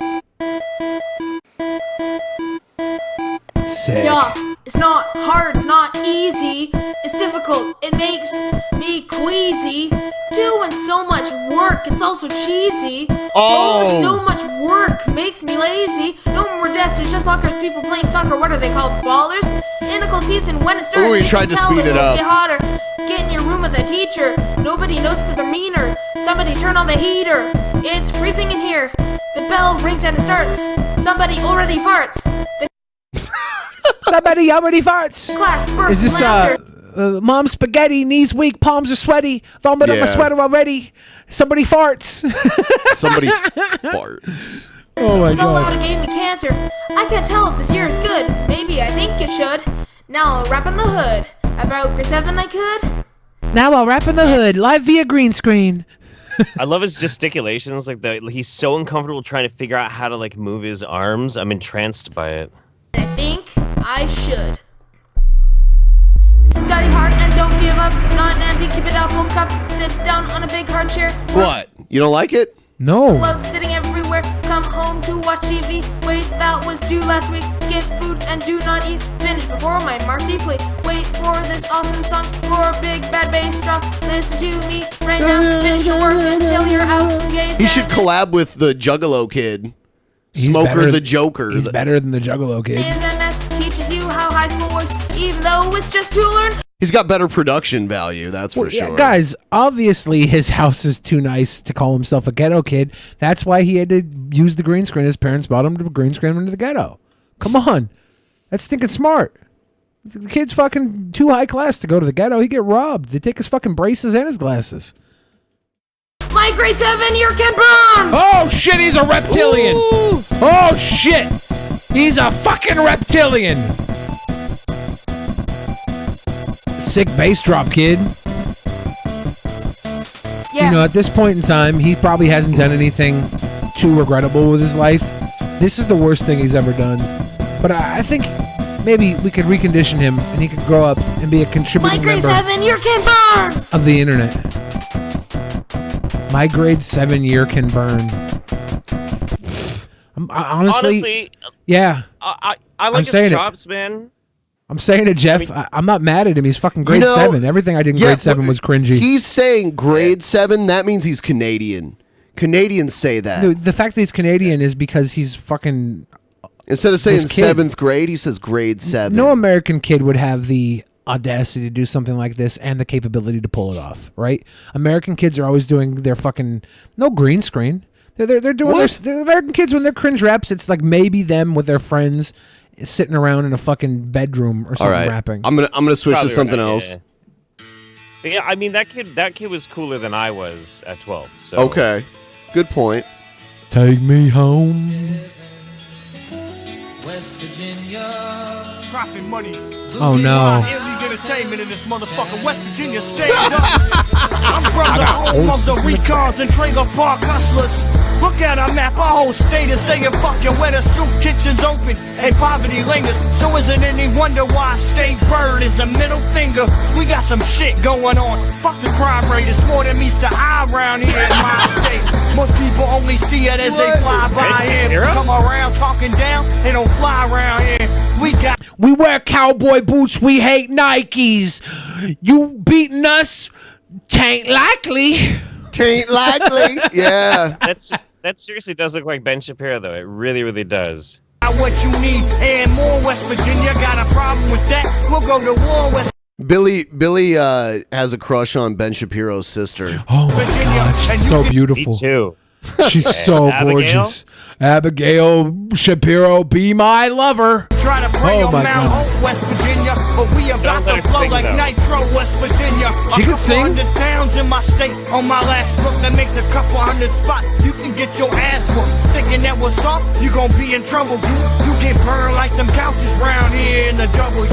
Sick. Yeah, it's not hard, it's not easy, it's difficult, it makes me queasy. Doing so much work, it's also cheesy. Oh. So much work makes me lazy. No more desks, it's just lockers, people playing soccer. What are they called? Ballers? In a cold season when it starts, Ooh, he you tried can to tell speed it won't up. Get hotter. Get in your room with a teacher. Nobody knows that they're meaner. Somebody turn on the heater. It's freezing in here. The bell rings and it starts. Somebody already farts. Somebody already farts. Class bursts Is this laughter. mom spaghetti, knees weak, palms are sweaty, vomit on my Yeah. sweater already. Somebody farts. Somebody farts. Oh my So loud god. it gave me cancer. I can't tell if this year is good. Maybe I think it should. Now I'll rap on the hood. About grade 7 I could. Now I'll rap in the hood, live via green screen. I love his gesticulations. Like he's so uncomfortable trying to figure out how to like move his arms. I'm entranced by it. I think I should. Study hard and don't give up. Not an empty, keep it out full cup. Sit down on a big hard chair. What? You don't like it? No. Clothes sitting everywhere. Come home to watch TV. Wait, that was due last week. Get food and do not eat. Finish before my marksy play. Wait for this awesome song. For big bad bass drop. Listen to me right now. Finish your work until you're out. He should collab with the Juggalo kid. He's Smoker better- the Joker. He's better than the Juggalo kid. Is MS teaches you how high school works, even though it's just to learn. He's got better production value, that's for Yeah, sure. guys, obviously his house is too nice to call himself a ghetto kid. That's why he had to use the green screen. His parents bought him to green screen into the ghetto. Come on. That's thinking smart. The kid's fucking too high class to go to the ghetto. He'd get robbed. They take his fucking braces and his glasses. My grade 7 year can burn! Oh shit, he's a reptilian! Oh shit! He's a fucking reptilian! Sick bass drop, kid. Yeah. You know, at this point in time, he probably hasn't done anything too regrettable with his life. This is the worst thing he's ever done. But I think maybe we could recondition him and he could grow up and be a My contributing grade member 7 year can burn! of the internet. My grade 7 year can burn. Honestly, yeah. I I'm like his saying it. chops, man. I'm saying it, Jeff. I'm not mad at him. He's fucking grade You know, 7. Everything I did in grade 7 was cringy. He's saying grade 7, that means he's Canadian. Canadians say that. The fact that he's Canadian is because he's fucking... Instead of saying this kid. 7th grade, he says grade 7. No American kid would have the audacity to do something like this and the capability to pull it off, right? American kids are always doing their fucking no green screen. They're doing the American kids when they're cringe raps. It's like maybe them with their friends sitting around in a fucking bedroom or something rapping. I'm gonna switch Probably to something right, else. Yeah, I mean that kid was cooler than I was at 12. So Okay, good point. Take me home. West Virginia. Cropping money. Oh no. Illegal entertainment in this motherfucker. West Virginia, stand up. I'm from the home of the recons and trailer park hustlers. Look at our map, our whole state is saying fucking where the soup kitchen's open and poverty lingers. So is it any wonder why State Bird is the middle finger? We got some shit going on. Fuck the crime rate, it's more than meets the eye around here in my state. Most people only see it as they fly by here. Come around talking down, they don't fly around here. We wear cowboy boots, we hate Nikes. You beating us? Tain't likely. Tain't likely. Yeah. That seriously does look like Ben Shapiro, though. It really, really does. What you need and more. West Virginia got a problem with that. We'll go to war with Billy has a crush on Ben Shapiro's sister. Oh my God, she's so beautiful. Me too. She's so gorgeous. Abigail Shapiro, be my lover. Try to bring Oh my Mount God. Hope, West Virginia, but we about to blow like nitro, West Virginia. She can sing. 100 towns in my state on my last look that makes a couple hundred spots. You can get your ass whooped. Thinking that was soft, you gon' be in trouble, dude. You get burned like them couches round here in the W.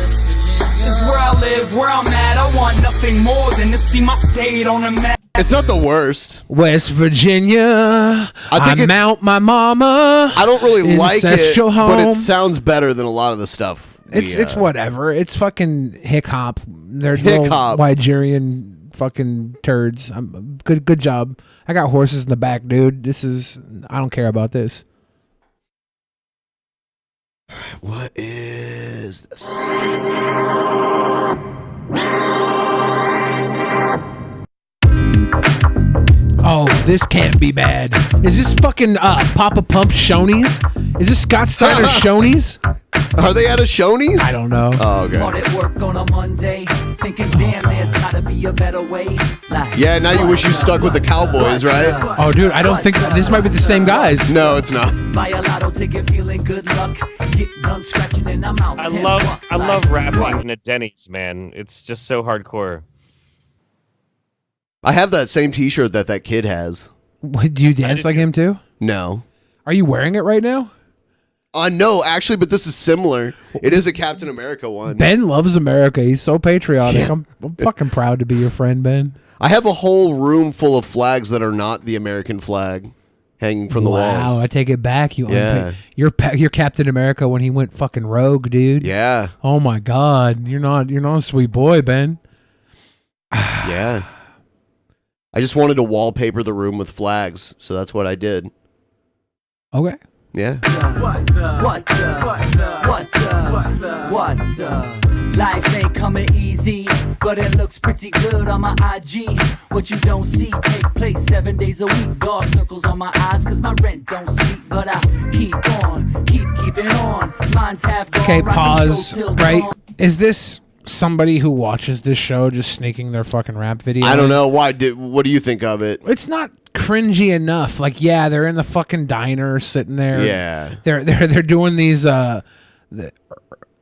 This is where I live, where I'm at. I want nothing more than to see my state on the map. It's not the worst. West Virginia. I think mount my mama. I don't really like it, Ancestral home. but it sounds better than a lot of the stuff. It's whatever. It's fucking hick hop. They're Hick little hop. Nigerian fucking turds. Good job. I got horses in the back, dude. I don't care about this. What is this? Oh, this can't be bad. Is this fucking Papa Pump Shoney's? Is this Scott Steiner Shoney's? Are they at a Shoney's? I don't know. Oh, okay. Hard at work on a Monday, thinking damn, there's gotta be a better way. Yeah, now you wish you stuck with the Cowboys, right? Oh, dude, I don't think this might be the same guys. No, it's not. Buy a lotto ticket, feeling good luck. Get done scratching and I'm out. I love rapping in a Denny's, man. It's just so hardcore. I have that same T-shirt that kid has. What, do you dance like him too? No. Are you wearing it right now? No, actually, but this is similar. It is a Captain America one. Ben loves America. He's so patriotic. Yeah. I'm fucking proud to be your friend, Ben. I have a whole room full of flags that are not the American flag hanging from the walls. Wow, I take it back. Yeah. You're Captain America when he went fucking rogue, dude. Yeah. Oh my God, you're not a sweet boy, Ben. Yeah. I just wanted to wallpaper the room with flags, so that's what I did. Okay. Yeah. Life ain't coming easy, but it looks pretty good on my IG. What you don't see take place 7 days a week. Dark circles on my eyes, cause my rent don't sleep. But I keep on, keeping on. Mine's half gone, Okay, rockin' pause. show till Right? dawn. Is this somebody who watches this show just sneaking their fucking rap video? I don't know. Why? What do you think of it? It's not cringy enough. Like, yeah, they're in the fucking diner sitting there. Yeah. They're doing these the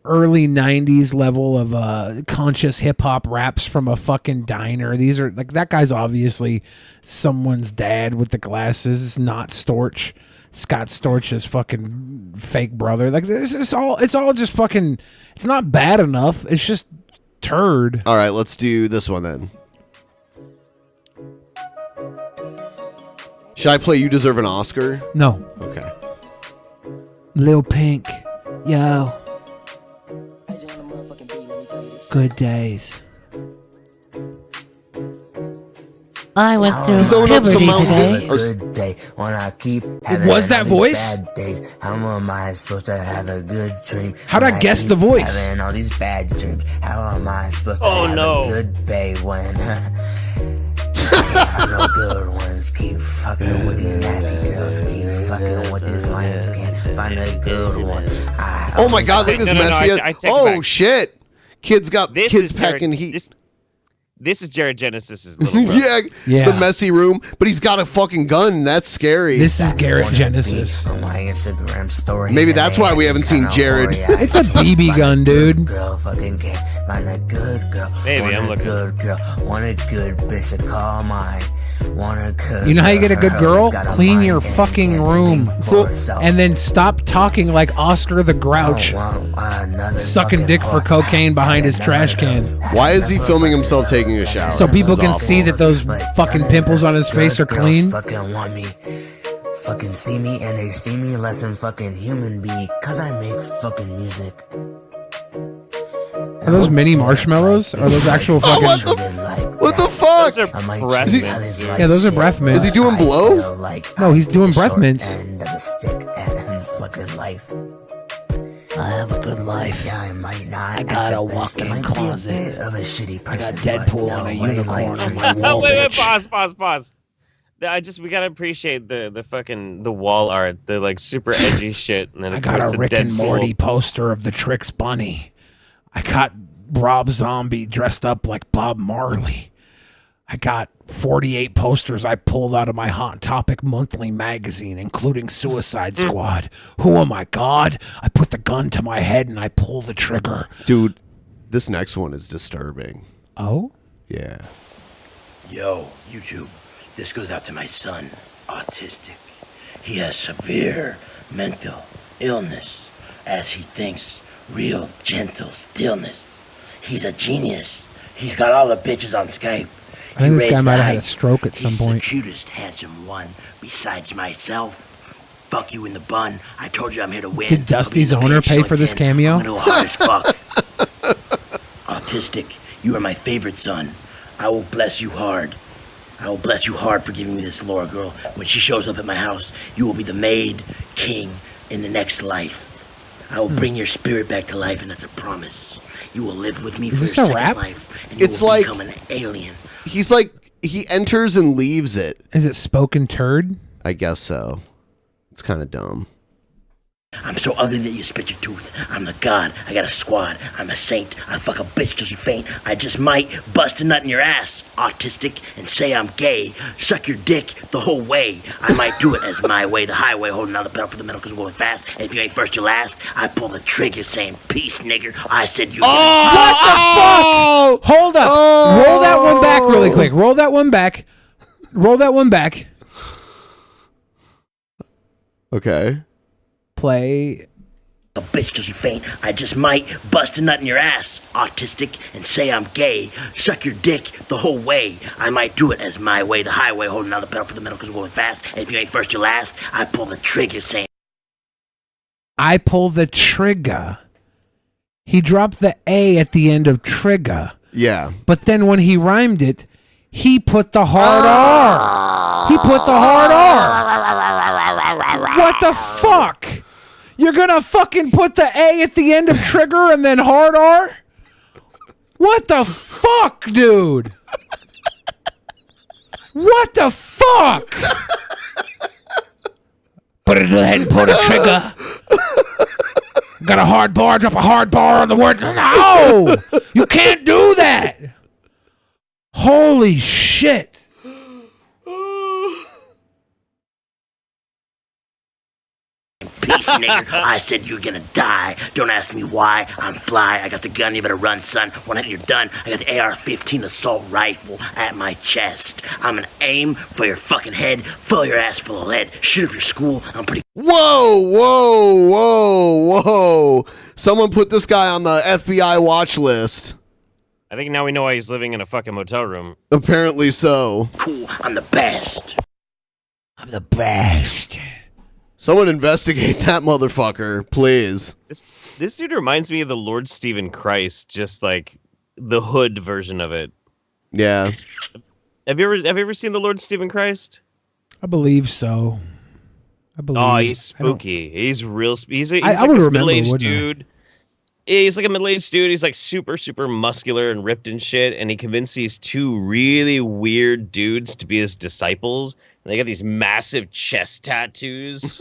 early 90s level of conscious hip hop raps from a fucking diner. These are like, that guy's obviously someone's dad with the glasses. It's not Storch. Scott Storch's fucking fake brother. Like, this is it's all just fucking, it's not bad enough. It's just turd. All right, let's do this one then. Should I play You Deserve an Oscar? No. Okay. Lil Pink. Yo. Good days. I went through Someone up puberty some today. Good day when I keep Was that voice? bad days. How am I supposed to have a good dream? How'd when I guess keep the voice? Having all these bad dreams. How am I supposed to have a good day when no good ones keep fucking with these nasty girls, keep fucking with these lions, can't find a good one. Oh my God, look at this messy. I take it Oh back. shit. Kids is packing Jared, heat. This is Jared Genesis's little brother. The messy room, but he's got a fucking gun. That's scary. This is Garrett Genesis. On my Instagram story. Maybe that's why we haven't seen Jared. It's a BB gun, dude. Girl, fucking kid. Find a good girl. Maybe want I'm a looking. good girl. Want a good bitch to call mine. Want a good You know how you get a good girl? Got a Clean mind your and fucking can't room. think for herself. And then stop talking like Oscar the Grouch. Sucking dick for cocaine behind his trash can. Why is he filming himself taking a shower? So people This is can awful. see that those fucking pimples on his face are clean. Fucking want me. Fucking see me and they see me less than fucking human be. Cause I make fucking music. Are those mini marshmallows? Are those actual fucking... What the fuck? Those are breath mints. Yeah, those are breath mints. Is he doing blow? No, he's doing breath mints. End of the stick and fucking life. I have a good life. Yeah, I might not. I got a walk-in closet. Of a shitty I got person, Deadpool but on a nobody unicorn likes on me. my wall, Wait, bitch. pause. We gotta appreciate the fucking the wall art, the like super edgy shit, and then I of got course a the Rick and Deadpool. Morty poster of the Trix Bunny. I got Rob Zombie dressed up like Bob Marley. I got 48 posters I pulled out of my Hot Topic monthly magazine, including Suicide Squad. Who am I, God? I put the gun to my head and I pull the trigger. Dude, this next one is disturbing. Oh? Yeah. Yo, YouTube, this goes out to my son, autistic. He has severe mental illness, as he thinks real gentle stillness. He's a genius. He's got all the bitches on Skype. I think He this guy raised might the have had a height. stroke at some He's point. the cutest, handsome one besides myself. Fuck you in the bun. I told you I'm here to win. Did Dusty's owner pay for this cameo? I'm gonna go hard as fuck. Autistic, you are my favorite son. I will bless you hard. I will bless you hard for giving me this Laura girl. When she shows up at my house, you will be the maid king in the next life. I will bring your spirit back to life, and that's a promise. You will live with me Is for this your a second rap? life, and you It's will like- become an alien. He's like, he enters and leaves it. Is it spoken turd? I guess so. It's kind of dumb. I'm so ugly that you spit your tooth. I'm the god. I got a squad. I'm a saint. I fuck a bitch till she faint. I just might bust a nut in your ass, autistic, and say I'm gay. Suck your dick the whole way. I might do it as my way, the highway, holding on the pedal for the middle because we're going fast. And if you ain't first, you're last. I pull the trigger saying, peace, nigger. I said you. What the fuck? Hold up. Roll that one back really quick. Roll that one back. Roll that one back. Okay. Play. A bitch till she faint. I just might bust a nut in your ass, autistic, and say I'm gay. Suck your dick the whole way. I might do it as my way, the highway, holding on the pedal for the middle because we're going fast. And if you ain't first, you're last. I pull the trigger saying. I pull the trigger. He dropped the A at the end of trigger. Yeah. But then when he rhymed it, he put the hard R. He put the hard R. What the fuck? You're gonna fucking put the A at the end of trigger and then hard R? What the fuck, dude? What the fuck? Put it to the head and pull the trigger. Got a hard bar, drop a hard bar on the word. No! You can't do that! Holy shit. Peace, nigger. I said you're gonna die. Don't ask me why. I'm fly. I got the gun. You better run, son. When you're done, I got the AR-15 assault rifle at my chest. I'm gonna aim for your fucking head, fill your ass full of lead, shoot up your school. I'm pretty. Whoa. Someone put this guy on the FBI watch list. I think now we know why he's living in a fucking motel room. Apparently so. Cool. I'm the best. I'm the best. Someone investigate that motherfucker, please. This dude reminds me of the Lord Stephen Christ, just like the hood version of it. Yeah. Have you ever seen the Lord Stephen Christ? I believe so. Oh, he's spooky. He's real. He's I like would this remember, middle-aged wouldn't I? dude. He's like a middle-aged dude. He's like super muscular and ripped and shit. And he convinced these two really weird dudes to be his disciples. And they got these massive chest tattoos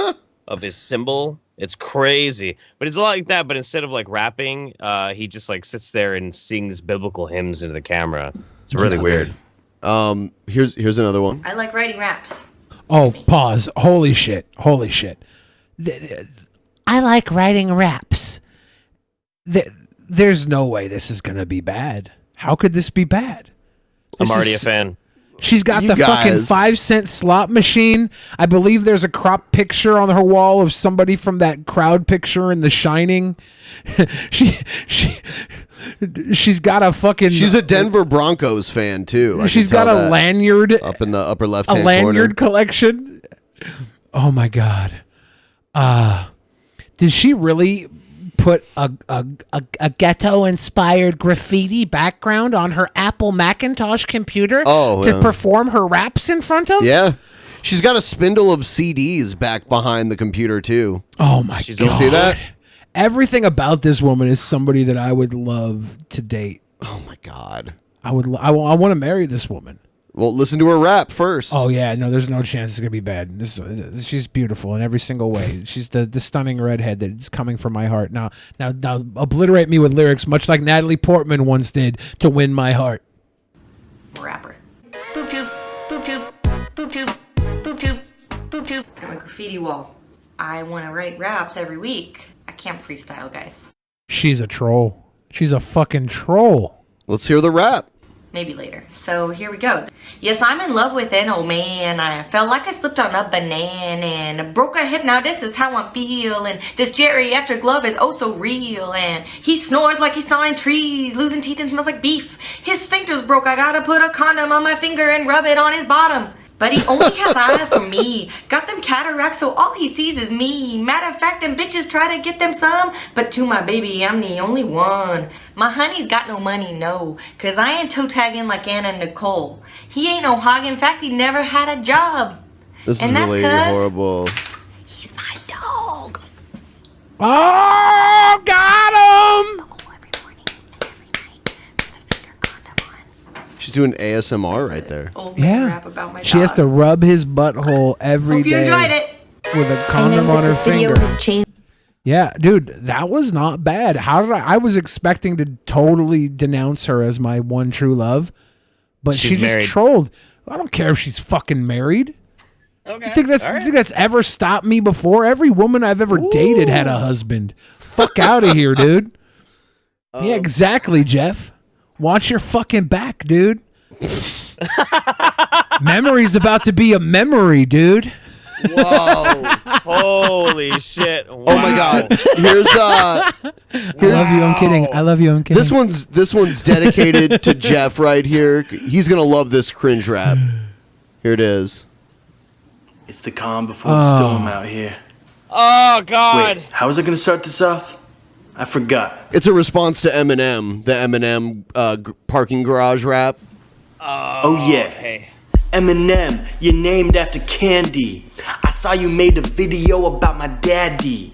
of his symbol. It's crazy, but it's a lot like that. But instead of like rapping, he just like sits there and sings biblical hymns into the camera. It's really weird. Here's another one. I like writing raps. Oh, pause. Holy shit. Holy shit. I like writing raps. There's no way this is going to be bad. How could this be bad? I'm already a fan. She's got the fucking 5-cent slot machine. I believe there's a crop picture on her wall of somebody from that crowd picture in The Shining. She's got a fucking. She's a Denver Broncos fan too. She's got a lanyard up in the upper left hand corner. A lanyard corner. collection. Oh my god. Did she really put a ghetto-inspired graffiti background on her Apple Macintosh computer to perform her raps in front of? Yeah. She's got a spindle of CDs back behind the computer, too. Oh, my God. You see that? Everything about this woman is somebody that I would love to date. Oh, my God. I want to marry this woman. Well, listen to her rap first. Oh, yeah. No, there's no chance it's going to be bad. She's beautiful in every single way. She's the stunning redhead that's coming from my heart. Now, obliterate me with lyrics, much like Natalie Portman once did to win my heart. Rapper. Boop tube, boop tube, boop tube, boop tube, boop tube. Got my graffiti wall. I want to write raps every week. I can't freestyle, guys. She's a troll. She's a fucking troll. Let's hear the rap. Maybe later. So here we go. Yes, I'm in love with an old man. I felt like I slipped on a banana and broke a hip. Now this is how I'm feeling. This geriatric love is oh so real. And he snores like he's sawing trees, losing teeth and smells like beef. His sphincter's broke. I gotta put a condom on my finger and rub it on his bottom. But he only has eyes for me. Got them cataracts, so all he sees is me. Matter of fact, them bitches try to get them some, but to my baby, I'm the only one. My honey's got no money, no, cause I ain't toe tagging like Anna Nicole. He ain't no hog, in fact, he never had a job. This is and really horrible. He's my dog. Oh, got him! She's doing ASMR right there. Yeah. She has to rub his butthole every day. Hope you enjoyed it. With a condom on her finger. Yeah, dude, that was not bad. How did I was expecting to totally denounce her as my one true love, but she just married. trolled. I don't care if she's fucking married. Okay. You think that's ever stopped me before? Every woman I've ever dated had a husband. Fuck out of here, dude. Yeah, exactly, Jeff. Watch your fucking back, dude. Memory's about to be a memory, dude. Whoa. Holy shit. Wow. Oh my God. Here's I love you, I'm kidding. I love you, I'm kidding. This one's dedicated to Jeff right here. He's gonna love this cringe rap. Here it is. It's the calm before the storm out here. Oh God. Wait, how was I gonna start this off? I forgot. It's a response to Eminem, the Eminem parking garage rap. Oh yeah. Okay. Eminem, you're named after candy. I saw you made a video about my daddy.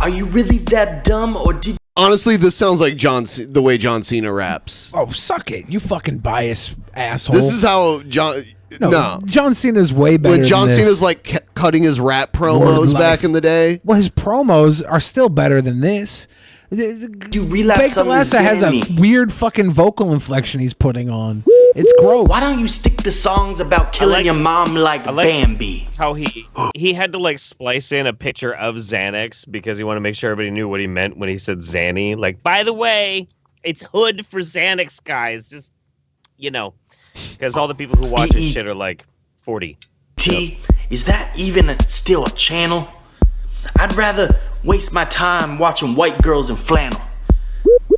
Are you really that dumb, or did? Honestly, this sounds like the way John Cena raps. Oh, suck it, you fucking biased asshole. This is how John. No. John Cena's way better. When John than this. Cena's like cutting his rap promos back in the day. Well, his promos are still better than this. You relapse on Lassa has a weird fucking vocal inflection he's putting on. It's gross. Why don't you stick to songs about killing your mom like Bambi? How he had to like splice in a picture of Xanax because he wanted to make sure everybody knew what he meant when he said Xanny. Like, by the way, it's hood for Xanax, guys. Just, because all the people who watch his shit are like 40. Is that even still a channel? I'd rather waste my time watching white girls in flannel.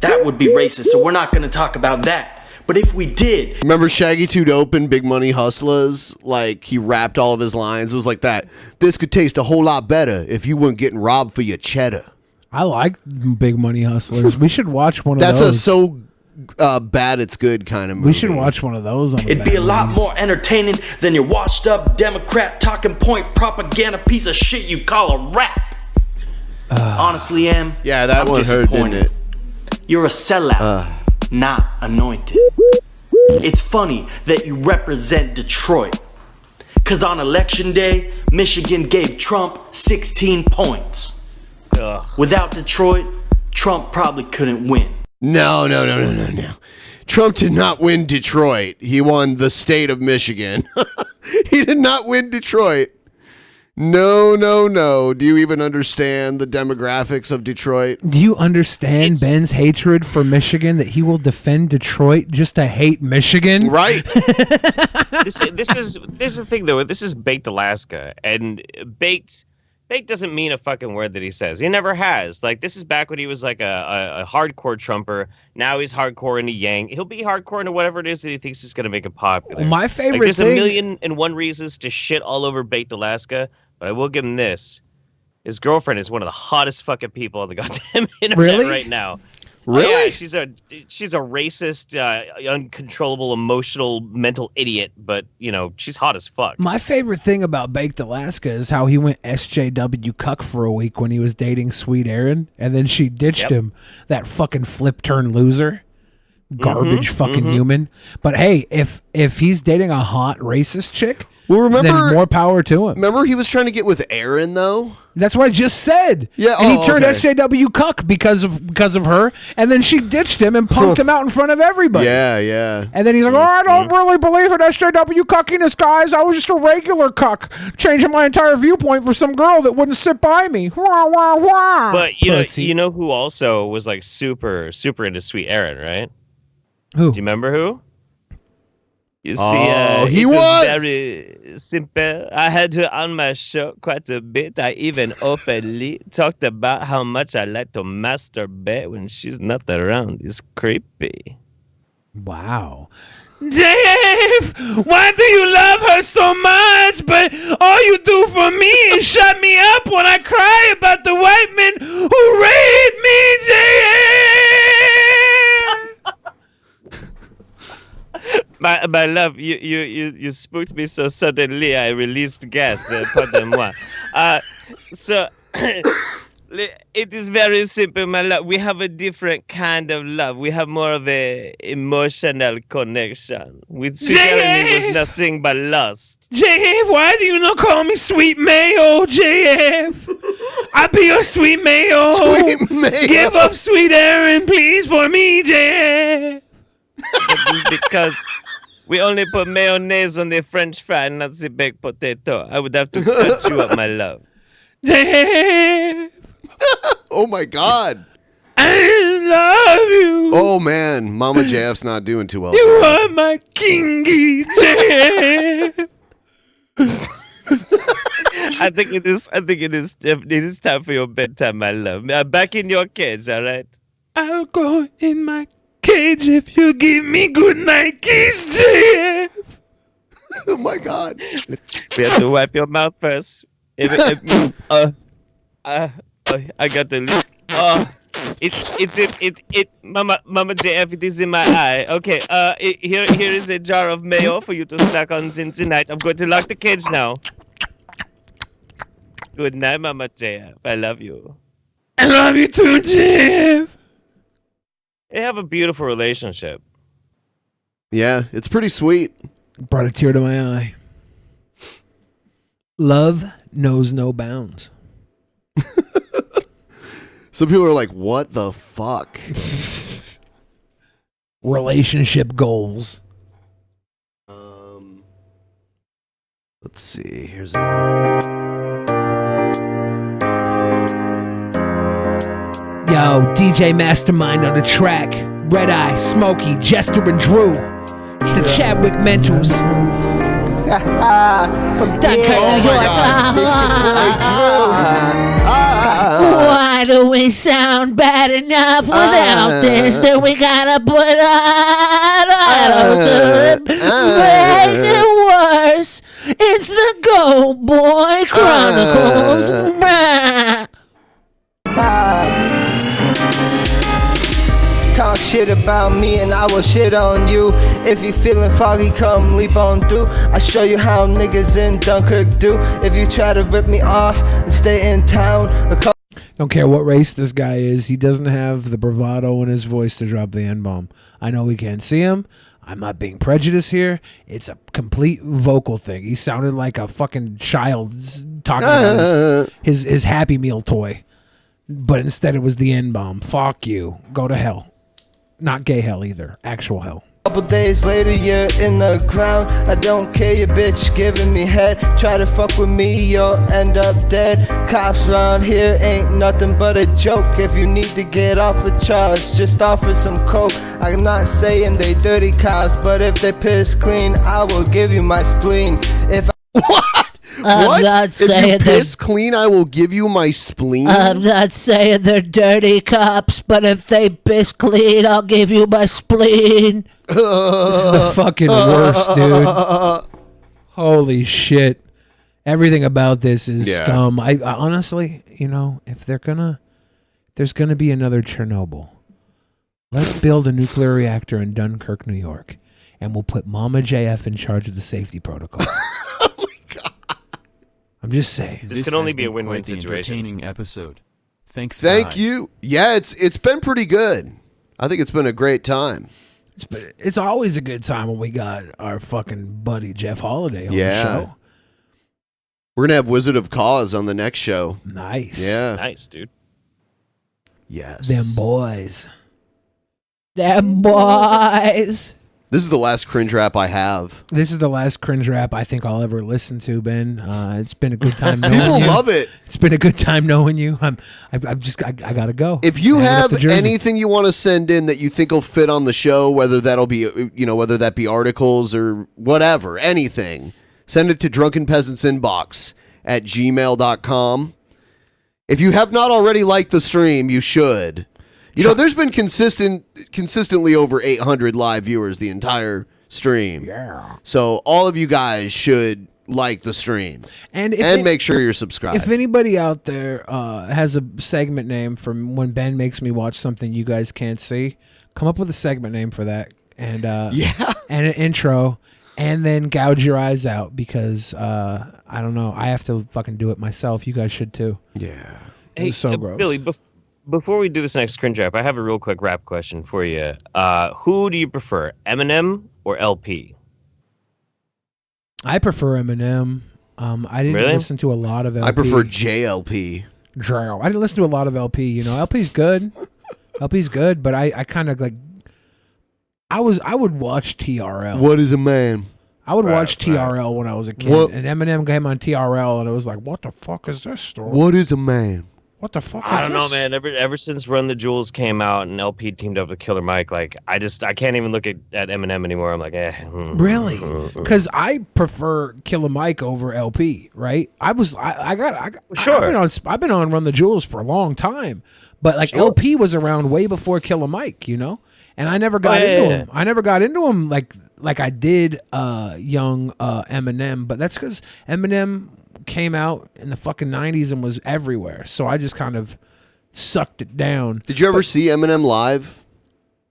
That would be racist, so we're not going to talk about that. But if we did... Remember Shaggy 2 Dope and Big Money Hustlers? Like, he rapped all of his lines. It was like that. This could taste a whole lot better if you weren't getting robbed for your cheddar. I like Big Money Hustlers. We should watch one of those. That's a so bad it's good kind of movie. We should watch one of those. It'd be a lot more entertaining than your washed up Democrat talking point propaganda piece of shit you call a rap. Honestly, Em. Yeah, that one hurt, didn't it? You're a sellout, not anointed. It's funny that you represent Detroit. Cause on election day, Michigan gave Trump 16 points. Without Detroit, Trump probably couldn't win. No. Trump did not win Detroit. He won the state of Michigan. He did not win Detroit. No. Do you even understand the demographics of Detroit? Do you understand Ben's hatred for Michigan, that he will defend Detroit just to hate Michigan? Right. This is the thing though. This is Baked Alaska, and Baked doesn't mean a fucking word that he says. He never has. Like, this is back when he was like a hardcore Trumper. Now he's hardcore into Yang. He'll be hardcore into whatever it is that he thinks is going to make him popular. My favorite there's thing... a 1,000,001 reasons to shit all over Baked Alaska, but I will give him this. His girlfriend is one of the hottest fucking people on the goddamn internet right now. Really? Oh, yeah, she's a racist, uncontrollable, emotional, mental idiot, but, you know, she's hot as fuck. My favorite thing about Baked Alaska is how he went SJW cuck for a week when he was dating Sweet Aaron, and then she ditched him. That fucking flip-turn loser. Garbage fucking human. But hey, if he's dating a hot racist chick, then more power to him. Remember he was trying to get with Aaron, though? That's what I just said. Yeah, and he turned SJW cuck because of her, and then she ditched him and punked him out in front of everybody. Yeah. And then he's like, I don't really believe in SJW cuckiness, guys. I was just a regular cuck, changing my entire viewpoint for some girl that wouldn't sit by me. Wah, wah, wah. But you know who also was like super, super into Sweet Aaron, right? Who? Do you remember who? You see, he it was very simple. I had her on my show quite a bit. I even openly talked about how much I like to masturbate when she's not around. It's creepy. Wow. Dave, why do you love her so much? But all you do for me is shut me up when I cry about the white men who raped me, Dave. My love, you spooked me so suddenly. I released gas. Pardon-moi. So it is very simple, my love. We have a different kind of love. We have more of a emotional connection. With Sweet Aaron, it was nothing but lust. JF, why do you not call me Sweet Mayo, JF? I'll be your Sweet Mayo. Sweet Mayo. Give up Sweet Aaron, please, for me, JF. Because we only put mayonnaise on the French fry, not the baked potato. I would have to cut you up, my love. Oh my God. I love you. Oh man, Mama JF's not doing too well. You are my kingy JF. I think it is time for your bedtime, my love. Back in your cage, all right? I'll go in my cage if you give me good night kiss, JF. Oh my God. We have to wipe your mouth first. I got the Mama JF, it is in my eye. Okay, here is a jar of mayo for you to snack on tonight. I'm going to lock the cage now. Good night, Mama JF. I love you. I love you too, JF. They have a beautiful relationship. Yeah, it's pretty sweet. Brought a tear to my eye. Love knows no bounds. Some people are like, what the fuck? Relationship goals. Let's see. Here's Yo, DJ Mastermind on the track. Red Eye, Smokey, Jester, and Drew. It's the Chadwick Mentals. From Dunkirk, New York. Why do we sound bad enough without this? That we gotta put on to make it worse. It's the Go Boy Chronicles. Talk shit about me and I will shit on you. If you feeling foggy, come leap on through. I show you how niggas in Dunkirk do. If you try to rip me off and stay in town. Don't care what race this guy is. He doesn't have the bravado in his voice to drop the N-bomb. I know we can't see him. I'm not being prejudiced here. It's a complete vocal thing. He sounded like a fucking child talking about his Happy Meal toy. But instead it was the N-bomb. Fuck you. Go to hell. Not gay hell either. Actual hell. Couple days later, you're in the ground. I don't care, your bitch giving me head. Try to fuck with me, you'll end up dead. Cops around here ain't nothing but a joke. If you need to get off a charge, just offer some coke. I'm not saying they dirty cops, but if they piss clean, I will give you my spleen. If What? not If saying you they're- piss clean, I will give you my spleen. I'm not saying they're dirty cops, but if they piss clean, I'll give you my spleen. This is the fucking worst, dude. Holy shit. Everything about this is Yeah. scum. I honestly, if there's gonna be another Chernobyl, let's build a nuclear reactor in Dunkirk, New York, and we'll put Mama JF in charge of the safety protocol. I'm just saying. This could only be a win-win situation. Entertaining episode. Thanks. Thank guys. you. Yeah, it's been pretty good. I think it's been a great time. It's always a good time when we got our fucking buddy Jeff Holiday on the show. We're gonna have Wizard of Cause on the next show. Nice. Yeah. Nice, dude. Yes. Them boys. Them boys. This is the last cringe rap I have. This is the last cringe rap I think I'll ever listen to, Ben. It's been a good time knowing People you. love it. It's been a good time knowing you. I gotta go. If you Hanging up have the jersey. anything you want to send in that you think will fit on the show, whether that'll be, whether that be articles or whatever, anything, send it to drunkenpeasantsinbox at gmail.com. If you have not already liked the stream, you should. There's been consistently over 800 live viewers the entire stream. Yeah. So all of you guys should like the stream And make sure you're subscribed. If anybody out there has a segment name from when Ben makes me watch something you guys can't see, come up with a segment name for that, and and an intro, and then gouge your eyes out because I don't know, I have to fucking do it myself. You guys should too. Yeah. Hey, so gross. Billy, before we do this next cringe rap, I have a real quick rap question for you. Who do you prefer, Eminem or LP? I prefer Eminem. I didn't Really? listen to a lot of LP. I prefer JLP. I didn't listen to a lot of LP. LP's good. LP's good, but I kind of like. I would watch TRL. What is a man? I would watch TRL when I was a kid, What- and Eminem came on TRL, and it was like, "What the fuck is this story? What is a man? What the fuck is I don't know, this?" man. Ever since Run the Jewels came out and LP teamed up with Killer Mike, like I can't even look at Eminem anymore. I'm like, Really? Because I prefer Killer Mike over LP. Right? I've been on Run the Jewels for a long time, but like LP was around way before Killer Mike, and I never got into him. I never got into him like I did young Eminem, but that's because Eminem came out in the fucking 90s and was everywhere, so I just kind of sucked it down. Did you ever see Eminem live?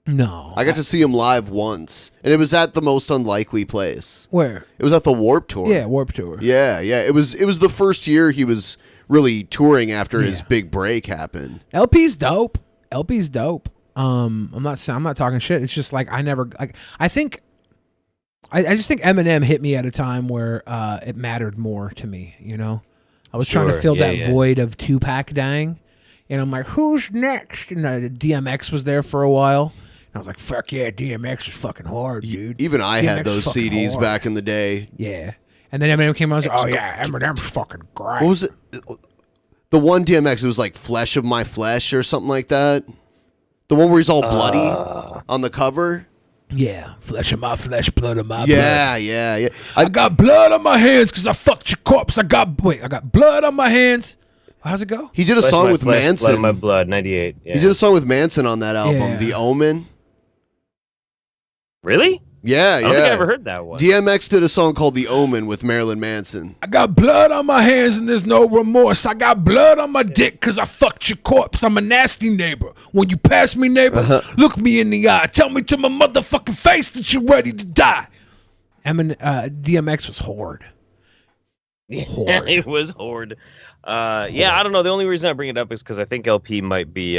No. I got to see him live once, and it was at the most unlikely place. Where? It was at the Warp Tour. Yeah, Warp Tour. Yeah. It was the first year he was really touring after his big break happened. LP's dope. I'm not talking shit. It's just like I just think Eminem hit me at a time where it mattered more to me, I was trying to fill that void of Tupac dying, and I'm like, who's next? And DMX was there for a while, and I was like, fuck yeah, DMX is fucking hard, dude. Even I had DMX those is fucking CDs hard. back in the day. Yeah, and then Eminem came out, I was like, oh yeah, Eminem's fucking great. What was it? The one DMX, it was like Flesh of My Flesh or something like that. The one where he's all bloody on the cover. Yeah, flesh of my flesh, blood of my blood. Yeah. I got blood on my hands because I fucked your corpse. I got blood on my hands. How's it go? He did a song with Manson. Blood of My Blood, 98. Yeah. He did a song with Manson on that album, Yeah. The Omen. Really? Yeah, I don't think I ever heard that one. DMX did a song called The Omen with Marilyn Manson. I got blood on my hands and there's no remorse. I got blood on my dick because I fucked your corpse. I'm a nasty neighbor. When you pass me, neighbor, look me in the eye. Tell me to my motherfucking face that you're ready to die. DMX was horde. Yeah, it was horde. Yeah, I don't know. The only reason I bring it up is because I think LP might be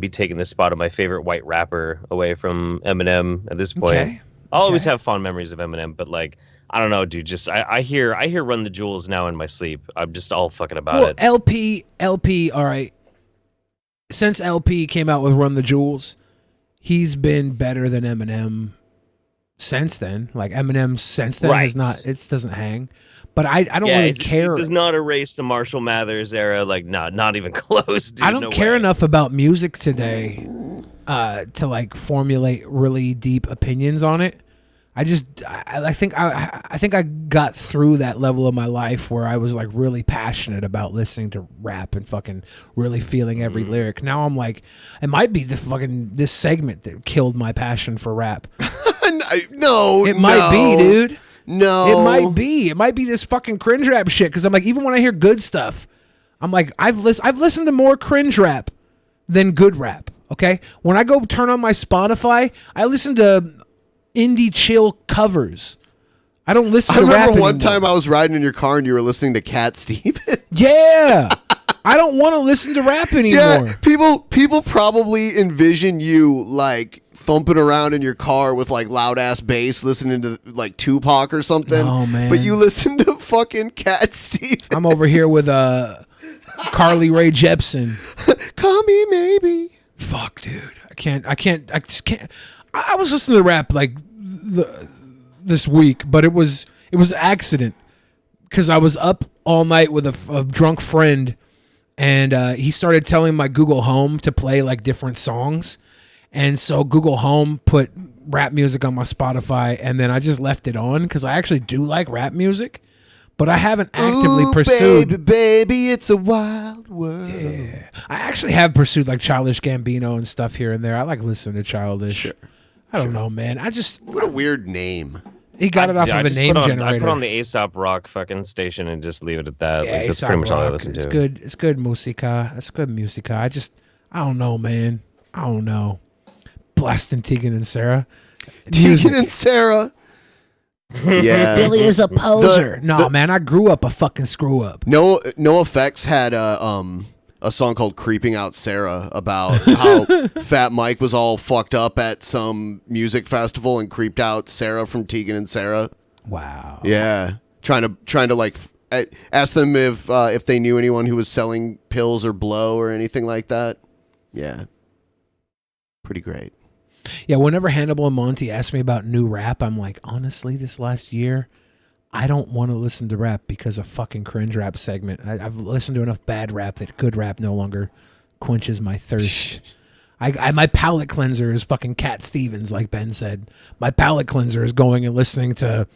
taking the spot of my favorite white rapper away from Eminem at this point. Okay. I'll always have fond memories of Eminem, but like I don't know, dude. Just I hear Run the Jewels now in my sleep. I'm just all fucking about it. LP. All right. since LP came out with Run the Jewels, he's been better than Eminem since then. Like Eminem since then has not. It doesn't hang. But I don't really care. It does not erase the Marshall Mathers era. Like not even close. Dude, I don't care enough about music today to like formulate really deep opinions on it. I think I got through that level of my life where I was like really passionate about listening to rap and fucking really feeling every lyric. Now I'm like, it might be this segment that killed my passion for rap. No, it might be, dude. No, it might be. It might be this fucking cringe rap shit. Because I'm like, even when I hear good stuff, I'm like, I've listened to more cringe rap than good rap. Okay, when I go turn on my Spotify, I listen to indie chill covers. I don't listen to rap I remember one anymore. time I was riding in your car and you were listening to Cat Stevens. Yeah. I don't want to listen to rap anymore. Yeah, people probably envision you like thumping around in your car with like loud ass bass, listening to like Tupac or something. Oh man! But you listen to fucking Cat Stevens. I'm over here with Carly Rae Jepsen. Call me maybe. Fuck, dude. I just can't. I was listening to rap like this week, but it was an accident because I was up all night with a drunk friend, and he started telling my Google Home to play like different songs. And so Google Home put rap music on my Spotify, and then I just left it on because I actually do like rap music, but I haven't actively pursued. Baby, it's a wild world. Yeah, I actually have pursued like Childish Gambino and stuff here and there. I like listening to Childish. Sure. I don't know, man. What a weird name. He got it off of a name generator. I put on the Aesop Rock fucking station and just leave it at that. Yeah, like, that's A$AP pretty much all I Rock. listen to. It's good. It's good musica. It's good musica. I don't know, man. I don't know. Blasting Tegan and Sarah. Tegan and Sarah. Yeah. Billy is a poser. Man, I grew up a fucking screw up. No Effects had a song called "Creeping Out Sarah" about how Fat Mike was all fucked up at some music festival and creeped out Sarah from Tegan and Sarah. Wow. Yeah, trying to like ask them if they knew anyone who was selling pills or blow or anything like that. Yeah, pretty great. Yeah, whenever Hannibal and Monty ask me about new rap, I'm like, honestly, this last year, I don't want to listen to rap because of fucking cringe rap segment. I've listened to enough bad rap that good rap no longer quenches my thirst. My palate cleanser is fucking Cat Stevens, like Ben said. My palate cleanser is going and listening to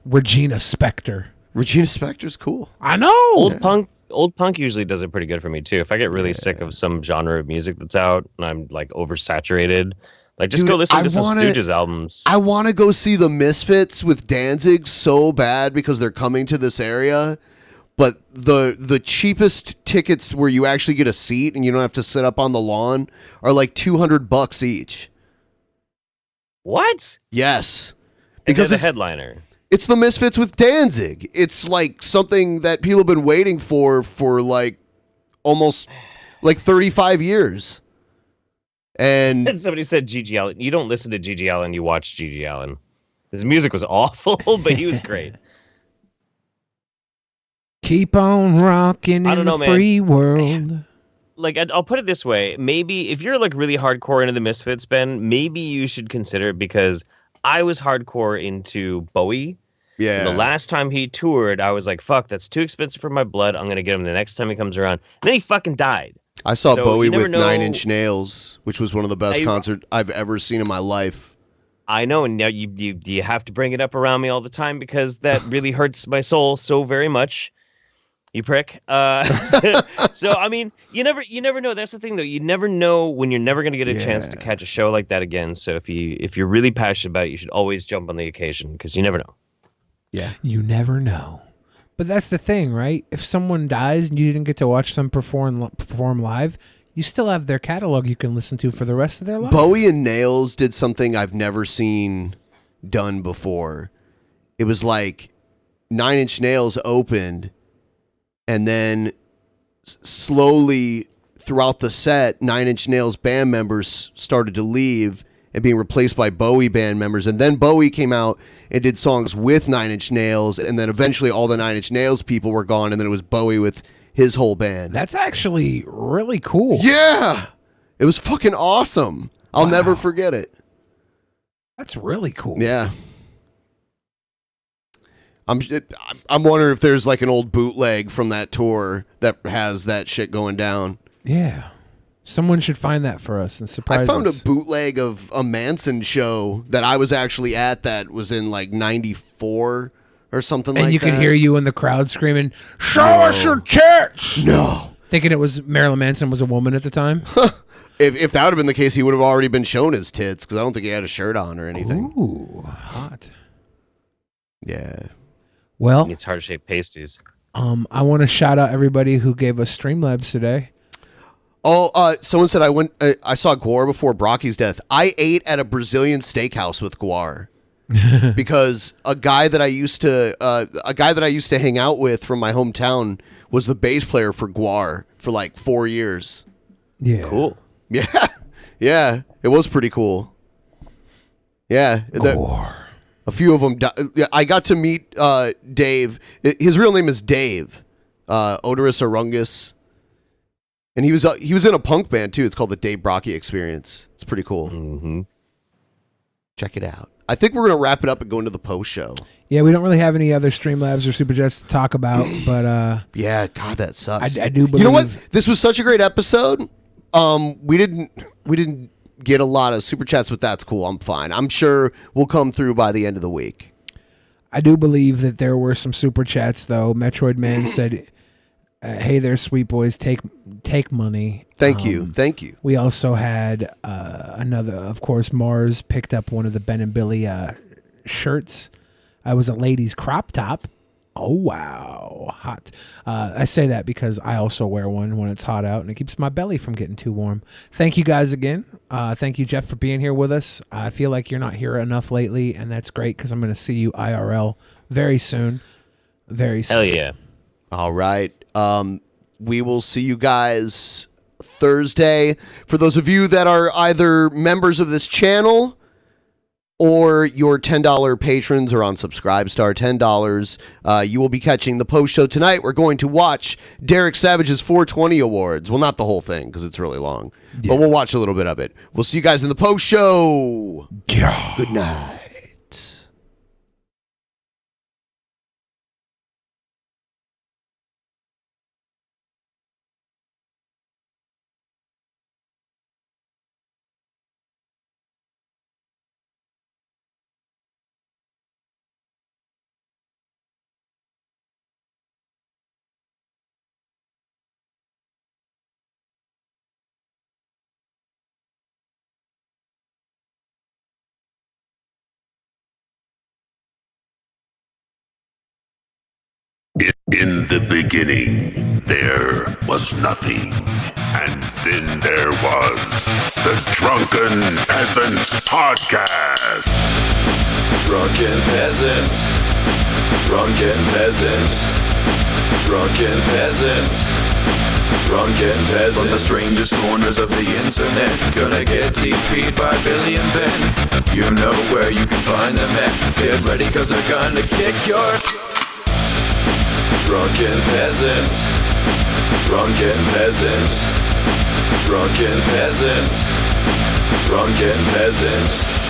Regina Spektor. Regina Spektor's cool. I know. Old punk usually does it pretty good for me too. If I get really sick of some genre of music that's out and I'm like oversaturated, like just go listen to some Stooges albums. I want to go see the Misfits with Danzig so bad because they're coming to this area, but the cheapest tickets where you actually get a seat and you don't have to sit up on the lawn are like $200 each. What? Yes, Because it's a headliner. It's the Misfits with Danzig. It's like something that people have been waiting for like almost like 35 years. And somebody said G.G. Allen. You don't listen to G.G. Allen, you watch G.G. Allen. His music was awful, but he was great. Keep on rocking in the free world. Like, I'll put it this way. Maybe if you're like really hardcore into the Misfits, Ben, maybe you should consider it because I was hardcore into Bowie. Yeah. And the last time he toured, I was like, fuck, that's too expensive for my blood. I'm going to get him the next time he comes around. And then he fucking died. I saw So Bowie you never with know- 9 Inch Nails, which was one of the best concerts I've ever seen in my life. I know, and now you have to bring it up around me all the time because that really hurts my soul so very much. You prick. So I mean, you never know. That's the thing, though. You never know when you're never going to get a chance to catch a show like that again. So if you're really passionate about it, you should always jump on the occasion because you never know. Yeah, you never know. But that's the thing, right? If someone dies and you didn't get to watch them perform live, you still have their catalog you can listen to for the rest of their life. Bowie and Nails did something I've never seen done before. It was like 9 Inch Nails opened, and then slowly throughout the set, 9 Inch Nails band members started to leave and being replaced by Bowie band members. And then Bowie came out and did songs with 9 Inch Nails, and then eventually all the 9 Inch Nails people were gone, and then it was Bowie with his whole band. That's actually really cool. Yeah. It was fucking awesome. I'll never forget it. That's really cool. Yeah. I'm wondering if there's like an old bootleg from that tour that has that shit going down. Yeah. Someone should find that for us and surprise us. I found a bootleg of a Manson show that I was actually at that was in like 94 or something like that. And you can hear you in the crowd screaming, "Show us your tits!" No. Thinking it was Marilyn Manson was a woman at the time. If that would have been the case, he would have already been shown his tits because I don't think he had a shirt on or anything. Ooh, hot. Yeah. Well, it's heart-shaped pasties. I want to shout out everybody who gave us Streamlabs today. Oh, someone said I saw Guar before Brocky's death. I ate at a Brazilian steakhouse with Guar because a guy that I used to hang out with from my hometown was the bass player for Guar for like 4 years. Yeah. Cool. Yeah. Yeah. It was pretty cool. Yeah. Guar. A few of them. I got to meet Dave. His real name is Dave, Odorous Arungus, and he was in a punk band too. It's called the Dave Brocky Experience. It's pretty cool. Mm-hmm. Check it out. I think we're gonna wrap it up and go into the post show. Yeah, we don't really have any other Streamlabs or Super Jets to talk about, but yeah, God, that sucks. I do believe. You know what? This was such a great episode. We didn't get a lot of super chats, but that's cool. I'm fine. I'm sure we'll come through by the end of the week. I do believe that there were some super chats though. Metroid Man said, "Hey there, sweet boys, take money." Thank you. We also had another, of course, Mars picked up one of the Ben and Billy shirts. I was a lady's crop top. Oh, wow. Hot. I say that because I also wear one when it's hot out, and it keeps my belly from getting too warm. Thank you guys again. Thank you, Jeff, for being here with us. I feel like you're not here enough lately, and that's great because I'm going to see you IRL very soon. Very soon. Hell yeah. All right. We will see you guys Thursday. For those of you that are either members of this channel or your $10 patrons or on Subscribestar, $10, you will be catching the post show tonight. We're going to watch Derek Savage's 420 Awards. Well, not the whole thing because it's really long, but we'll watch a little bit of it. We'll see you guys in the post show. Yeah. Good night. In the beginning, there was nothing. And then there was the Drunken Peasants Podcast. Drunken Peasants. Drunken Peasants. Drunken Peasants. Drunken Peasants. From the strangest corners of the internet, gonna get TP'd by Billy and Ben. You know where you can find them at. Get ready, cause they're gonna kick your... Drunken Peasants. Drunken Peasants. Drunken Peasants. Drunken Peasants.